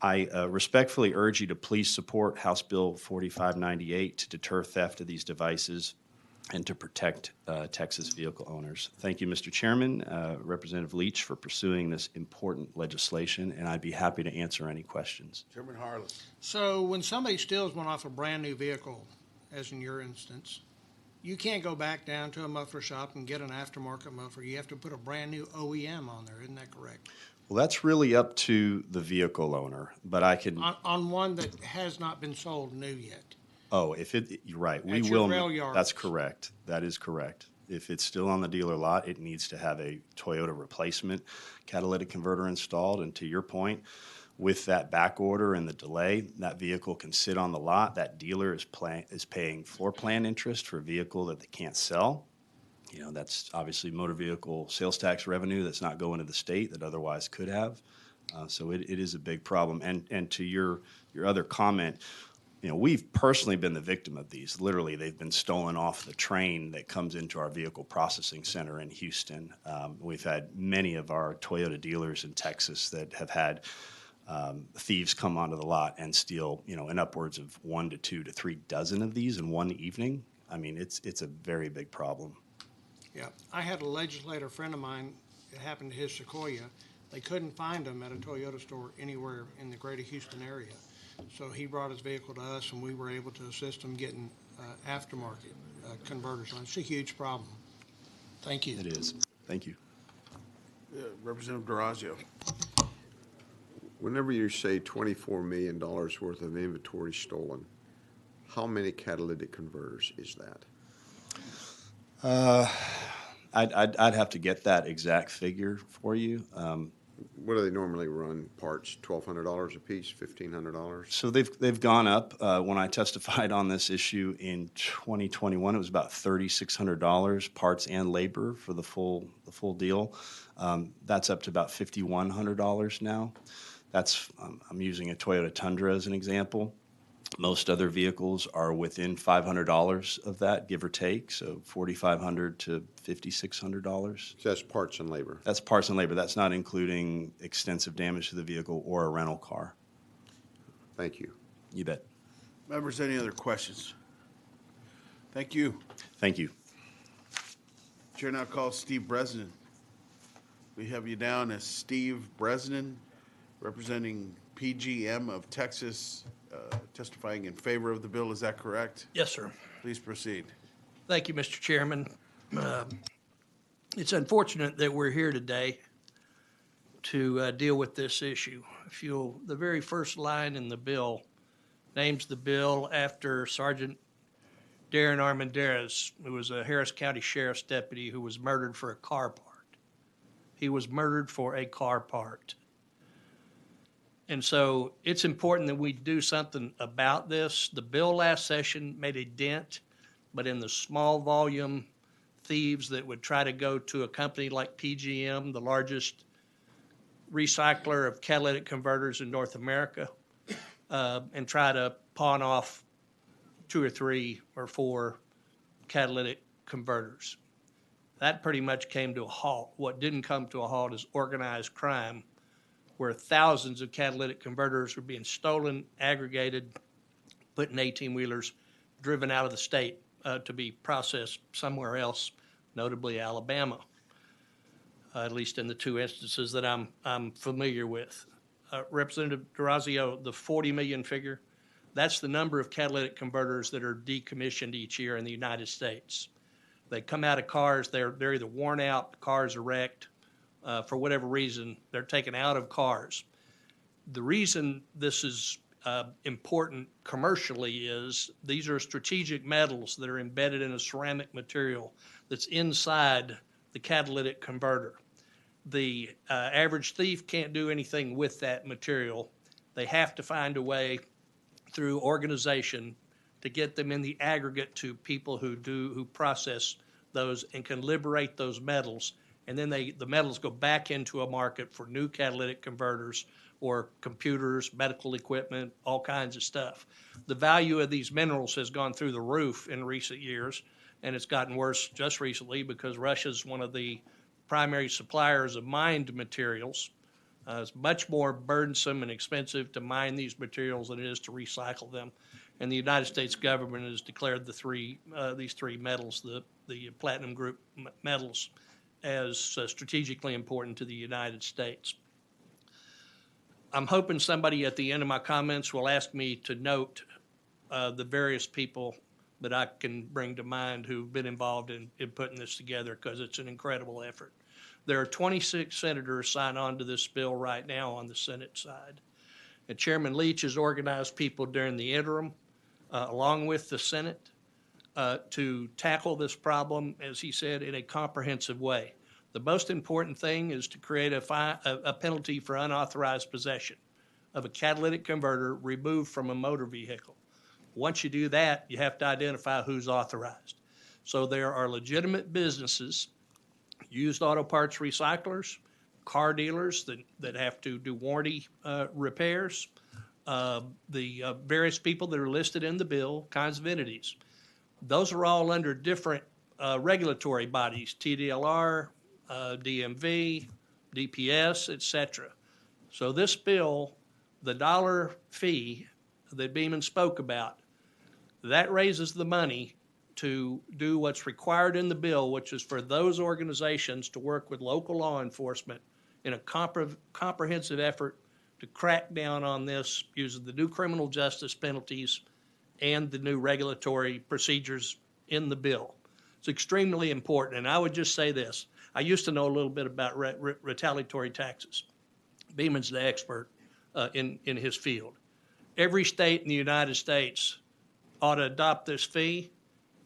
I respectfully urge you to please support House Bill 4598 to deter theft of these devices and to protect Texas vehicle owners. Thank you, Mr. Chairman, Representative Leach, for pursuing this important legislation, and I'd be happy to answer any questions. Chairman Harlan. So when somebody steals one off a brand-new vehicle, as in your instance, you can't go back down to a muffler shop and get an aftermarket muffler. You have to put a brand-new OEM on there. Isn't that correct? Well, that's really up to the vehicle owner, but I can... On one that has not been sold new yet. Oh, you're right. We At your will. rail yards. That's correct. That is correct. If it's still on the dealer lot, it needs to have a Toyota replacement catalytic converter installed. And to your point, with that back order and the delay, that vehicle can sit on the lot. That dealer is paying floor plan interest for a vehicle that they can't sell. You know, that's obviously motor vehicle sales tax revenue that's not going to the state that otherwise could have. So it is a big problem. And to your other comment, you know, we've personally been the victim of these. Literally, they've been stolen off the train that comes into our vehicle processing center in Houston. We've had many of our Toyota dealers in Texas that have had thieves come onto the lot and steal, you know, in upwards of 1 to 2 to 3 dozen of these in one evening. I mean, it's a very big problem. Yeah, I had a legislator friend of mine, it happened to his Sequoia. They couldn't find them at a Toyota store anywhere in the greater Houston area. So he brought his vehicle to us, and we were able to assist him getting aftermarket converters on. It's a huge problem. Thank you. It is. Thank you. Representative Durazio. Whenever you say $24 million worth of inventory stolen, how many catalytic converters is that? I'd have to get that exact figure for you. What do they normally run parts? $1,200 a piece, $1,500? So they've gone up. When I testified on this issue in 2021, it was about $3,600 parts and labor for the full deal. That's up to about $5,100 now. That's I'm using a Toyota Tundra as an example. Most other vehicles are within $500 of that, give or take, so $4,500 to $5,600. So that's parts and labor. That's parts and labor. That's not including extensive damage to the vehicle or a rental car. Thank you. You bet. Members, any other questions? Thank you. Thank you. Chair now calls Steve Bresnan. We have you down as Steve Bresnan, representing PGM of Texas, testifying in favor of the bill. Is that correct? Yes, sir. Please proceed. Thank you, Mr. Chairman. It's unfortunate that we're here today to deal with this issue. The very first line in the bill names the bill after Sergeant Darren Armendariz, who was a Harris County Sheriff's deputy who was murdered for a car part. He was murdered for a car part. And so it's important that we do something about this. The bill last session made a dent, but in the small volume thieves that would try to go to a company like PGM, the largest recycler of catalytic converters in North America, and try to pawn off 2 or 3 or 4 catalytic converters. That pretty much came to a halt. What didn't come to a halt is organized crime, where thousands of catalytic converters were being stolen, aggregated, put in 18-wheelers, driven out of the state to be processed somewhere else, notably Alabama, at least in the 2 instances that I'm familiar with. Representative Durazio, the 40 million figure, that's the number of catalytic converters that are decommissioned each year in the United States. They come out of cars, they're either worn out, the cars are wrecked, for whatever reason, they're taken out of cars. The reason this is important commercially is these are strategic metals that are embedded in a ceramic material that's inside the catalytic converter. The average thief can't do anything with that material. They have to find a way through organization to get them in the aggregate to people who process those and can liberate those metals and then the metals go back into a market for new catalytic converters or computers, medical equipment, all kinds of stuff. The value of these minerals has gone through the roof in recent years, and it's gotten worse just recently because Russia's one of the primary suppliers of mined materials. It's much more burdensome and expensive to mine these materials than it is to recycle them. And the United States government has declared these three metals, the platinum group metals, as strategically important to the United States. I'm hoping somebody at the end of my comments will ask me to note the various people that I can bring to mind who've been involved in putting this together, because it's an incredible effort. There are 26 senators signed on to this bill right now on the Senate side. And Chairman Leach has organized people during the interim, along with the Senate, to tackle this problem, as he said, in a comprehensive way. The most important thing is to create a penalty for unauthorized possession of a catalytic converter removed from a motor vehicle. Once you do that, you have to identify who's authorized. So there are legitimate businesses, used auto parts recyclers, car dealers that have to do warranty repairs, the various people that are listed in the bill, kinds of entities. Those are all under different regulatory bodies, TDLR, DMV, DPS, et cetera. So this bill, the dollar fee that Beeman spoke about, that raises the money to do what's required in the bill, which is for those organizations to work with local law enforcement in a comprehensive effort to crack down on this using the new criminal justice penalties and the new regulatory procedures in the bill. It's extremely important. And I would just say this. I used to know a little bit about retaliatory taxes. Beeman's the expert in his field. Every state in the United States ought to adopt this fee,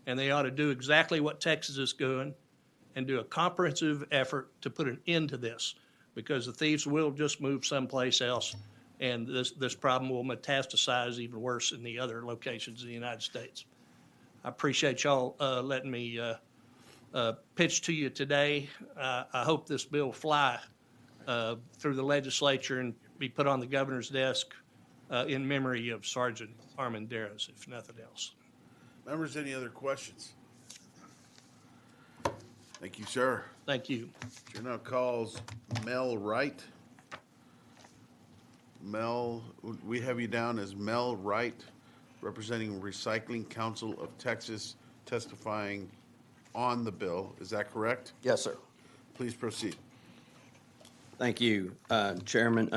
and they ought to do exactly what Texas is doing and do a comprehensive effort to put an end to this, because the thieves will just move someplace else, and this problem will metastasize even worse in the other locations in the United States. I appreciate y'all letting me pitch to you today. I hope this bill will fly through the legislature and be put on the governor's desk in memory of Sergeant Armendariz, if nothing else. Members, any other questions? Thank you, sir. Thank you. Chair now calls Mel Wright. Mel, we have you down as Mel Wright, representing Recycling Council of Texas, testifying on the bill. Is that correct? Yes, sir. Please proceed. Thank you, Chairman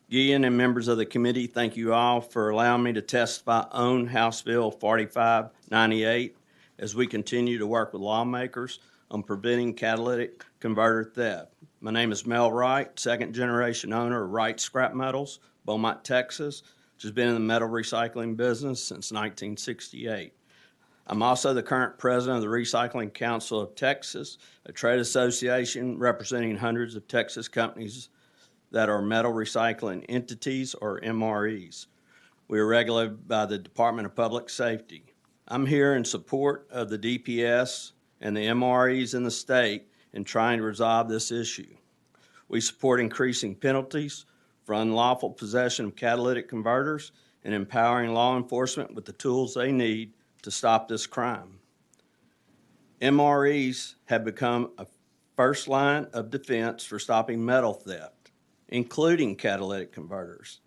Guillen and members of the committee. Thank you all for allowing me to testify on House Bill 4598 as we continue to work with lawmakers on preventing catalytic converter theft. My name is Mel Wright, second-generation owner of Wright Scrap Metals, Beaumont, Texas, which has been in the metal recycling business since 1968. I'm also the current president of the Recycling Council of Texas, a trade association representing hundreds of Texas companies that are metal recycling entities, or MREs. We are regulated by the Department of Public Safety. I'm here in support of the DPS and the MREs in the state in trying to resolve this issue. We support increasing penalties for unlawful possession of catalytic converters and empowering law enforcement with the tools they need to stop this crime. MREs have become a first line of defense for stopping metal theft, including catalytic converters.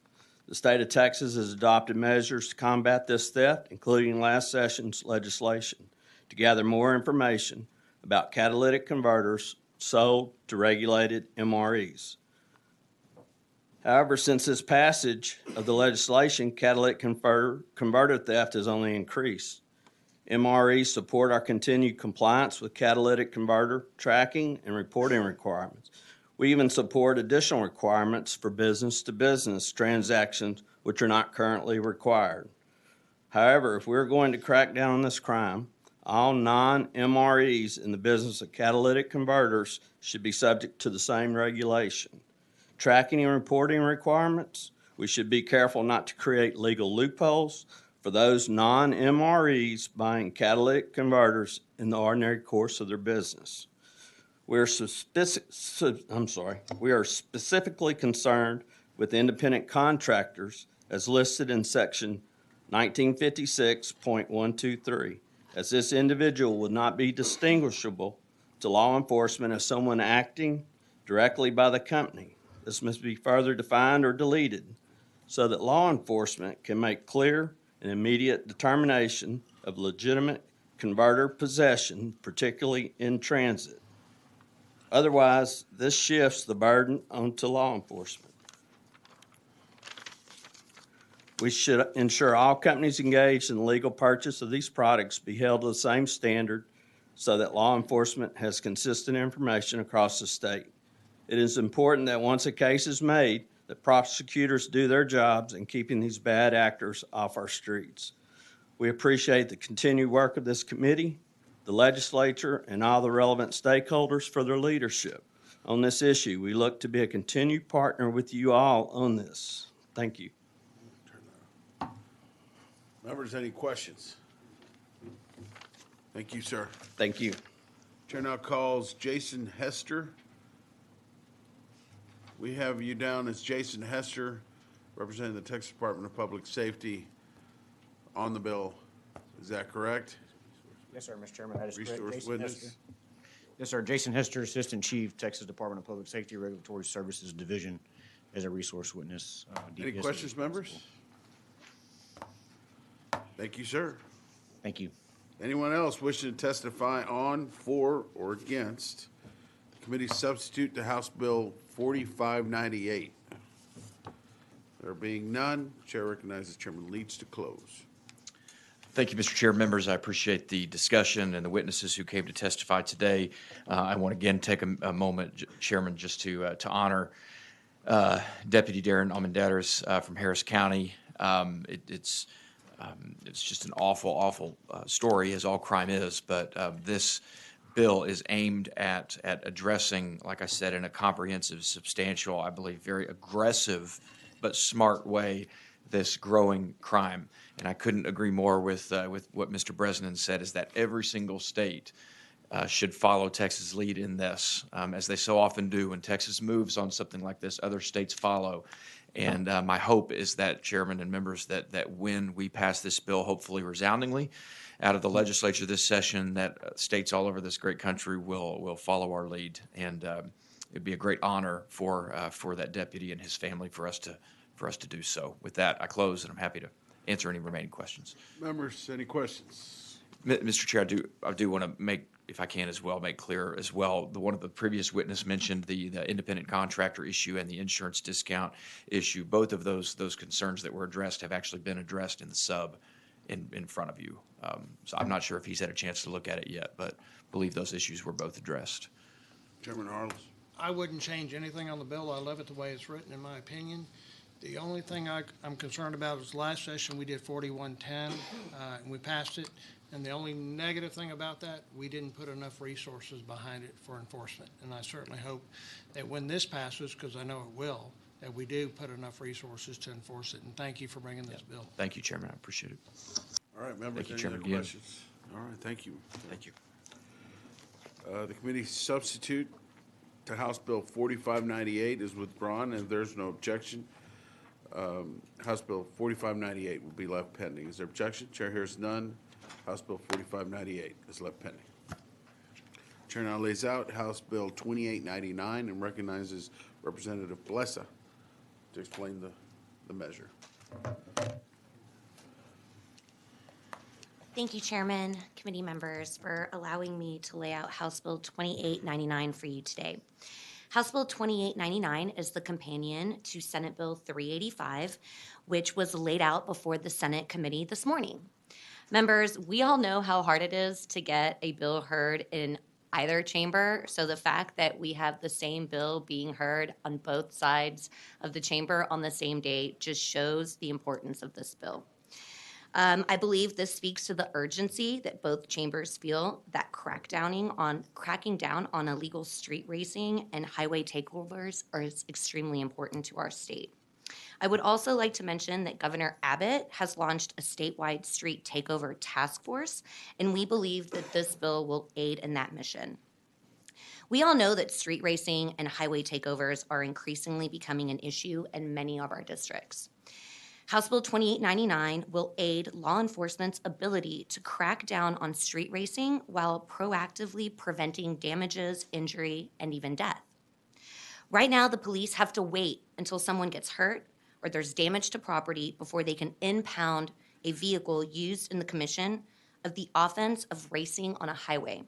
The state of Texas has adopted measures to combat this theft, including last session's legislation, to gather more information about catalytic converters sold to regulated MREs. However, since this passage of the legislation, catalytic converter theft has only increased. MREs support our continued compliance with catalytic converter tracking and reporting requirements. We even support additional requirements for business-to-business transactions, which are not currently required. However, if we're going to crack down on this crime, all non-MREs in the business of catalytic converters should be subject to the same regulation. Tracking and reporting requirements, we should be careful not to create legal loopholes for those non-MREs buying catalytic converters in the ordinary course of their business. We are specifically concerned with independent contractors as listed in section 1956.123, as this individual would not be distinguishable to law enforcement as someone acting directly by the company. This must be further defined or deleted so that law enforcement can make clear and immediate determination of legitimate converter possession, particularly in transit. Otherwise, this shifts the burden onto law enforcement. We should ensure all companies engaged in the legal purchase of these products be held to the same standard so that law enforcement has consistent information across the state. It is important that once a case is made, that prosecutors do their jobs in keeping these bad actors off our streets. We appreciate the continued work of this committee, the legislature, and all the relevant stakeholders for their leadership on this issue. We look to be a continued partner with you all on this. Thank you. Members, any questions? Thank you, sir. Thank you. Chair now calls Jason Hester. We have you down as Jason Hester, representing the Texas Department of Public Safety on the bill. Is that correct? Yes, sir, Mr. Chairman, that is correct. Resource Jason witness? Hester. Yes, sir, Jason Hester, Assistant Chief, Texas Department of Public Safety Regulatory Services Division, as a resource witness. Any DPS questions, members? Thank you, sir. Thank you. Anyone else wishing to testify on, for, or against the committee's substitute to House Bill 4598? There being none, Chair recognizes Chairman Leach to close. Thank you, Mr. Chair. Members, I appreciate the discussion and the witnesses who came to testify today. I want to again take a moment, Chairman, just to honor Deputy Darren Almendares from Harris County. It's just an awful story, as all crime is, but this bill is aimed at addressing, like I said, in a comprehensive, substantial, I believe, very aggressive but smart way, this growing crime. And I couldn't agree more with what Mr. Bresnan said, is that every single state should follow Texas' lead in this, as they so often do. When Texas moves on something like this, other states follow. And my hope is that, Chairman and members, that when we pass this bill, hopefully resoundingly, out of the legislature this session, that states all over this great country will follow our lead. And it'd be a great honor for that deputy and his family for us to do so. With that, I close, and I'm happy to answer any remaining questions. Members, any questions? Mr. Chair, I do want to make, if I can as well, make clear as well, one of the previous witness mentioned the independent contractor issue and the insurance discount issue. Both of those concerns that were addressed have actually been addressed in the sub in front of you. So I'm not sure if he's had a chance to look at it yet, but believe those issues were both addressed. Chairman Harles. I wouldn't change anything on the bill. I love it the way it's written, in my opinion. The only thing I'm concerned about is last session we did 4110, and we passed it. And the only negative thing about that, we didn't put enough resources behind it for enforcement. And I certainly hope that when this passes, because I know it will, that we do put enough resources to enforce it. And thank you for bringing this bill. Thank you, Chairman. I appreciate it. All right, members, Thank you, any Chairman other Gibb. questions? All right, thank you. Thank you. The committee substitute to House Bill 4598 is withdrawn, and there's no objection. House Bill 4598 will be left pending. Is there objection? Chair hears none. House Bill 4598 is left pending. Chair now lays out House Bill 2899 and recognizes Representative Blessa to explain the measure. Thank you, Chairman, committee members, for allowing me to lay out House Bill 2899 for you today. House Bill 2899 is the companion to Senate Bill 385, which was laid out before the Senate committee this morning. Members, we all know how hard it is to get a bill heard in either chamber, so the fact that we have the same bill being heard on both sides of the chamber on the same day just shows the importance of this bill. I believe this speaks to the urgency that both chambers feel that cracking down on illegal street racing and highway takeovers is extremely important to our state. I would also like to mention that Governor Abbott has launched a statewide street takeover task force, and we believe that this bill will aid in that mission. We all know that street racing and highway takeovers are increasingly becoming an issue in many of our districts. House Bill 2899 will aid law enforcement's ability to crack down on street racing while proactively preventing damages, injury, and even death. Right now, the police have to wait until someone gets hurt or there's damage to property before they can impound a vehicle used in the commission of the offense of racing on a highway.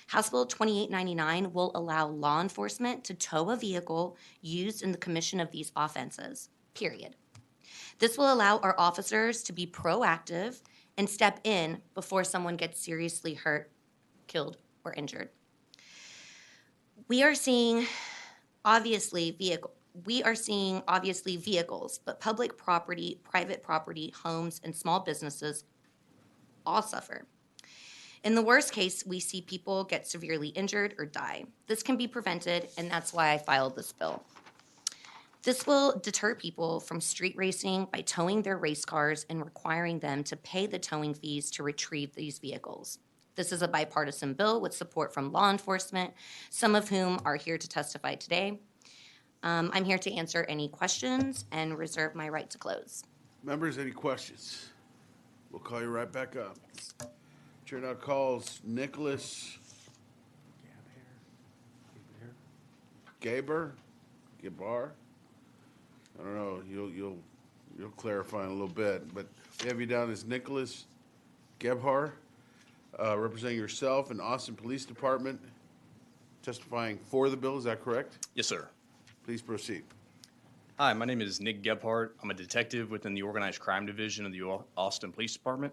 House Bill 2899 will allow law enforcement to tow a vehicle used in the commission of these offenses, period. This will allow our officers to be proactive and step in before someone gets seriously hurt, killed, or injured. We are seeing obviously vehicles, but public property, private property, homes, and small businesses all suffer. In the worst case, we see people get severely injured or die. This can be prevented, and that's why I filed this bill. This will deter people from street racing by towing their race cars and requiring them to pay the towing fees to retrieve these vehicles. This is a bipartisan bill with support from law enforcement, some of whom are here to testify today. I'm here to answer any questions and reserve my right to close. Members, any questions? We'll call you right back up. Chair now calls Nicholas Gabar. I don't know. You'll clarify in a little bit, but we have you down as Nicholas Gebhar, representing yourself and Austin Police Department, testifying for the bill. Is that correct? Yes, sir. Please proceed. Hi, my name is Nick Gebhardt. I'm a detective within the Organized Crime Division of the Austin Police Department.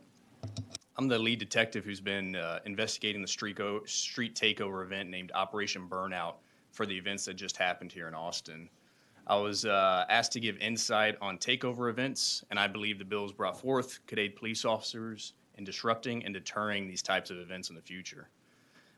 I'm the lead detective who's been investigating the street takeover event named Operation Burnout for the events that just happened here in Austin. I was asked to give insight on takeover events, and I believe the bills brought forth could aid police officers in disrupting and deterring these types of events in the future.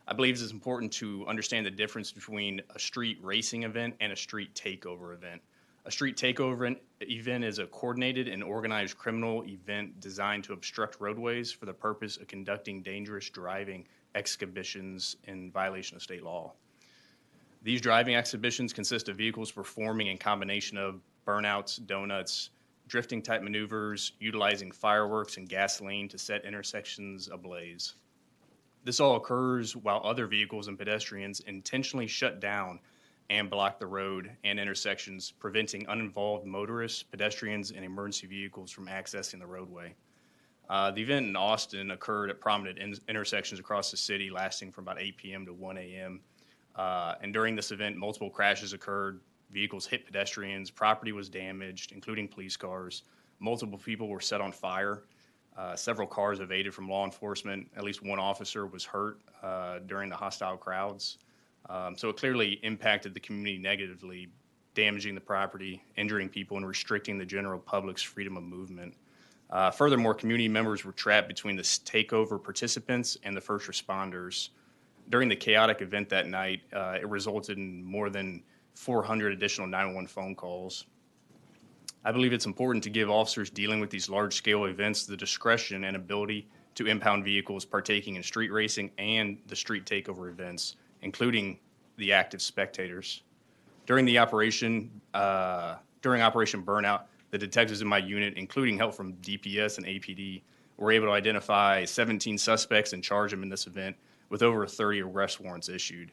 I believe it's important to understand the difference between a street racing event and a street takeover event. A street takeover event is a coordinated and organized criminal event designed to obstruct roadways for the purpose of conducting dangerous driving exhibitions in violation of state law. These driving exhibitions consist of vehicles performing a combination of burnouts, donuts, drifting type maneuvers, utilizing fireworks and gasoline to set intersections ablaze. This all occurs while other vehicles and pedestrians intentionally shut down and block the road and intersections, preventing uninvolved motorists, pedestrians, and emergency vehicles from accessing the roadway. The event in Austin occurred at prominent intersections across the city, lasting from about 8 p.m. to 1 a.m. And during this event, multiple crashes occurred. Vehicles hit pedestrians, property was damaged, including police cars. Multiple people were set on fire. Several cars evaded from law enforcement. At least one officer was hurt during the hostile crowds. So it clearly impacted the community negatively, damaging the property, injuring people, and restricting the general public's freedom of movement. Furthermore, community members were trapped between the takeover participants and the first responders. During the chaotic event that night, it resulted in more than 400 additional 911 phone calls. I believe it's important to give officers dealing with these large-scale events the discretion and ability to impound vehicles partaking in street racing and the street takeover events, including the active spectators. During Operation Burnout, the detectives in my unit, including help from DPS and APD, were able to identify 17 suspects and charge them in this event, with over 30 arrest warrants issued.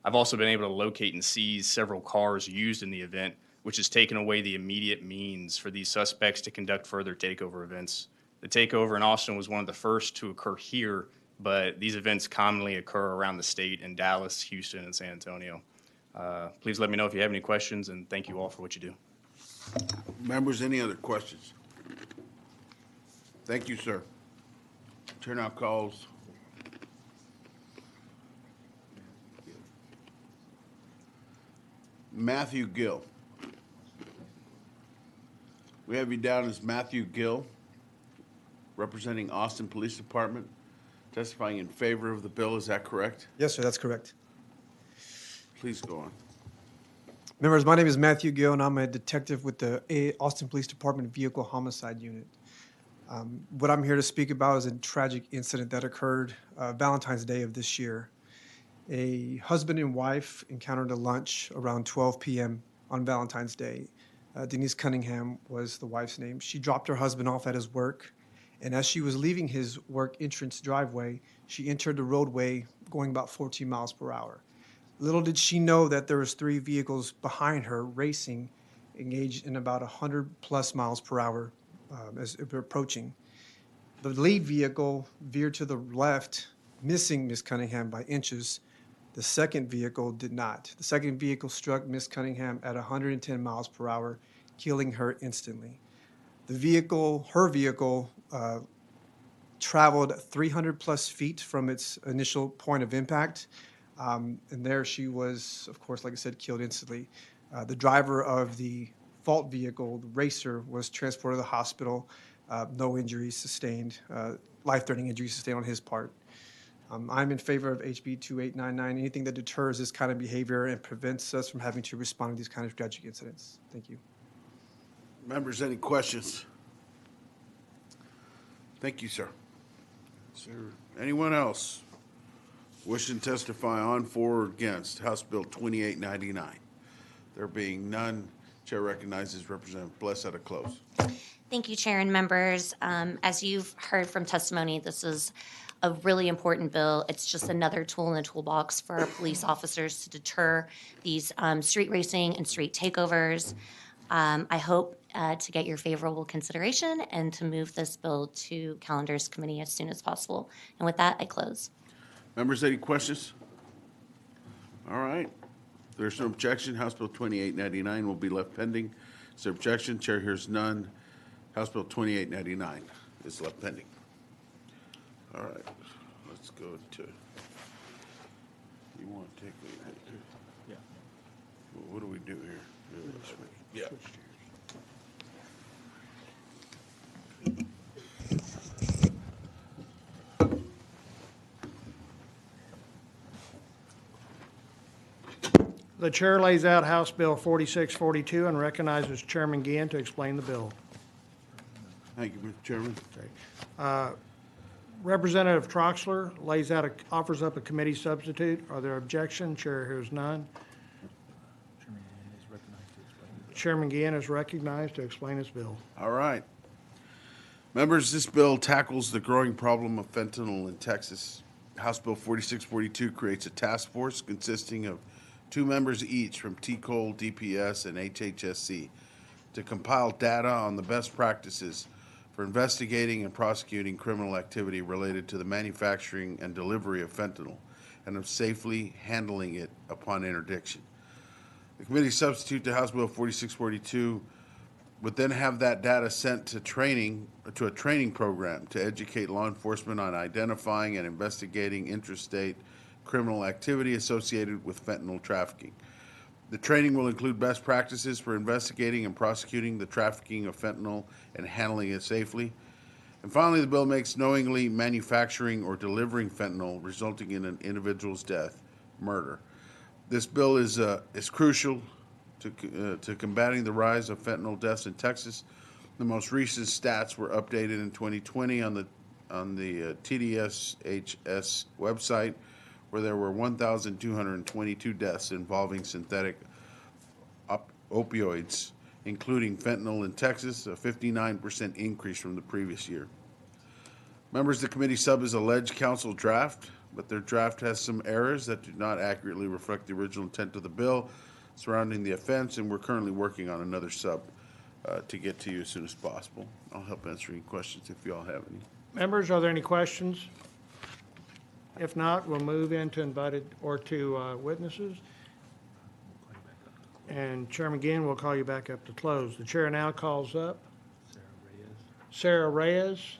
I've also been able to locate and seize several cars used in the event, which has taken away the immediate means for these suspects to conduct further takeover events. The takeover in Austin was one of the first to occur here, but these events commonly occur around the state in Dallas, Houston, and San Antonio. Please let me know if you have any questions, and thank you all for what you do. Members, any other questions? Thank you, sir. Turnout calls. Matthew Gill. We have you down as Matthew Gill, representing Austin Police Department, testifying in favor of the bill. Is that correct? Yes, sir, that's correct. Please go on. Members, my name is Matthew Gill, and I'm a detective with the Austin Police Department Vehicle Homicide Unit. What I'm here to speak about is a tragic incident that occurred Valentine's Day of this year. A husband and wife encountered a lunch around 12 p.m. on Valentine's Day. Denise Cunningham was the wife's name. She dropped her husband off at his work, and as she was leaving his work entrance driveway, she entered the roadway going about 14 miles per hour. Little did she know that there was 3 vehicles behind her racing, engaged in about 100+ miles per hour as they were approaching. The lead vehicle veered to the left, missing Miss Cunningham by inches. The second vehicle did not. The second vehicle struck Miss Cunningham at 110 miles per hour, killing her instantly. Her vehicle, traveled 300+ feet from its initial point of impact. And there she was, of course, like I said, killed instantly. The driver of the fault vehicle, the racer, was transported to the hospital. No injuries sustained, life-threatening injuries sustained on his part. I'm in favor of HB 2899, anything that deters this kind of behavior and prevents us from having to respond to these kind of tragic incidents. Thank you. Members, any questions? Thank you, sir. Sir, anyone else wishing to testify on, for, or against House Bill 2899? There being none, Chair recognizes Representative Bless at a close. Thank you, Chair and members. As you've heard from testimony, this is a really important bill. It's just another tool in the toolbox for our police officers to deter these street racing and street takeovers. I hope to get your favorable consideration and to move this bill to Calendars Committee as soon as possible. And with that, I close. Members, any questions? All right. If there's no objection, House Bill 2899 will be left pending. Is there objection? Chair hears none. House Bill 2899 is left pending. All right. Let's go to, you want to take the, Yeah. what do we do here? Yeah. The chair lays out House Bill 4642 and recognizes Chairman Guillen to explain the bill. Thank you, Mr. Chairman. Representative Troxler offers up a committee substitute. Are there objections? Chair hears none. Chairman Guillen is recognized to explain his bill. All right. Members, this bill tackles the growing problem of fentanyl in Texas. House Bill 4642 creates a task force consisting of 2 members each from TCOL, DPS, and HHSC to compile data on the best practices for investigating and prosecuting criminal activity related to the manufacturing and delivery of fentanyl and of safely handling it upon interdiction. The committee substitute to House Bill 4642 would then have that data sent to a training program to educate law enforcement on identifying and investigating interstate criminal activity associated with fentanyl trafficking. The training will include best practices for investigating and prosecuting the trafficking of fentanyl and handling it safely. And finally, the bill makes knowingly manufacturing or delivering fentanyl resulting in an individual's death murder. This bill is crucial to combating the rise of fentanyl deaths in Texas. The most recent stats were updated in 2020 on the TDSHS website, where there were 1,222 deaths involving synthetic opioids, including fentanyl in Texas, a 59% increase from the previous year. Members, the committee sub is alleged council draft, but their draft has some errors that do not accurately reflect the original intent of the bill surrounding the offense, and we're currently working on another sub to get to you as soon as possible. I'll help answer any questions if you all have any. Members, are there any questions? If not, we'll move into invited or to witnesses. And Chairman Guillen will call you back up to close. The chair now calls up Sarah Reyes.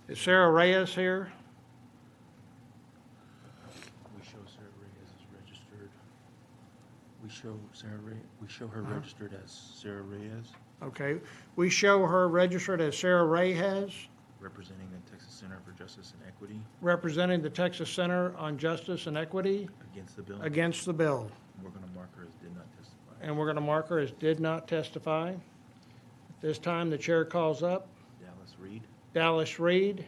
Is Sarah Reyes here? We show Sarah Reyes as registered. We show her registered as Sarah Reyes, Okay. We show her registered as Sarah Reyes, representing the Texas Center for Justice and Equity representing the Texas Center on Justice and Equity against the bill. against the bill. We're going to mark her as did not testify. And we're going to mark her as did not testify. At this time, the chair calls up Dallas Reed. Dallas Reed.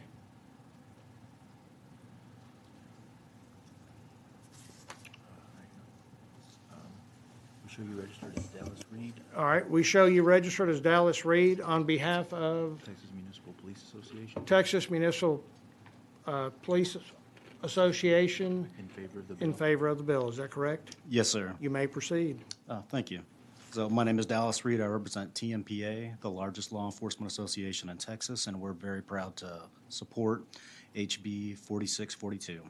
show you registered as Dallas Reed, All right, we show you registered as Dallas Reed on behalf of Texas Municipal Police Association, Texas Municipal Police Association in favor of the in bill. favor of the bill. Is that correct? Yes, sir. You may proceed. Thank you. So my name is Dallas Reed. I represent TMPA, the largest law enforcement association in Texas, and we're very proud to support HB 4642.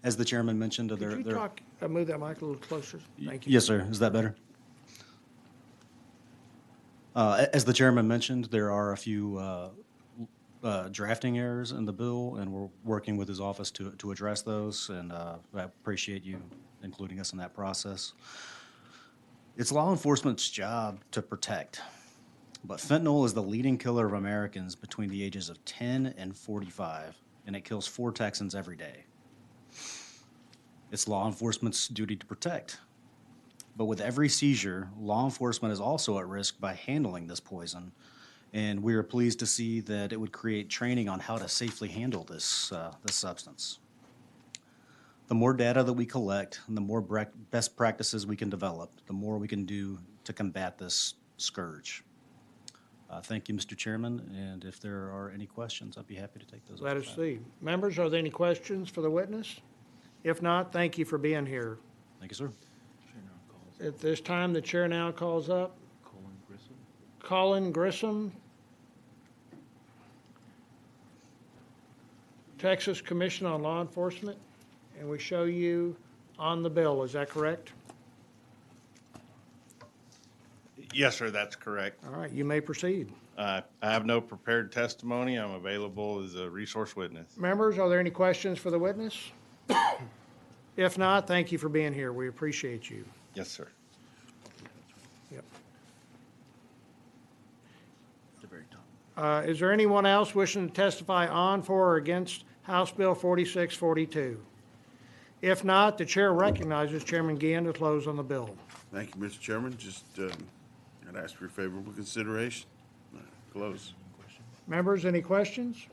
As the chairman mentioned, Could you talk, move that mic a little closer? Thank you. Yes, sir. Is that better? As the chairman mentioned, there are a few drafting errors in the bill, and we're working with his office to address those, and I appreciate you including us in that process. It's law enforcement's job to protect, but fentanyl is the leading killer of Americans between the ages of 10 and 45, and it kills 4 Texans every day. It's law enforcement's duty to protect. But with every seizure, law enforcement is also at risk by handling this poison, and we are pleased to see that it would create training on how to safely handle this substance. The more data that we collect and the more best practices we can develop, the more we can do to combat this scourge. Thank you, Mr. Chairman, and if there are any questions, I'd be happy to take those. Let us see. Members, are there any questions for the witness? If not, thank you for being here. Thank you, sir. At this time, the chair now calls up Colin Grissom. Colin Grissom, Texas Commission on Law Enforcement, and we show you on the bill. Is that correct? Yes, sir, that's correct. All right, you may proceed. I have no prepared testimony. I'm available as a resource witness. Members, are there any questions for the witness? If not, thank you for being here. We appreciate you. Yes, sir. Yep. At the very top. Is there anyone else wishing to testify on, for, or against House Bill 4642? If not, the chair recognizes Chairman Gann to close on the bill. Thank you, Mr. Chairman. Just, I'd ask for your favorable consideration. Close. Members, any questions?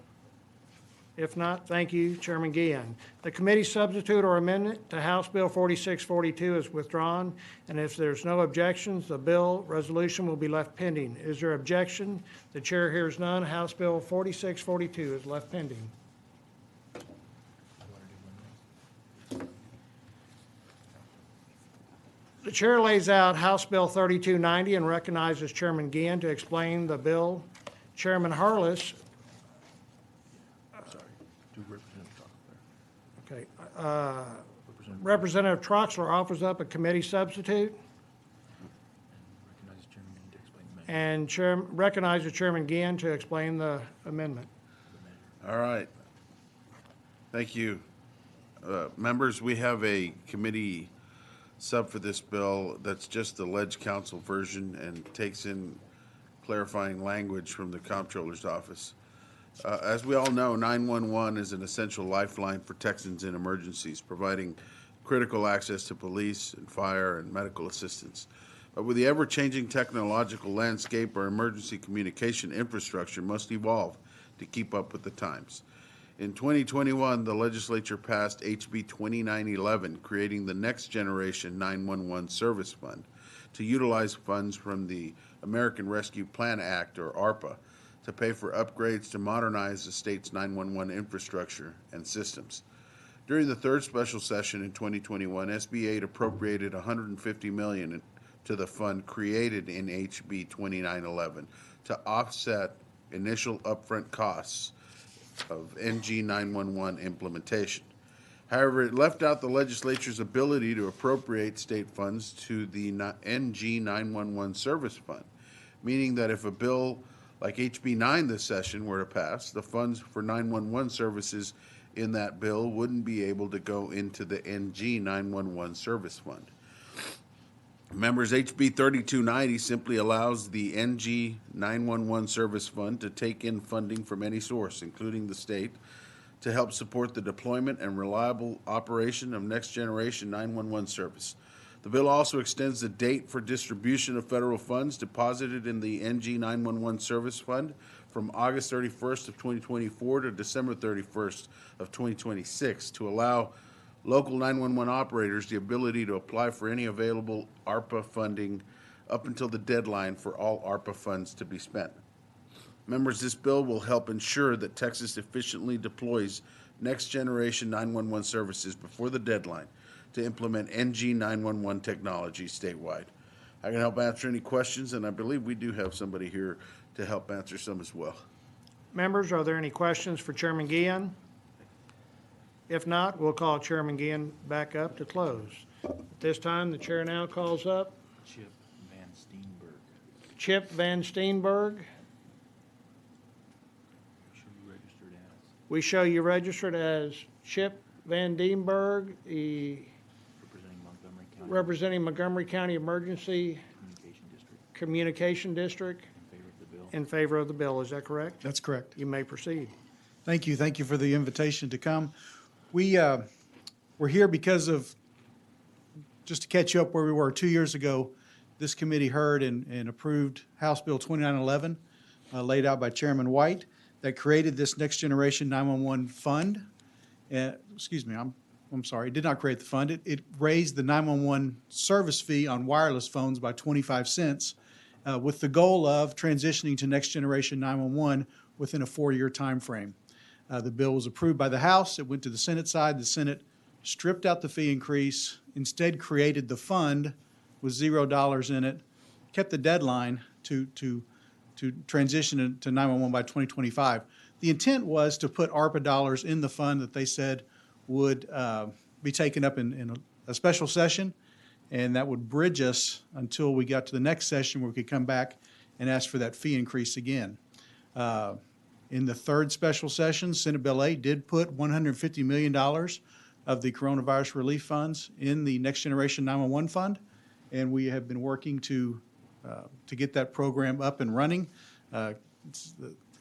If not, thank you, Chairman Gann. The committee substitute or amendment to House Bill 4642 is withdrawn, and if there's no objections, the bill resolution will be left pending. Is there objection? The chair hears none. House Bill 4642 is left pending. The chair lays out House Bill 3290 and recognizes Chairman Gann to explain the bill. Chairman Harless. Do Representative Troxler. Okay. Representative Troxler offers up a committee substitute. Recognize Chairman Gann to explain the measure. And recognizes Chairman Gann to explain the amendment. All right. Thank you. Members, we have a committee sub for this bill that's just the Ledge Council version and takes in clarifying language from the Comptroller's office. As we all know, 911 is an essential lifeline for Texans in emergencies, providing critical access to police and fire and medical assistance. But with the ever-changing technological landscape, our emergency communication infrastructure must evolve to keep up with the times. In 2021, the legislature passed HB 2911, creating the Next Generation 911 Service Fund to utilize funds from the American Rescue Plan Act, or ARPA, to pay for upgrades to modernize the state's 911 infrastructure and systems. During the third special session in 2021, SB 8 appropriated $150 million to the fund created in HB 2911 to offset initial upfront costs of NG 911 implementation. However, it left out the legislature's ability to appropriate state funds to the NG 911 Service Fund, meaning that if a bill like HB 9 this session were to pass, the funds for 911 services in that bill wouldn't be able to go into the NG 911 Service Fund. Members, HB 3290 simply allows the NG 911 Service Fund to take in funding from any source, including the state, to help support the deployment and reliable operation of Next Generation 911 service. The bill also extends the date for distribution of federal funds deposited in the NG 911 Service Fund from August 31st of 2024 to December 31st of 2026 to allow local 911 operators the ability to apply for any available ARPA funding up until the deadline for all ARPA funds to be spent. Members, this bill will help ensure that Texas efficiently deploys next-generation 911 services before the deadline to implement NG 911 technology statewide. I can help answer any questions, and I believe we do have somebody here to help answer some as well. Members, are there any questions for Chairman Guillen? If not, we'll call Chairman Guillen back up to close. At this time, the chair now calls up Chip Van Steenberg. Chip Van Steenberg. Should be registered as. We show you registered as Chip Van Steenberg, representing Montgomery County Emergency Communication District. In favor of the bill, is that correct? That's correct. You may proceed. Thank you. Thank you for the invitation to come. We're here because of, just to catch you up where we were 2 years ago, this committee heard and approved House Bill 2911, laid out by Chairman White, that created this Next Generation 911 fund. Excuse me, I'm sorry, it did not create the fund. It raised the 911 service fee on wireless phones by 25 cents with the goal of transitioning to Next Generation 911 within a 4-year time frame. The bill was approved by the House. It went to the Senate side. The Senate stripped out the fee increase, instead created the fund with $0 in it, kept the deadline to transition to 911 by 2025. The intent was to put ARPA dollars in the fund that they said would be taken up in a special session, and that would bridge us until we got to the next session where we could come back and ask for that fee increase again. In the third special session, Senate Bill 8 did put $150 million of the coronavirus relief funds in the Next Generation 911 fund, and we have been working to get that program up and running. The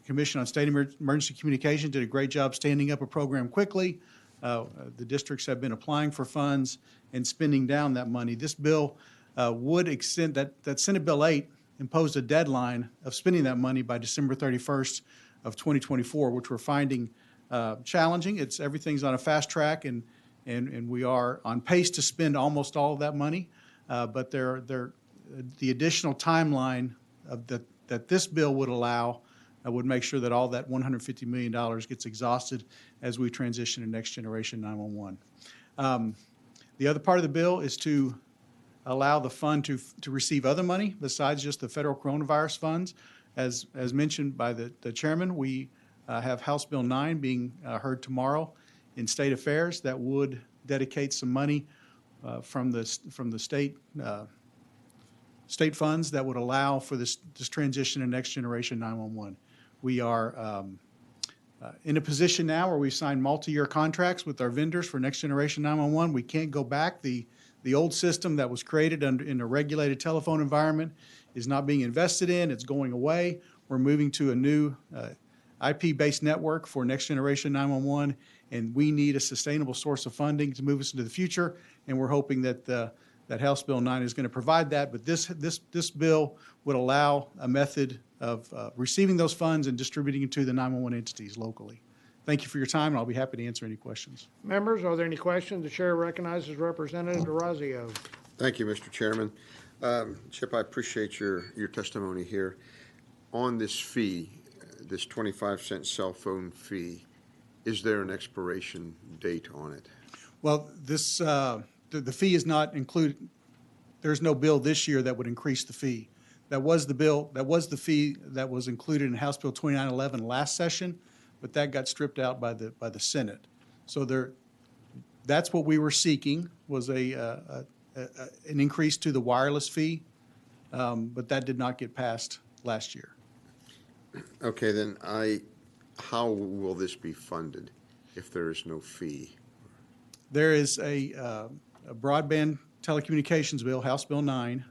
Commission on State Emergency Communications did a great job standing up a program quickly. The districts have been applying for funds and spending down that money. This bill would extend that Senate Bill 8 imposed a deadline of spending that money by December 31st of 2024, which we're finding challenging. Everything's on a fast track, and we are on pace to spend almost all of that money. But the additional timeline that this bill would allow would make sure that all that $150 million gets exhausted as we transition to Next Generation 911. The other part of the bill is to allow the fund to receive other money besides just the federal coronavirus funds. As mentioned by the chairman, we have House Bill 9 being heard tomorrow in State Affairs that would dedicate some money from the state funds that would allow for this transition to Next Generation 911. We are in a position now where we've signed multi-year contracts with our vendors for Next Generation 911. We can't go back. The old system that was created in a regulated telephone environment is not being invested in. It's going away. We're moving to a new IP-based network for Next Generation 911, and we need a sustainable source of funding to move us into the future, and we're hoping that that House Bill 9 is going to provide that. But this bill would allow a method of receiving those funds and distributing it to the 911 entities locally. Thank you for your time, and I'll be happy to answer any questions. Members, are there any questions? The chair recognizes Representative DeRazio. Thank you, Mr. Chairman. Chip, I appreciate your testimony here. On this fee, this 25-cent cell phone fee, is there an expiration date on it? Well, this the fee is not included. There's no bill this year that would increase the fee. That was the bill. That was the fee that was included in House Bill 2911 last session, but that got stripped out by the Senate. So that's what we were seeking, was an increase to the wireless fee, but that did not get passed last year. Okay, then how will this be funded if there is no fee? There is a broadband telecommunications bill, House Bill 9,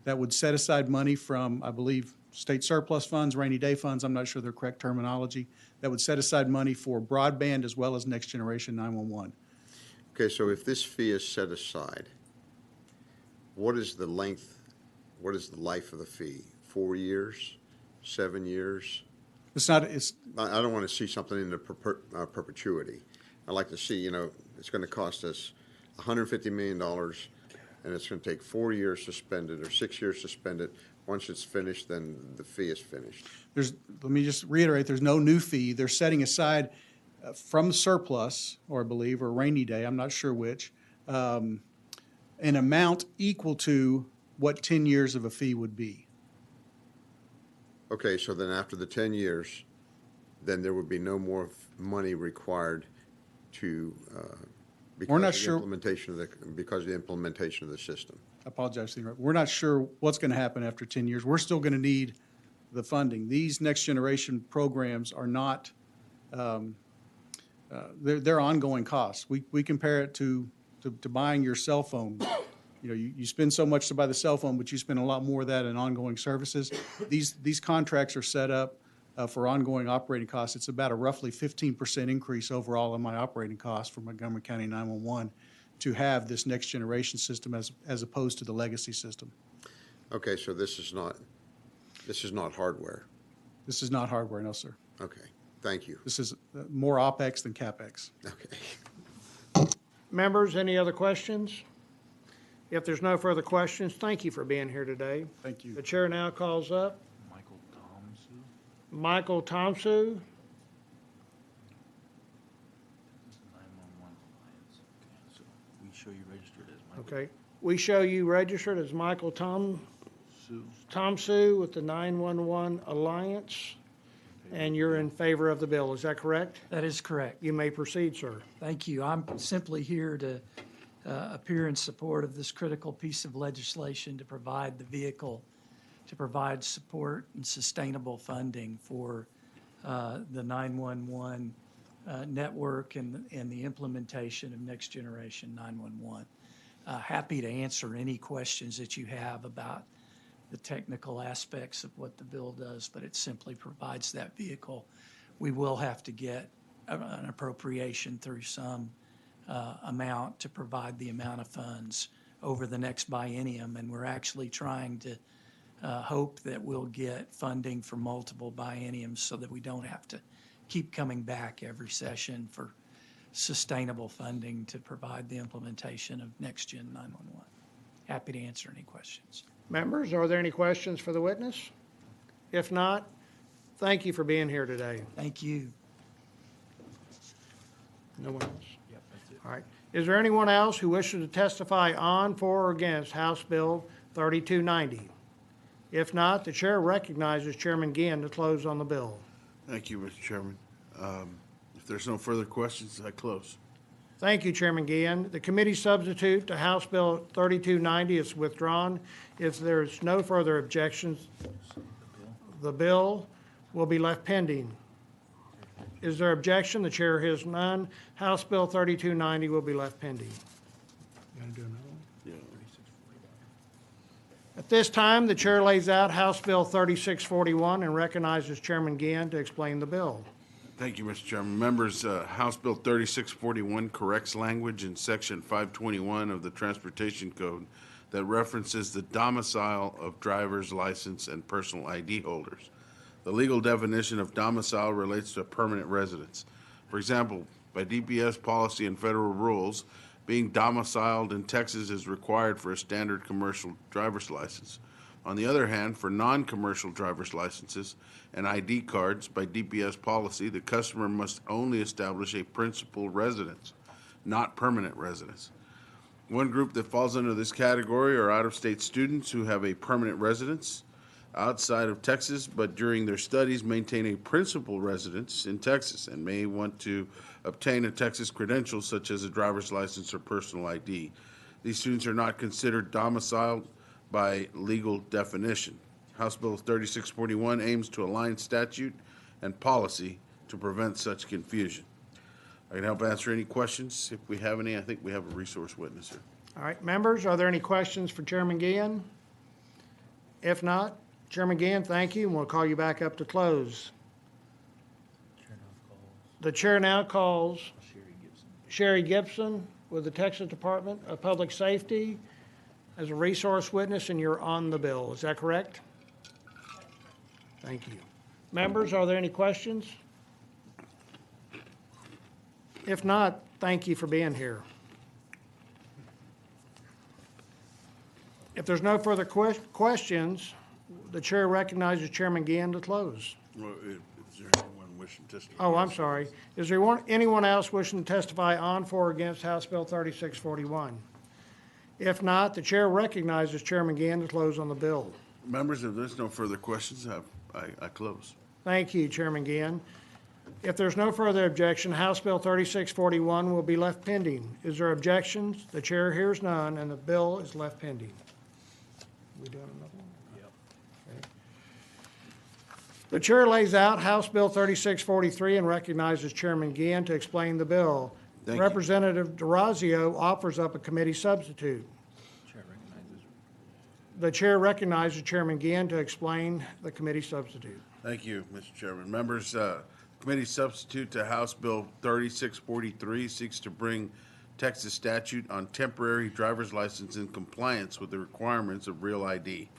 that would set aside money from, I believe, state surplus funds, rainy day funds, I'm not sure the correct terminology, that would set aside money for broadband as well as Next Generation 911. Okay, so if this fee is set aside, what is the length, what is the life of the fee? 4 years? 7 years? It's not. I don't want to see something in the perpetuity. I like to see, It's going to cost us $150 million, and it's going to take 4 years to spend it or 6 years to spend it. Once it's finished, then the fee is finished. Let me just reiterate, there's no new fee. They're setting aside from surplus, or I believe, or rainy day, I'm not sure which, an amount equal to what 10 years of a fee would be. Okay, so then after the 10 years, then there would be no more money required to, We're not because of the sure- implementation of the system. I apologize for the interruption. We're not sure what's going to happen after 10 years. We're still going to need the funding. These next generation programs are not, they're ongoing costs. We compare it to buying your cell phone. You know, you spend so much to buy the cell phone, but you spend a lot more of that in ongoing services. These contracts are set up for ongoing operating costs. It's about a roughly 15% increase overall in my operating costs for Montgomery County 911 to have this next generation system as opposed to the legacy system. Okay, so this is not hardware. This is not hardware, no, sir. Okay, thank you. This is more OpEx than CapEx. Okay. Members, any other questions? If there's no further questions, thank you for being here today. Thank you. The chair now calls up Michael Thompson. Michael Thompson. 911 Alliance. Okay, so we show you registered as Michael. Okay. We show you registered as Michael Thompson with the 911 Alliance, and you're in favor of the bill. Is that correct? That is correct. You may proceed, sir. Thank you. I'm simply here to appear in support of this critical piece of legislation to provide the vehicle to provide support and sustainable funding for the 911 network and the implementation of next generation 911. Happy to answer any questions that you have about the technical aspects of what the bill does, but it simply provides that vehicle. We will have to get an appropriation through some amount to provide the amount of funds over the next biennium, and we're actually trying to hope that we'll get funding for multiple bienniums so that we don't have to keep coming back every session for sustainable funding to provide the implementation of Next Gen 911. Happy to answer any questions. Members, are there any questions for the witness? If not, thank you for being here today. Thank you. No one else? Yep, that's it. All right. Is there anyone else who wishes to testify on, for, or against House Bill 3290? If not, the chair recognizes Chairman Ginn to close on the bill. Thank you, Mr. Chairman. If there's no further questions, I close. Thank you, Chairman Guillen. The committee substitute to House Bill 3290 is withdrawn. If there's no further objections, the bill will be left pending. Is there objection? The chair hears none. House Bill 3290 will be left pending. You want to do another one? Yeah. At this time, the chair lays out House Bill 3641 and recognizes Chairman Guillen to explain the bill. Thank you, Mr. Chairman. Members, House Bill 3641 corrects language in Section 521 of the Transportation Code that references the domicile of driver's license and personal ID holders. The legal definition of domicile relates to permanent residence. For example, by DPS policy and federal rules, being domiciled in Texas is required for a standard commercial driver's license. On the other hand, for non-commercial driver's licenses and ID cards, by DPS policy, the customer must only establish a principal residence, not permanent residence. One group that falls under this category are out-of-state students who have a permanent residence outside of Texas, but during their studies maintain a principal residence in Texas and may want to obtain a Texas credential such as a driver's license or personal ID. These students are not considered domiciled by legal definition. House Bill 3641 aims to align statute and policy to prevent such confusion. I can help answer any questions if we have any. I think we have a resource witness here. All right, members, are there any questions for Chairman Guillen? If not, Chairman Guillen, thank you, and we'll call you back up to close. The chair now calls Sherry Gibson with the Texas Department of Public Safety as a resource witness, and you're on the bill. Is that correct? Thank you. Members, are there any questions? If not, thank you for being here. If there's no further questions, the chair recognizes Chairman Gann to close. Well, is there anyone wishing to testify? Oh, I'm sorry. Is there anyone else wishing to testify on, for, or against House Bill 3641? If not, the chair recognizes Chairman Gann to close on the bill. Members, if there's no further questions, I close. Thank you, Chairman Gann. If there's no further objection, House Bill 3641 will be left pending. Is there objections? The chair hears none, and the bill is left pending. We doing another one? Yep. Okay. The chair lays out House Bill 3643 and recognizes Chairman Gann to explain the bill. Thank you. Representative DeRazio offers up a committee substitute. The chair recognizes Chairman Gann to explain the committee substitute. Thank you, Mr. Chairman. Members, committee substitute to House Bill 3643 seeks to bring Texas statute on temporary driver's license in compliance with the requirements of Real ID.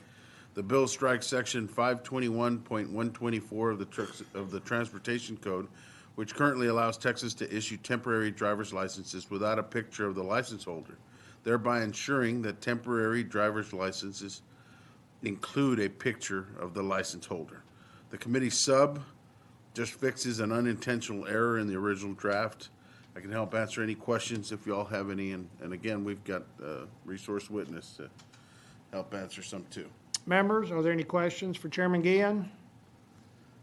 The bill strikes section 521.124 of the Transportation Code, which currently allows Texas to issue temporary driver's licenses without a picture of the license holder, thereby ensuring that temporary driver's licenses include a picture of the license holder. The committee sub just fixes an unintentional error in the original draft. I can help answer any questions if you all have any, and again, we've got a resource witness to help answer some too. Members, are there any questions for Chairman Gann?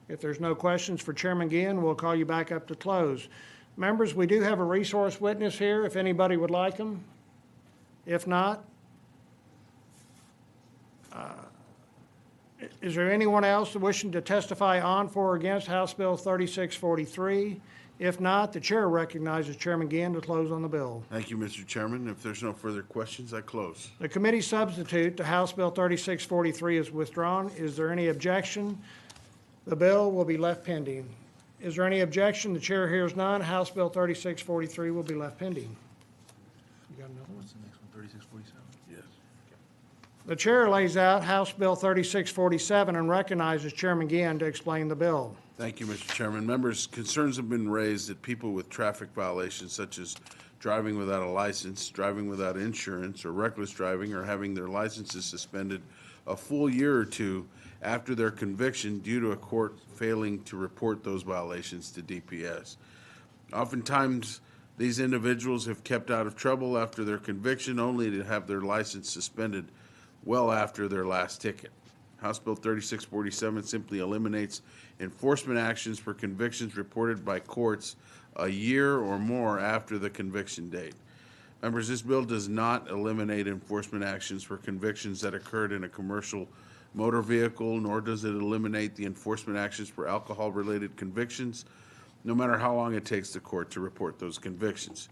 If there's no questions for Chairman Gann, we'll call you back up to close. Members, we do have a resource witness here, if anybody would like him. If not, is there anyone else wishing to testify on, for, or against House Bill 3643? If not, the chair recognizes Chairman Gann to close on the bill. Thank you, Mr. Chairman. If there's no further questions, I close. The committee substitute to House Bill 3643 is withdrawn. Is there any objection? The bill will be left pending. Is there any objection? The chair hears none. House Bill 3643 will be left pending. You got another one? What's the next one, 3647? Yes. The chair lays out House Bill 3647 and recognizes Chairman Gann to explain the bill. Thank you, Mr. Chairman. Members, concerns have been raised that people with traffic violations such as driving without a license, driving without insurance, or reckless driving are having their licenses suspended a full year or two after their conviction due to a court failing to report those violations to DPS. Oftentimes, these individuals have kept out of trouble after their conviction only to have their license suspended well after their last ticket. House Bill 3647 simply eliminates enforcement actions for convictions reported by courts a year or more after the conviction date. Members, this bill does not eliminate enforcement actions for convictions that occurred in a commercial motor vehicle, nor does it eliminate the enforcement actions for alcohol-related convictions, no matter how long it takes the court to report those convictions.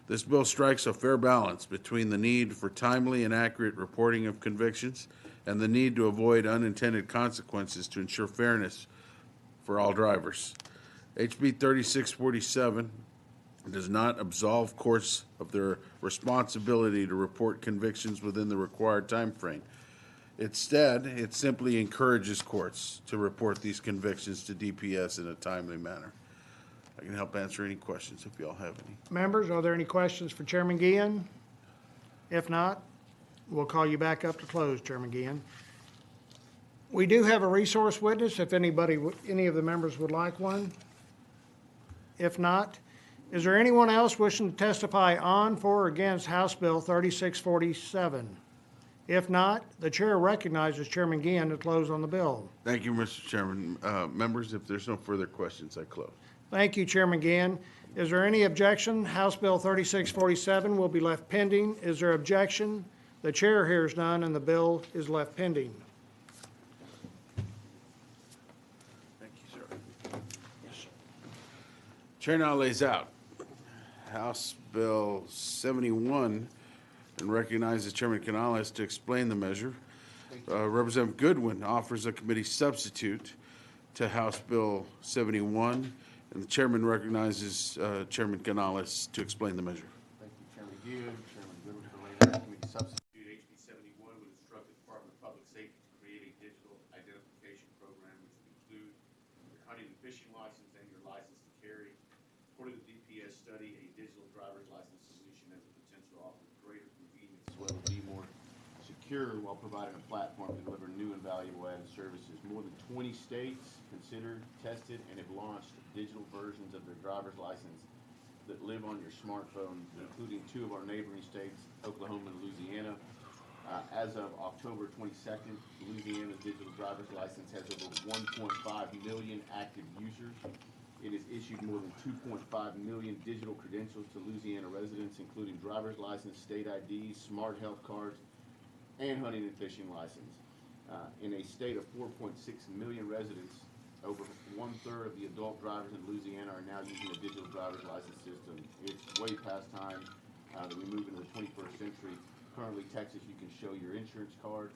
This bill strikes a fair balance between the need for timely and accurate reporting of convictions and the need to avoid unintended consequences to ensure fairness for all drivers. HB 3647 does not absolve courts of their responsibility to report convictions within the required time frame. Instead, it simply encourages courts to report these convictions to DPS in a timely manner. I can help answer any questions if you all have any. Members, are there any questions for Chairman Gann? If not, we'll call you back up to close, Chairman Gann. We do have a resource witness if any of the members would like one. If not, is there anyone else wishing to testify on, for, or against House Bill 3647? If not, the chair recognizes Chairman Gann to close on the bill. Thank you, Mr. Chairman. Members, if there's no further questions, I close. Thank you, Chairman Gann. Is there any objection? House Bill 3647 will be left pending. Is there objection? The chair hears none, and the bill is left pending. Thank you, sir. Chair now lays out House Bill 71 and recognizes Chairman Canales to explain the measure. Representative Goodwin offers a committee substitute to House Bill 71, and the chairman recognizes Chairman Canales to explain the measure. Thank you, Chairman Gibb. Chairman Goodwin for laying out committee substitute. HB 71 would instruct the Department of Public Safety to create a digital identification program which would include your hunting and fishing license and your license to carry. According to the DPS study, a digital driver's secure while providing a platform to deliver new and valuable added services. More than 20 states considered, tested, and have launched digital versions of their driver's license that live on your smartphone, including 2 of our neighboring states, Oklahoma and Louisiana. As of October 22nd, Louisiana's digital driver's license has over 1.5 million active users. It has issued more than 2.5 million digital credentials to Louisiana residents, including driver's license, state IDs, smart health cards, and hunting and fishing license. In a state of 4.6 million residents, over 1/3 of the adult drivers in Louisiana are now using a digital driver's license system. It's way past time that we move into the 21st century. Currently, Texas, you can show your insurance card.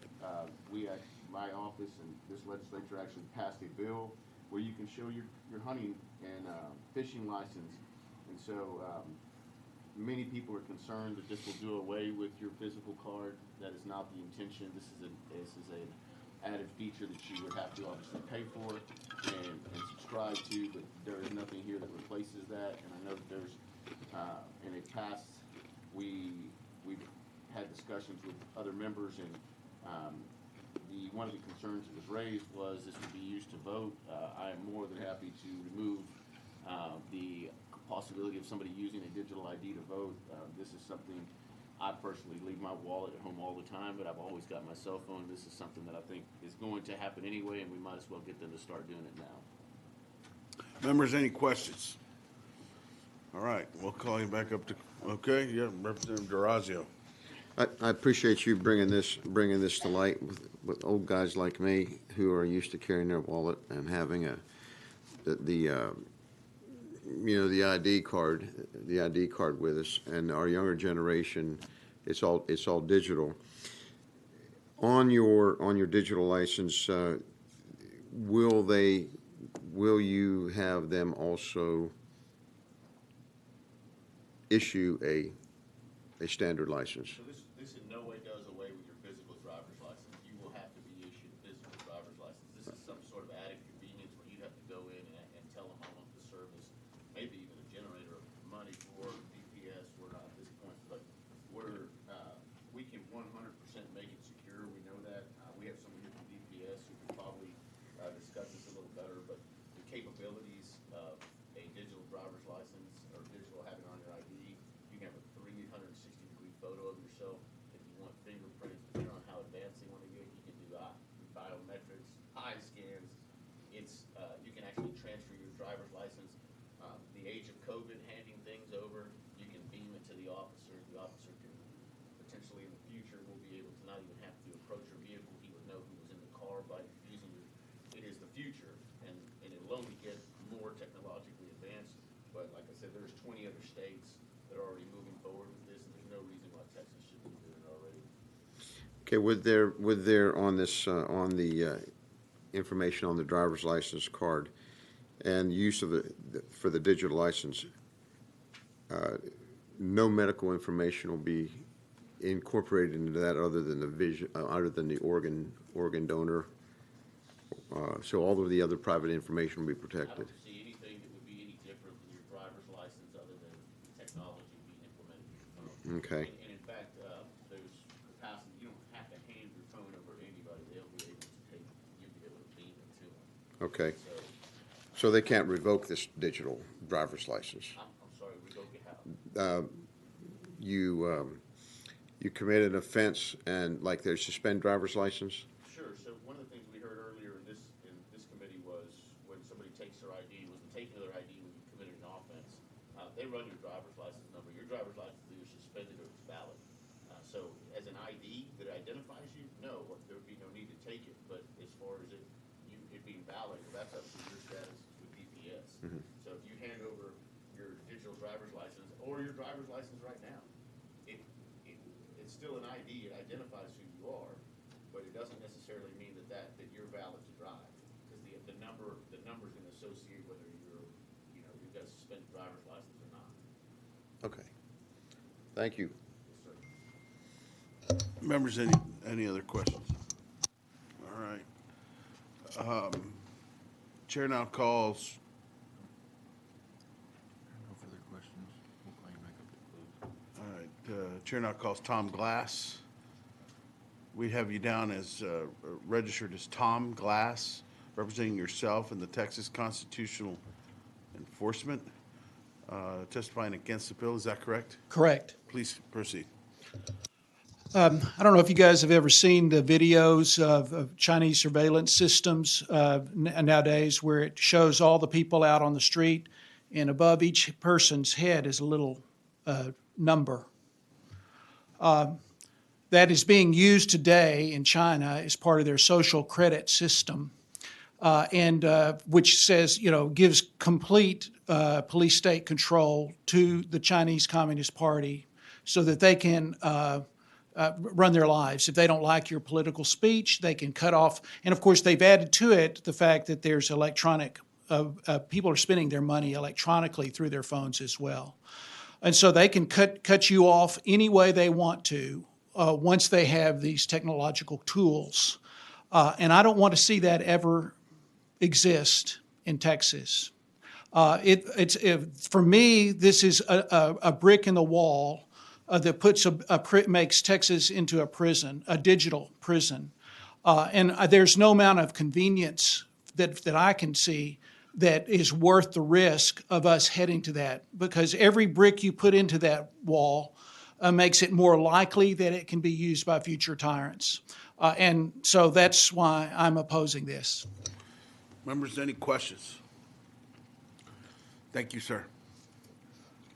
We at my office and this legislature actually passed a bill where you can show your hunting and fishing license. And so many people are concerned that this will do away with your physical card. That is not the intention. This is an added feature that you would have to obviously pay for and subscribe to, but there is nothing here that replaces that. And I know that there's, in a past, we've had discussions with other members, and one of the concerns that was raised was this would be used to vote. I am more than happy to remove the possibility of somebody using a digital ID to vote. This is something I personally leave my wallet at home all the time, but I've always got my cell phone. This is something that I think is going to happen anyway, and we might as well get them to start doing it now. Members, any questions? All right, we'll call you back up to, okay, yeah, Representative Durazio. I appreciate you bringing this to light with old guys like me who are used to carrying their wallet and having the ID card with us, and our younger generation, it's all digital. On your digital license, will you have them also issue a standard license? So this in no way does away with your physical driver's license. You will have to be issued a physical driver's license. This is some sort of added convenience where you have to go in and tell them how much the service, maybe even a generator of money for DPS. We're not at this point, but we can 100% make it secure. We know that. We have someone here from DPS who can probably discuss this a little better, but the capabilities of a digital driver's license or digital having on your ID, you can have a 360-degree photo of yourself. If you want fingerprints, depending on how advanced they want to get, you can do biometrics, eye scans. You can actually transfer your driver's license. The age of COVID, handing things over, you can beam it to the officer. The officer can potentially in the future will be able to not even have to approach your vehicle. He would know who was in the car by using your. It is the future, and it'll only get more technologically advanced. But like I said, there's 20 other states that are already moving forward with this, and there's no reason why Texas shouldn't be doing it already. Okay, would there on this on the information on the driver's license card and use of for the digital license, no medical information will be incorporated into that other than the organ donor. So all of the other private information will be protected. I don't see anything that would be any different than your driver's license other than technology being implemented in your phone. Okay. And in fact, there's capacity. You don't have to hand your phone over to anybody. They'll be able to you'll be able to beam it to them. Okay. So they can't revoke this digital driver's license. I'm sorry, revoke it how? You commit an offense and like they suspend driver's license? Sure. So one of the things we heard earlier in this committee was when somebody takes their ID, wasn't taking their ID when you committed an offense, they run your driver's license number. Your driver's license is either suspended or it's valid. So as an ID that identifies you, no, there would be no need to take it. But as far as it being valid, well, that's up to your status with DPS. Mm-hmm. So if you hand over your digital driver's license or your driver's license right now, it's still an ID. It identifies who you are, but it doesn't necessarily mean that you're valid to drive, because the number's going to associate whether you've got a suspended driver's license or not. Okay. Thank you. Yes, sir. Members, any other questions? All right. Chair now calls. No further questions. We'll call you back up to close. All right. Chair now calls Tom Glass. We have you down as registered as Tom Glass, representing yourself in the Texas Constitutional Enforcement, testifying against the bill. Is that correct? Correct. Please proceed. I don't know if you guys have ever seen the videos of Chinese surveillance systems nowadays where it shows all the people out on the street, and above each person's head is a little number. That is being used today in China as part of their social credit system, and which says, gives complete police state control to the Chinese Communist Party so that they can run their lives. If they don't like your political speech, they can cut off. And of course, they've added to it the fact that there's electronic, people are spending their money electronically through their phones as well. And so they can cut you off any way they want to once they have these technological tools. And I don't want to see that ever exist in Texas. For me, this is a brick in the wall that puts makes Texas into a prison, a digital prison. And there's no amount of convenience that I can see that is worth the risk of us heading to that, because every brick you put into that wall makes it more likely that it can be used by future tyrants. And so that's why I'm opposing this. Members, any questions? Thank you, sir.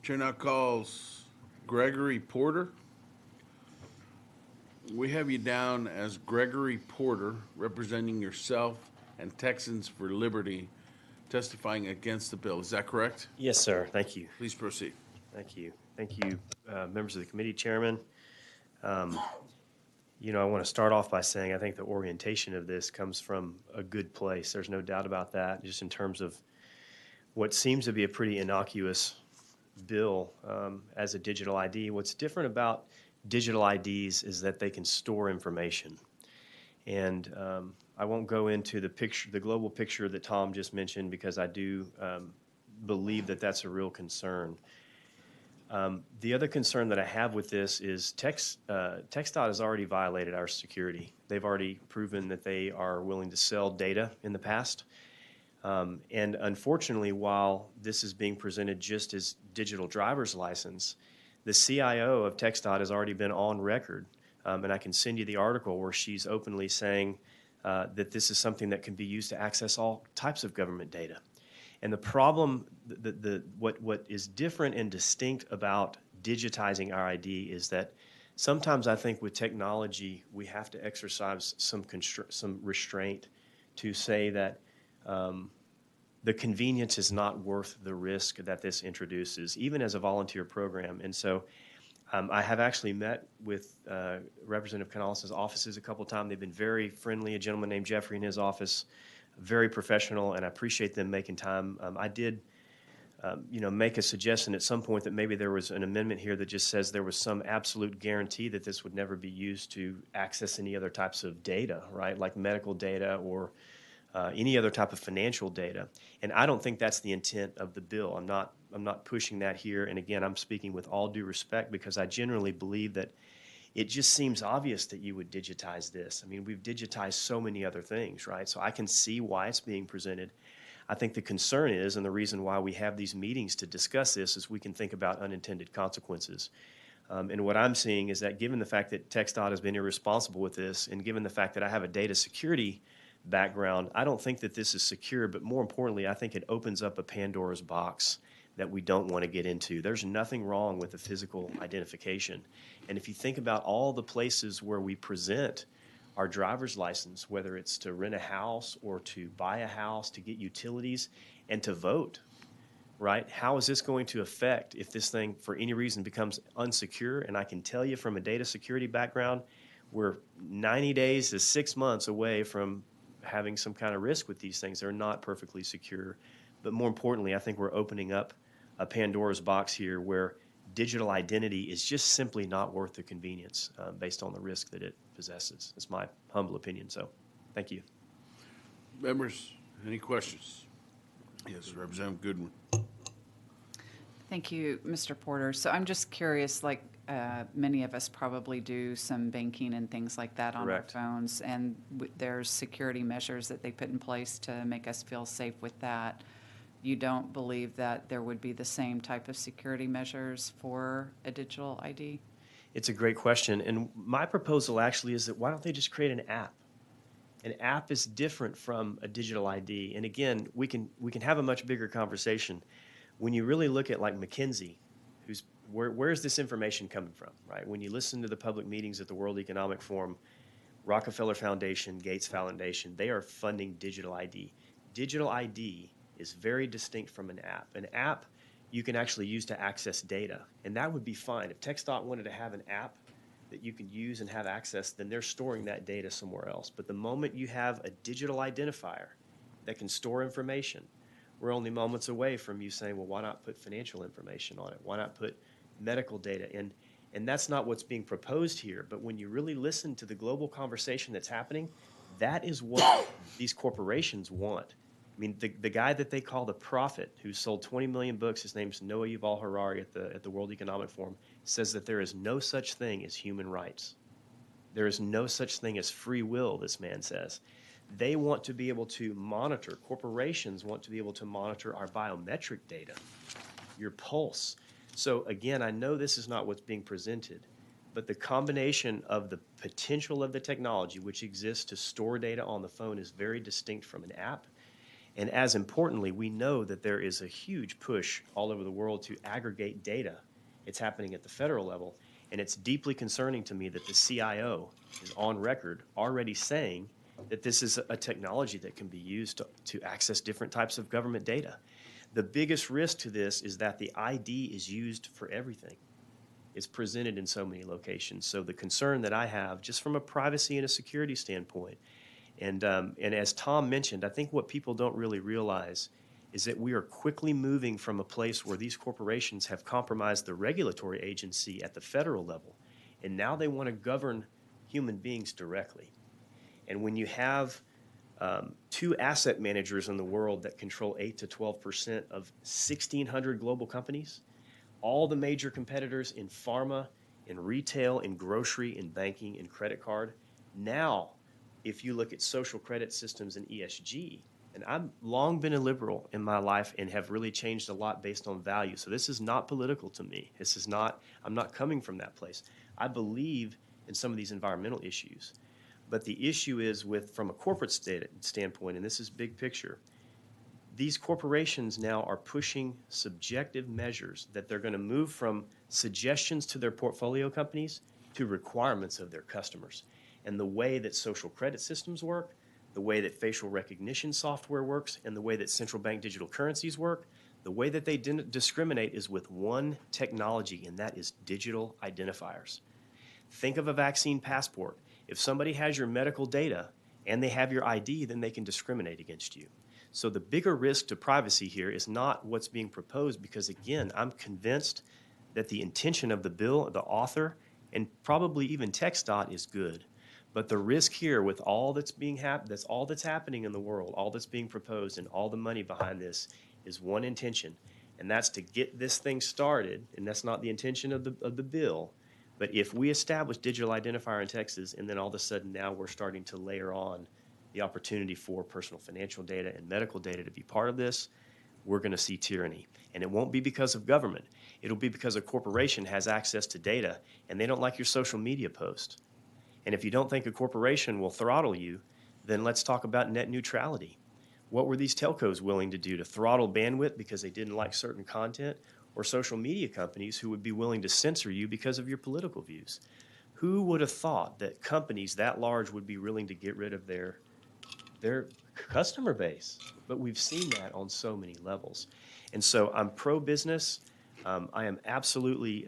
Chair now calls Gregory Porter. We have you down as Gregory Porter, representing yourself and Texans for Liberty, testifying against the bill. Is that correct? Yes, sir. Thank you. Please proceed. Thank you. Thank you, members of the committee, Chairman. I want to start off by saying I think the orientation of this comes from a good place. There's no doubt about that, just in terms of what seems to be a pretty innocuous bill as a digital ID. What's different about digital IDs is that they can store information. And I won't go into the global picture that Tom just mentioned, because I do believe that that's a real concern. The other concern that I have with this is TxDOT has already violated our security. They've already proven that they are willing to sell data in the past. And unfortunately, while this is being presented just as digital driver's license, the CIO of TxDOT has already been on record, and I can send you the article where she's openly saying that this is something that can be used to access all types of government data. And the problem, what is different and distinct about digitizing our ID is that sometimes I think with technology we have to exercise some restraint to say that the convenience is not worth the risk that this introduces, even as a volunteer program. And so I have actually met with Representative Canales' offices a couple of times. They've been very friendly. A gentleman named Jeffrey in his office, very professional, and I appreciate them making time. I did, make a suggestion at some point that maybe there was an amendment here that just says there was some absolute guarantee that this would never be used to access any other types of data, right, like medical data or any other type of financial data. And I don't think that's the intent of the bill. I'm not pushing that here. And again, I'm speaking with all due respect, because I generally believe that it just seems obvious that you would digitize this. I mean, we've digitized so many other things, right? So I can see why it's being presented. I think the concern is, and the reason why we have these meetings to discuss this, is we can think about unintended consequences. And what I'm seeing is that given the fact that TxDOT has been irresponsible with this, and given the fact that I have a data security background, I don't think that this is secure, but more importantly, I think it opens up a Pandora's box that we don't want to get into. There's nothing wrong with the physical identification. And if you think about all the places where we present our driver's license, whether it's to rent a house or to buy a house, to get utilities, and to vote, right? How is this going to affect if this thing, for any reason, becomes unsecure? And I can tell you from a data security background, we're 90 days to 6 months away from having some kind of risk with these things. They're not perfectly secure. But more importantly, I think we're opening up a Pandora's box here where digital identity is just simply not worth the convenience based on the risk that it possesses. It's my humble opinion. So thank you. Members, any questions? Yes, Representative Goodwin. Thank you, Mr. Porter. So I'm just curious, many of us probably do some banking and things like that on Correct. our phones, and there's security measures that they put in place to make us feel safe with that. You don't believe that there would be the same type of security measures for a digital ID? It's a great question, and my proposal actually is that why don't they just create an app? An app is different from a digital ID, and again, we can have a much bigger conversation. When you really look at like McKinsey, where's this information coming from, right? When you listen to the public meetings at the World Economic Forum, Rockefeller Foundation, Gates Foundation, they are funding digital ID. Digital ID is very distinct from an app. An app you can actually use to access data, and that would be fine. If TxDOT wanted to have an app that you could use and have access, then they're storing that data somewhere else. But the moment you have a digital identifier that can store information, we're only moments away from you saying, well, why not put financial information on it? Why not put medical data in? And that's not what's being proposed here. But when you really listen to the global conversation that's happening, that is what these corporations want. I mean, the guy that they call the prophet, who sold 20 million books, his name's Noah Yuval Harari at the World Economic Forum, says that there is no such thing as human rights. There is no such thing as free will, this man says. They want to be able to monitor, corporations want to be able to monitor our biometric data, your pulse. So again, I know this is not what's being presented, but the combination of the potential of the technology which exists to store data on the phone is very distinct from an app. And as importantly, we know that there is a huge push all over the world to aggregate data. It's happening at the federal level, and it's deeply concerning to me that the CIO is on record already saying that this is a technology that can be used to access different types of government data. The biggest risk to this is that the ID is used for everything. It's presented in so many locations. So the concern that I have, just from a privacy and a security standpoint, and as Tom mentioned, I think what people don't really realize is that we are quickly moving from a place where these corporations have compromised the regulatory agency at the federal level, and now they want to govern human beings directly. And when you have 2 asset managers in the world that control 8 to 12% of 1,600 global companies, all the major competitors in pharma, in retail, in grocery, in banking, in credit card, now if you look at social credit systems and ESG, and I've long been a liberal in my life and have really changed a lot based on value. So this is not political to me. This is not, I'm not coming from that place. I believe in some of these environmental issues. But the issue is from a corporate standpoint, and this is big picture, these corporations now are pushing subjective measures that they're going to move from suggestions to their portfolio companies to requirements of their customers. And the way that social credit systems work, the way that facial recognition software works, and the way that central bank digital currencies work, the way that they discriminate is with one technology, and that is digital identifiers. Think of a vaccine passport. If somebody has your medical data and they have your ID, then they can discriminate against you. So the bigger risk to privacy here is not what's being proposed, because again, I'm convinced that the intention of the bill, the author, and probably even TxDOT is good. But the risk here with all that's all that's happening in the world, all that's being proposed, and all the money behind this is one intention, and that's to get this thing started. And that's not the intention of the bill. But if we establish digital identifier in Texas, and then all of a sudden now we're starting to layer on the opportunity for personal financial data and medical data to be part of this, we're going to see tyranny. And it won't be because of government. It'll be because a corporation has access to data, and they don't like your social media post. And if you don't think a corporation will throttle you, then let's talk about net neutrality. What were these telcos willing to do to throttle bandwidth because they didn't like certain content, or social media companies who would be willing to censor you because of your political views? Who would have thought that companies that large would be willing to get rid of their customer base? But we've seen that on so many levels. And so I'm pro-business. I am absolutely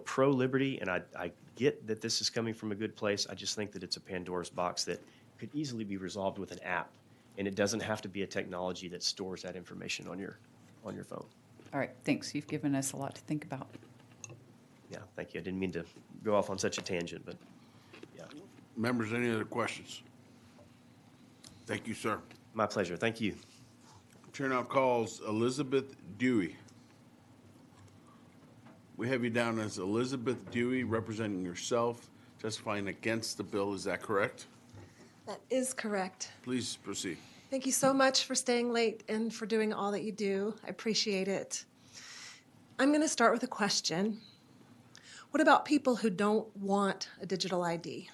pro-liberty, and I get that this is coming from a good place. I just think that it's a Pandora's box that could easily be resolved with an app, and it doesn't have to be a technology that stores that information on your phone. All right, thanks. You've given us a lot to think about. Yeah, thank you. I didn't mean to go off on such a tangent, but yeah. Members, any other questions? Thank you, sir. My pleasure. Thank you. Chair now calls Elizabeth Dewey. We have you down as Elizabeth Dewey, representing yourself, testifying against the bill. Is that correct? That is correct. Please proceed. Thank you so much for staying late and for doing all that you do. I appreciate it. I'm going to start with a question. What about people who don't want a digital ID?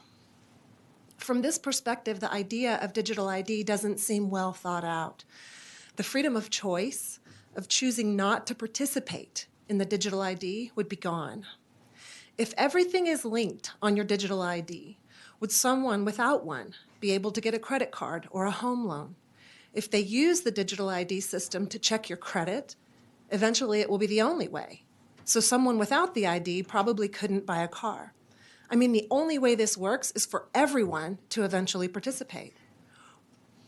From this perspective, the idea of digital ID doesn't seem well thought out. The freedom of choice, of choosing not to participate in the digital ID, would be gone. If everything is linked on your digital ID, would someone without one be able to get a credit card or a home loan? If they use the digital ID system to check your credit, eventually it will be the only way. So someone without the ID probably couldn't buy a car. I mean, the only way this works is for everyone to eventually participate.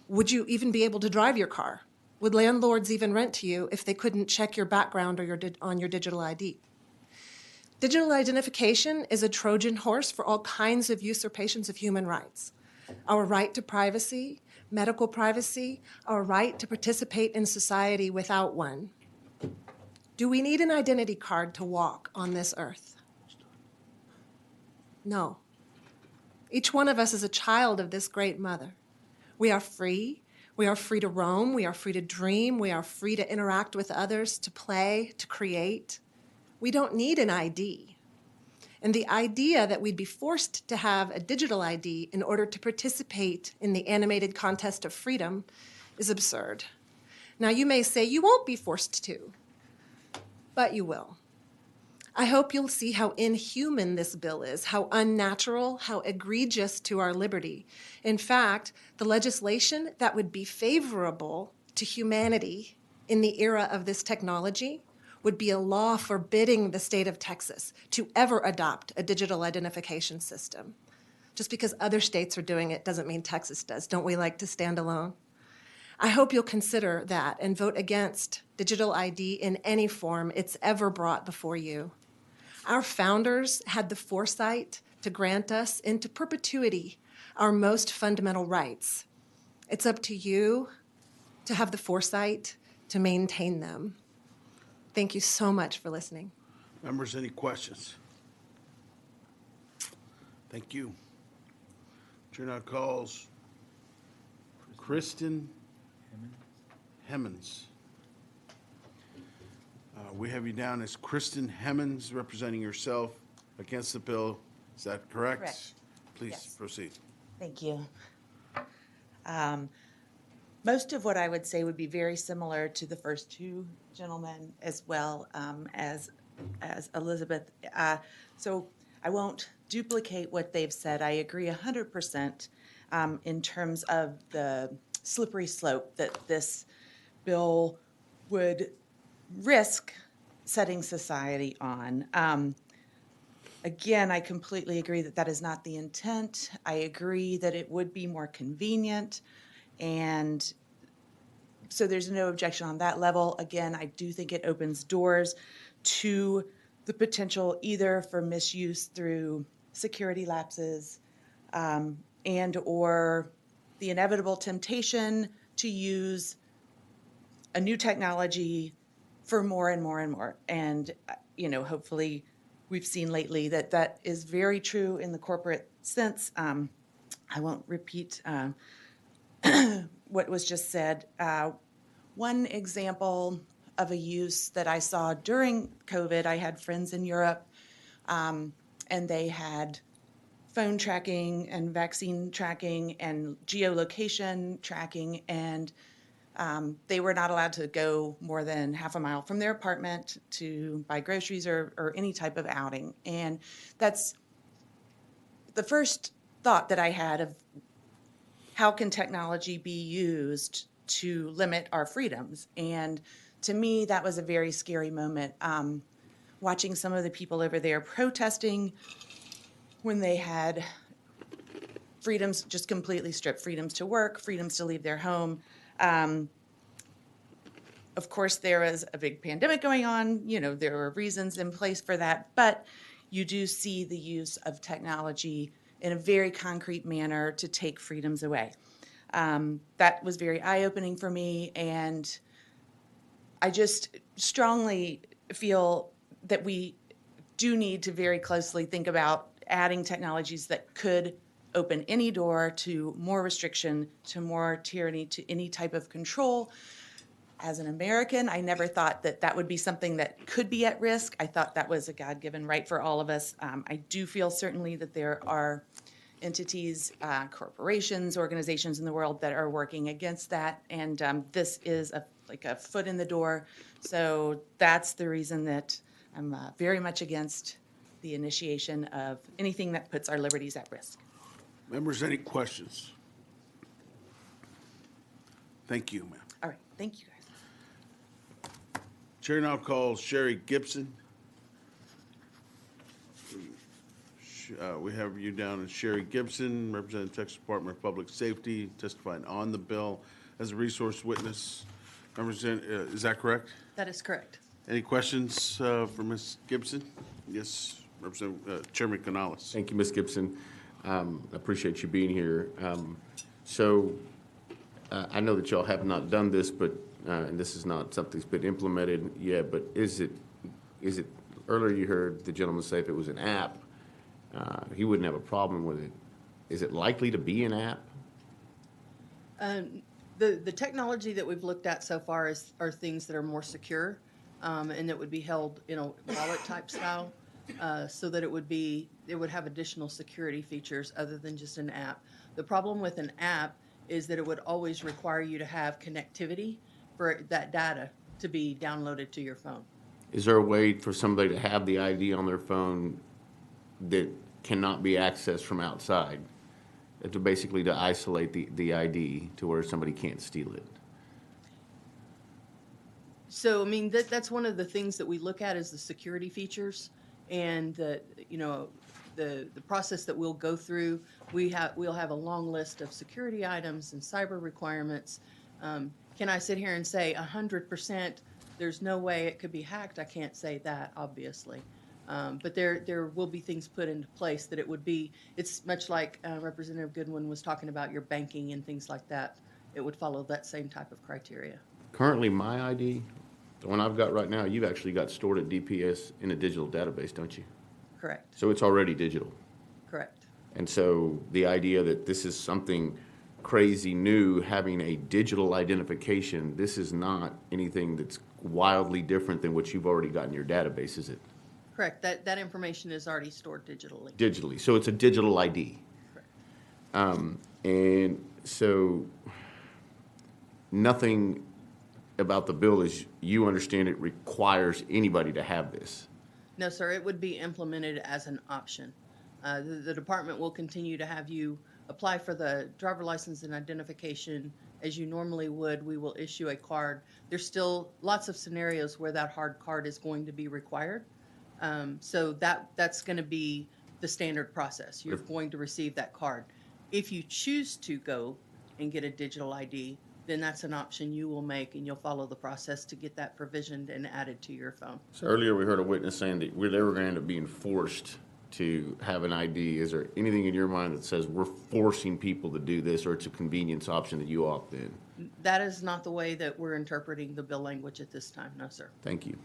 Would you even be able to drive your car? Would landlords even rent to you if they couldn't check your background or on your digital ID? Digital identification is a Trojan horse for all kinds of usurpations of human rights. Our right to privacy, medical privacy, our right to participate in society without one. Do we need an identity card to walk on this earth? No. Each one of us is a child of this great mother. We are free. We are free to roam. We are free to dream. We are free to interact with others, to play, to create. We don't need an ID. And the idea that we'd be forced to have a digital ID in order to participate in the animated contest of freedom is absurd. Now, you may say you won't be forced to, but you will. I hope you'll see how inhuman this bill is, how unnatural, how egregious to our liberty. In fact, the legislation that would be favorable to humanity in the era of this technology would be a law forbidding the state of Texas to ever adopt a digital identification system. Just because other states are doing it doesn't mean Texas does. Don't we like to stand alone? I hope you'll consider that and vote against digital ID in any form it's ever brought before you. Our founders had the foresight to grant us into perpetuity our most fundamental rights. It's up to you to have the foresight to maintain them. Thank you so much for listening. Members, any questions? Thank you. Chair now calls Kristen Hemmons. We have you down as Kristen Hemmons, representing yourself against the bill. Is that correct? Correct. Please Yes. proceed. Thank you. Most of what I would say would be very similar to the first two gentlemen as well as Elizabeth. So I won't duplicate what they've said. I agree 100% in terms of the slippery slope that this bill would risk setting society on. Again, I completely agree that that is not the intent. I agree that it would be more convenient, and so there's no objection on that level. Again, I do think it opens doors to the potential either for misuse through security lapses and or the inevitable temptation to use a new technology for more and more and more. And, you know, hopefully we've seen lately that that is very true in the corporate sense. I won't repeat what was just said. One example of a use that I saw during COVID, I had friends in Europe, and they had phone tracking and vaccine tracking and geolocation tracking, and they were not allowed to go more than half a mile from their apartment to buy groceries or any type of outing. And that's the first thought that I had of how can technology be used to limit our freedoms. And to me, that was a very scary moment. Watching some of the people over there protesting when they had freedoms just completely stripped, freedoms to work, freedoms to leave their home. Of course, there was a big pandemic going on. You know, there were reasons in place for that, but you do see the use of technology in a very concrete manner to take freedoms away. That was very eye-opening for me, and I just strongly feel that we do need to very closely think about adding technologies that could open any door to more restriction, to more tyranny, to any type of control. As an American, I never thought that that would be something that could be at risk. I thought that was a God-given right for all of us. I do feel certainly that there are entities, corporations, organizations in the world that are working against that, and this is like a foot in the door. So that's the reason that I'm very much against the initiation of anything that puts our liberties at risk. Members, any questions? Thank you, ma'am. All right, thank you guys. Chair now calls Sherry Gibson. We have you down as Sherry Gibson, representing Texas Department of Public Safety, testifying on the bill as a resource witness. Is that correct? That is correct. Any questions for Ms. Gibson? Yes, Representative Chairman Canales. Thank you, Ms. Gibson. Appreciate you being here. I know that y'all have not done this, but and this is not something that's been implemented yet. But is it? Earlier you heard the gentleman say if it was an app, he wouldn't have a problem with it. Is it likely to be an app? The technology that we've looked at so far are things that are more secure, and that would be held in a wallet type style, so that it would have additional security features other than just an app. The problem with an app is that it would always require you to have connectivity for that data to be downloaded to your phone. Is there a way for somebody to have the ID on their phone that cannot be accessed from outside, to basically to isolate the ID to where somebody can't steal it? So, I mean, that's one of the things that we look at is the security features and the process that we'll go through. We'll have a long list of security items and cyber requirements. Can I sit here and say 100% there's no way it could be hacked? I can't say that, obviously. But there will be things put into place that it's much like Representative Goodwin was talking about your banking and things like that. It would follow that same type of criteria. Currently, my ID, the one I've got right now, you've actually got stored at DPS in a digital database, don't you? Correct. So it's already digital. Correct. And so the idea that this is something crazy new, having a digital identification, this is not anything that's wildly different than what you've already got in your database, is it? Correct. That information is already stored digitally. Digitally. So it's a digital ID. Correct. And so nothing about the bill, as you understand it, requires anybody to have this. No, sir. It would be implemented as an option. The department will continue to have you apply for the driver license and identification as you normally would. We will issue a card. There's still lots of scenarios where that hard card is going to be required. So that's going to be the standard process. You're going to receive that card. If you choose to go and get a digital ID, then that's an option you will make, and you'll follow the process to get that provisioned and added to your phone. So earlier we heard a witness saying that they were going to end up being forced to have an ID. Is there anything in your mind that says we're forcing people to do this, or it's a convenience option that you opt in? That is not the way that we're interpreting the bill language at this time, no, sir. Thank you.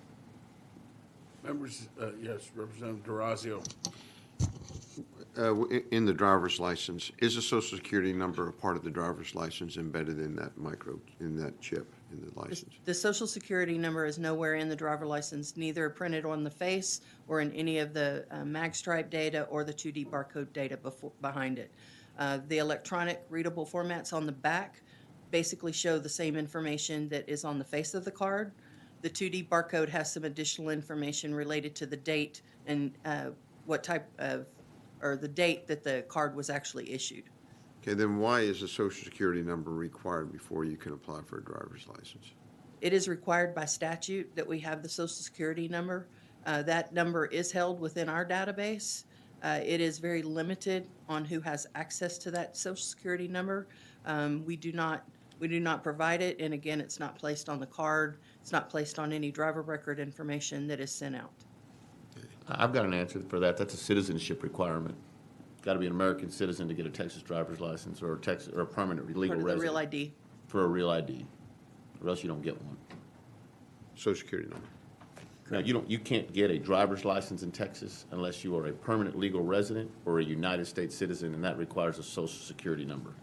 Members, yes, Representative D'Orazio. In the driver's license, is a social security number a part of the driver's license embedded in that chip in the license? The social security number is nowhere in the driver license, neither printed on the face or in any of the mag stripe data or the 2D barcode data behind it. The electronic readable formats on the back basically show the same information that is on the face of the card. The 2D barcode has some additional information related to the date and what type of, or the date that the card was actually issued. Okay, then why is a social security number required before you can apply for a driver's license? It is required by statute that we have the social security number. That number is held within our database. It is very limited on who has access to that social security number. We do not provide it, and again, it's not placed on the card. It's not placed on any driver record information that is sent out. I've got an answer for that. That's a citizenship requirement. Got to be an American citizen to get a Texas driver's license or a permanent legal resident. For the real ID. For a real ID, or else you don't get one. Social security number. Now, you can't get a driver's license in Texas unless you are a permanent legal resident or a United States citizen, and that requires a social security number.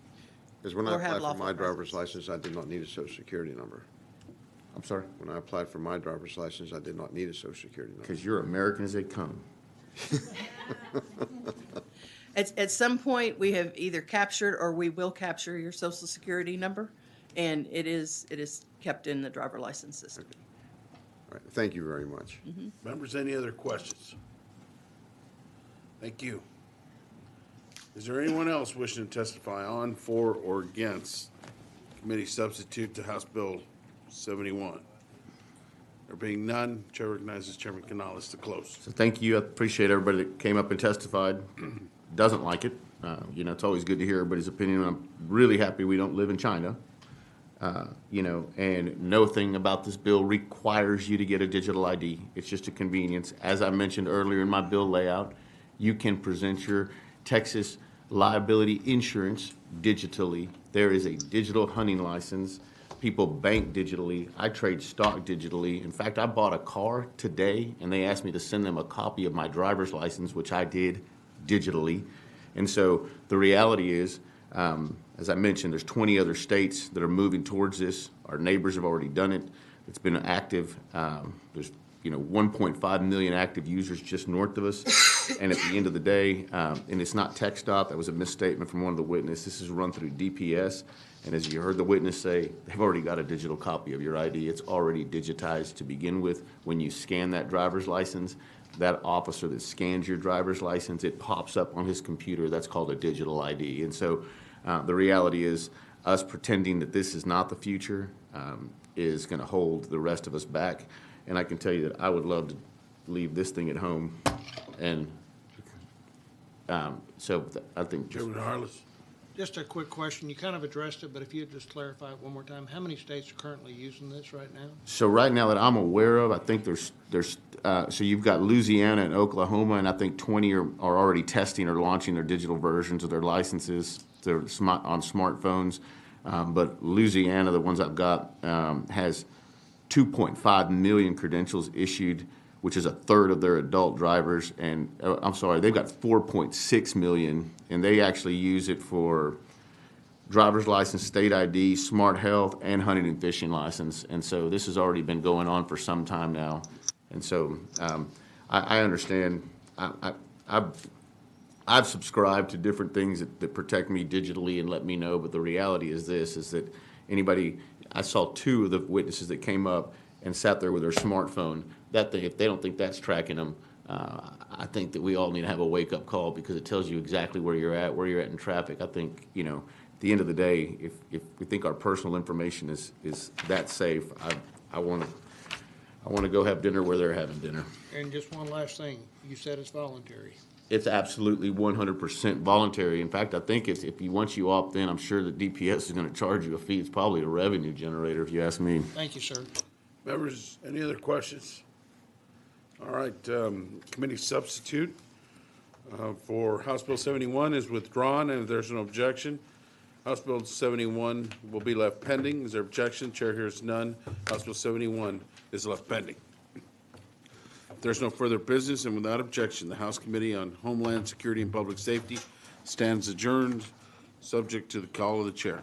Because when I Or have applied for lawful my driver's license, I did not need a social security number. I'm sorry? When I applied for my driver's license, I did not need a social security number. Because you're American as they come. At some point, we have either captured or we will capture your social security number, and it is kept in the driver license system. All right, thank you very much. Members, any other questions? Thank you. Is there anyone else wishing to testify on, for, or against committee substitute to House Bill 71? There being none, Chair recognizes Chairman Canales to close. So thank you. I appreciate everybody that came up and testified. Doesn't like it. It's always good to hear everybody's opinion. I'm really happy we don't live in China. And nothing about this bill requires you to get a digital ID. It's just a convenience. As I mentioned earlier in my bill layout, you can present your Texas liability insurance digitally. There is a digital hunting license. People bank digitally. I trade stock digitally. In fact, I bought a car today, and they asked me to send them a copy of my driver's license, which I did digitally. And so the reality is, as I mentioned, there's 20 other states that are moving towards this. Our neighbors have already done it. It's been active. There's 1.5 million active users just north of us. And at the end of the day, and it's not tech stop. That was a misstatement from one of the witnesses. This is run through DPS. And as you heard the witness say, they've already got a digital copy of your ID. It's already digitized to begin with. When you scan that driver's license, that officer that scans your driver's license, it pops up on his computer. That's called a digital ID. And so the reality is us pretending that this is not the future is going to hold the rest of us back. And I can tell you that I would love to leave this thing at home. And I think Chairman Harless. Just a quick question. You kind of addressed it, but if you'd just clarify it one more time, how many states are currently using this right now? So right now that I'm aware of, I think there's so you've got Louisiana and Oklahoma, and I think 20 are already testing or launching their digital versions of their licenses. They're on smartphones. But Louisiana, the ones I've got, has 2.5 million credentials issued, which is a third of their adult drivers. And they've got 4.6 million, and they actually use it for driver's license, state ID, smart health, and hunting and fishing license. And so this has already been going on for some time now. And so I understand. I've subscribed to different things that protect me digitally and let me know, but the reality is this, is that I saw two of the witnesses that came up and sat there with their smartphone. That thing, if they don't think that's tracking them, I think that we all need to have a wake-up call, because it tells you exactly where you're at in traffic. I think, at the end of the day, if we think our personal information is that safe, I want to go have dinner where they're having dinner. And just one last thing. You said it's voluntary. It's absolutely 100% voluntary. In fact, I think once you opt in, I'm sure that DPS is going to charge you a fee. It's probably a revenue generator, if you ask me. Thank you, sir. Members, any other questions? All right, committee substitute for House Bill 71 is withdrawn, and if there's no objection, House Bill 71 will be left pending. Is there objection? Chair hears none. House Bill 71 is left pending. If there's no further business, and without objection, the House Committee on Homeland Security and Public Safety stands adjourned, subject to the call of the chair.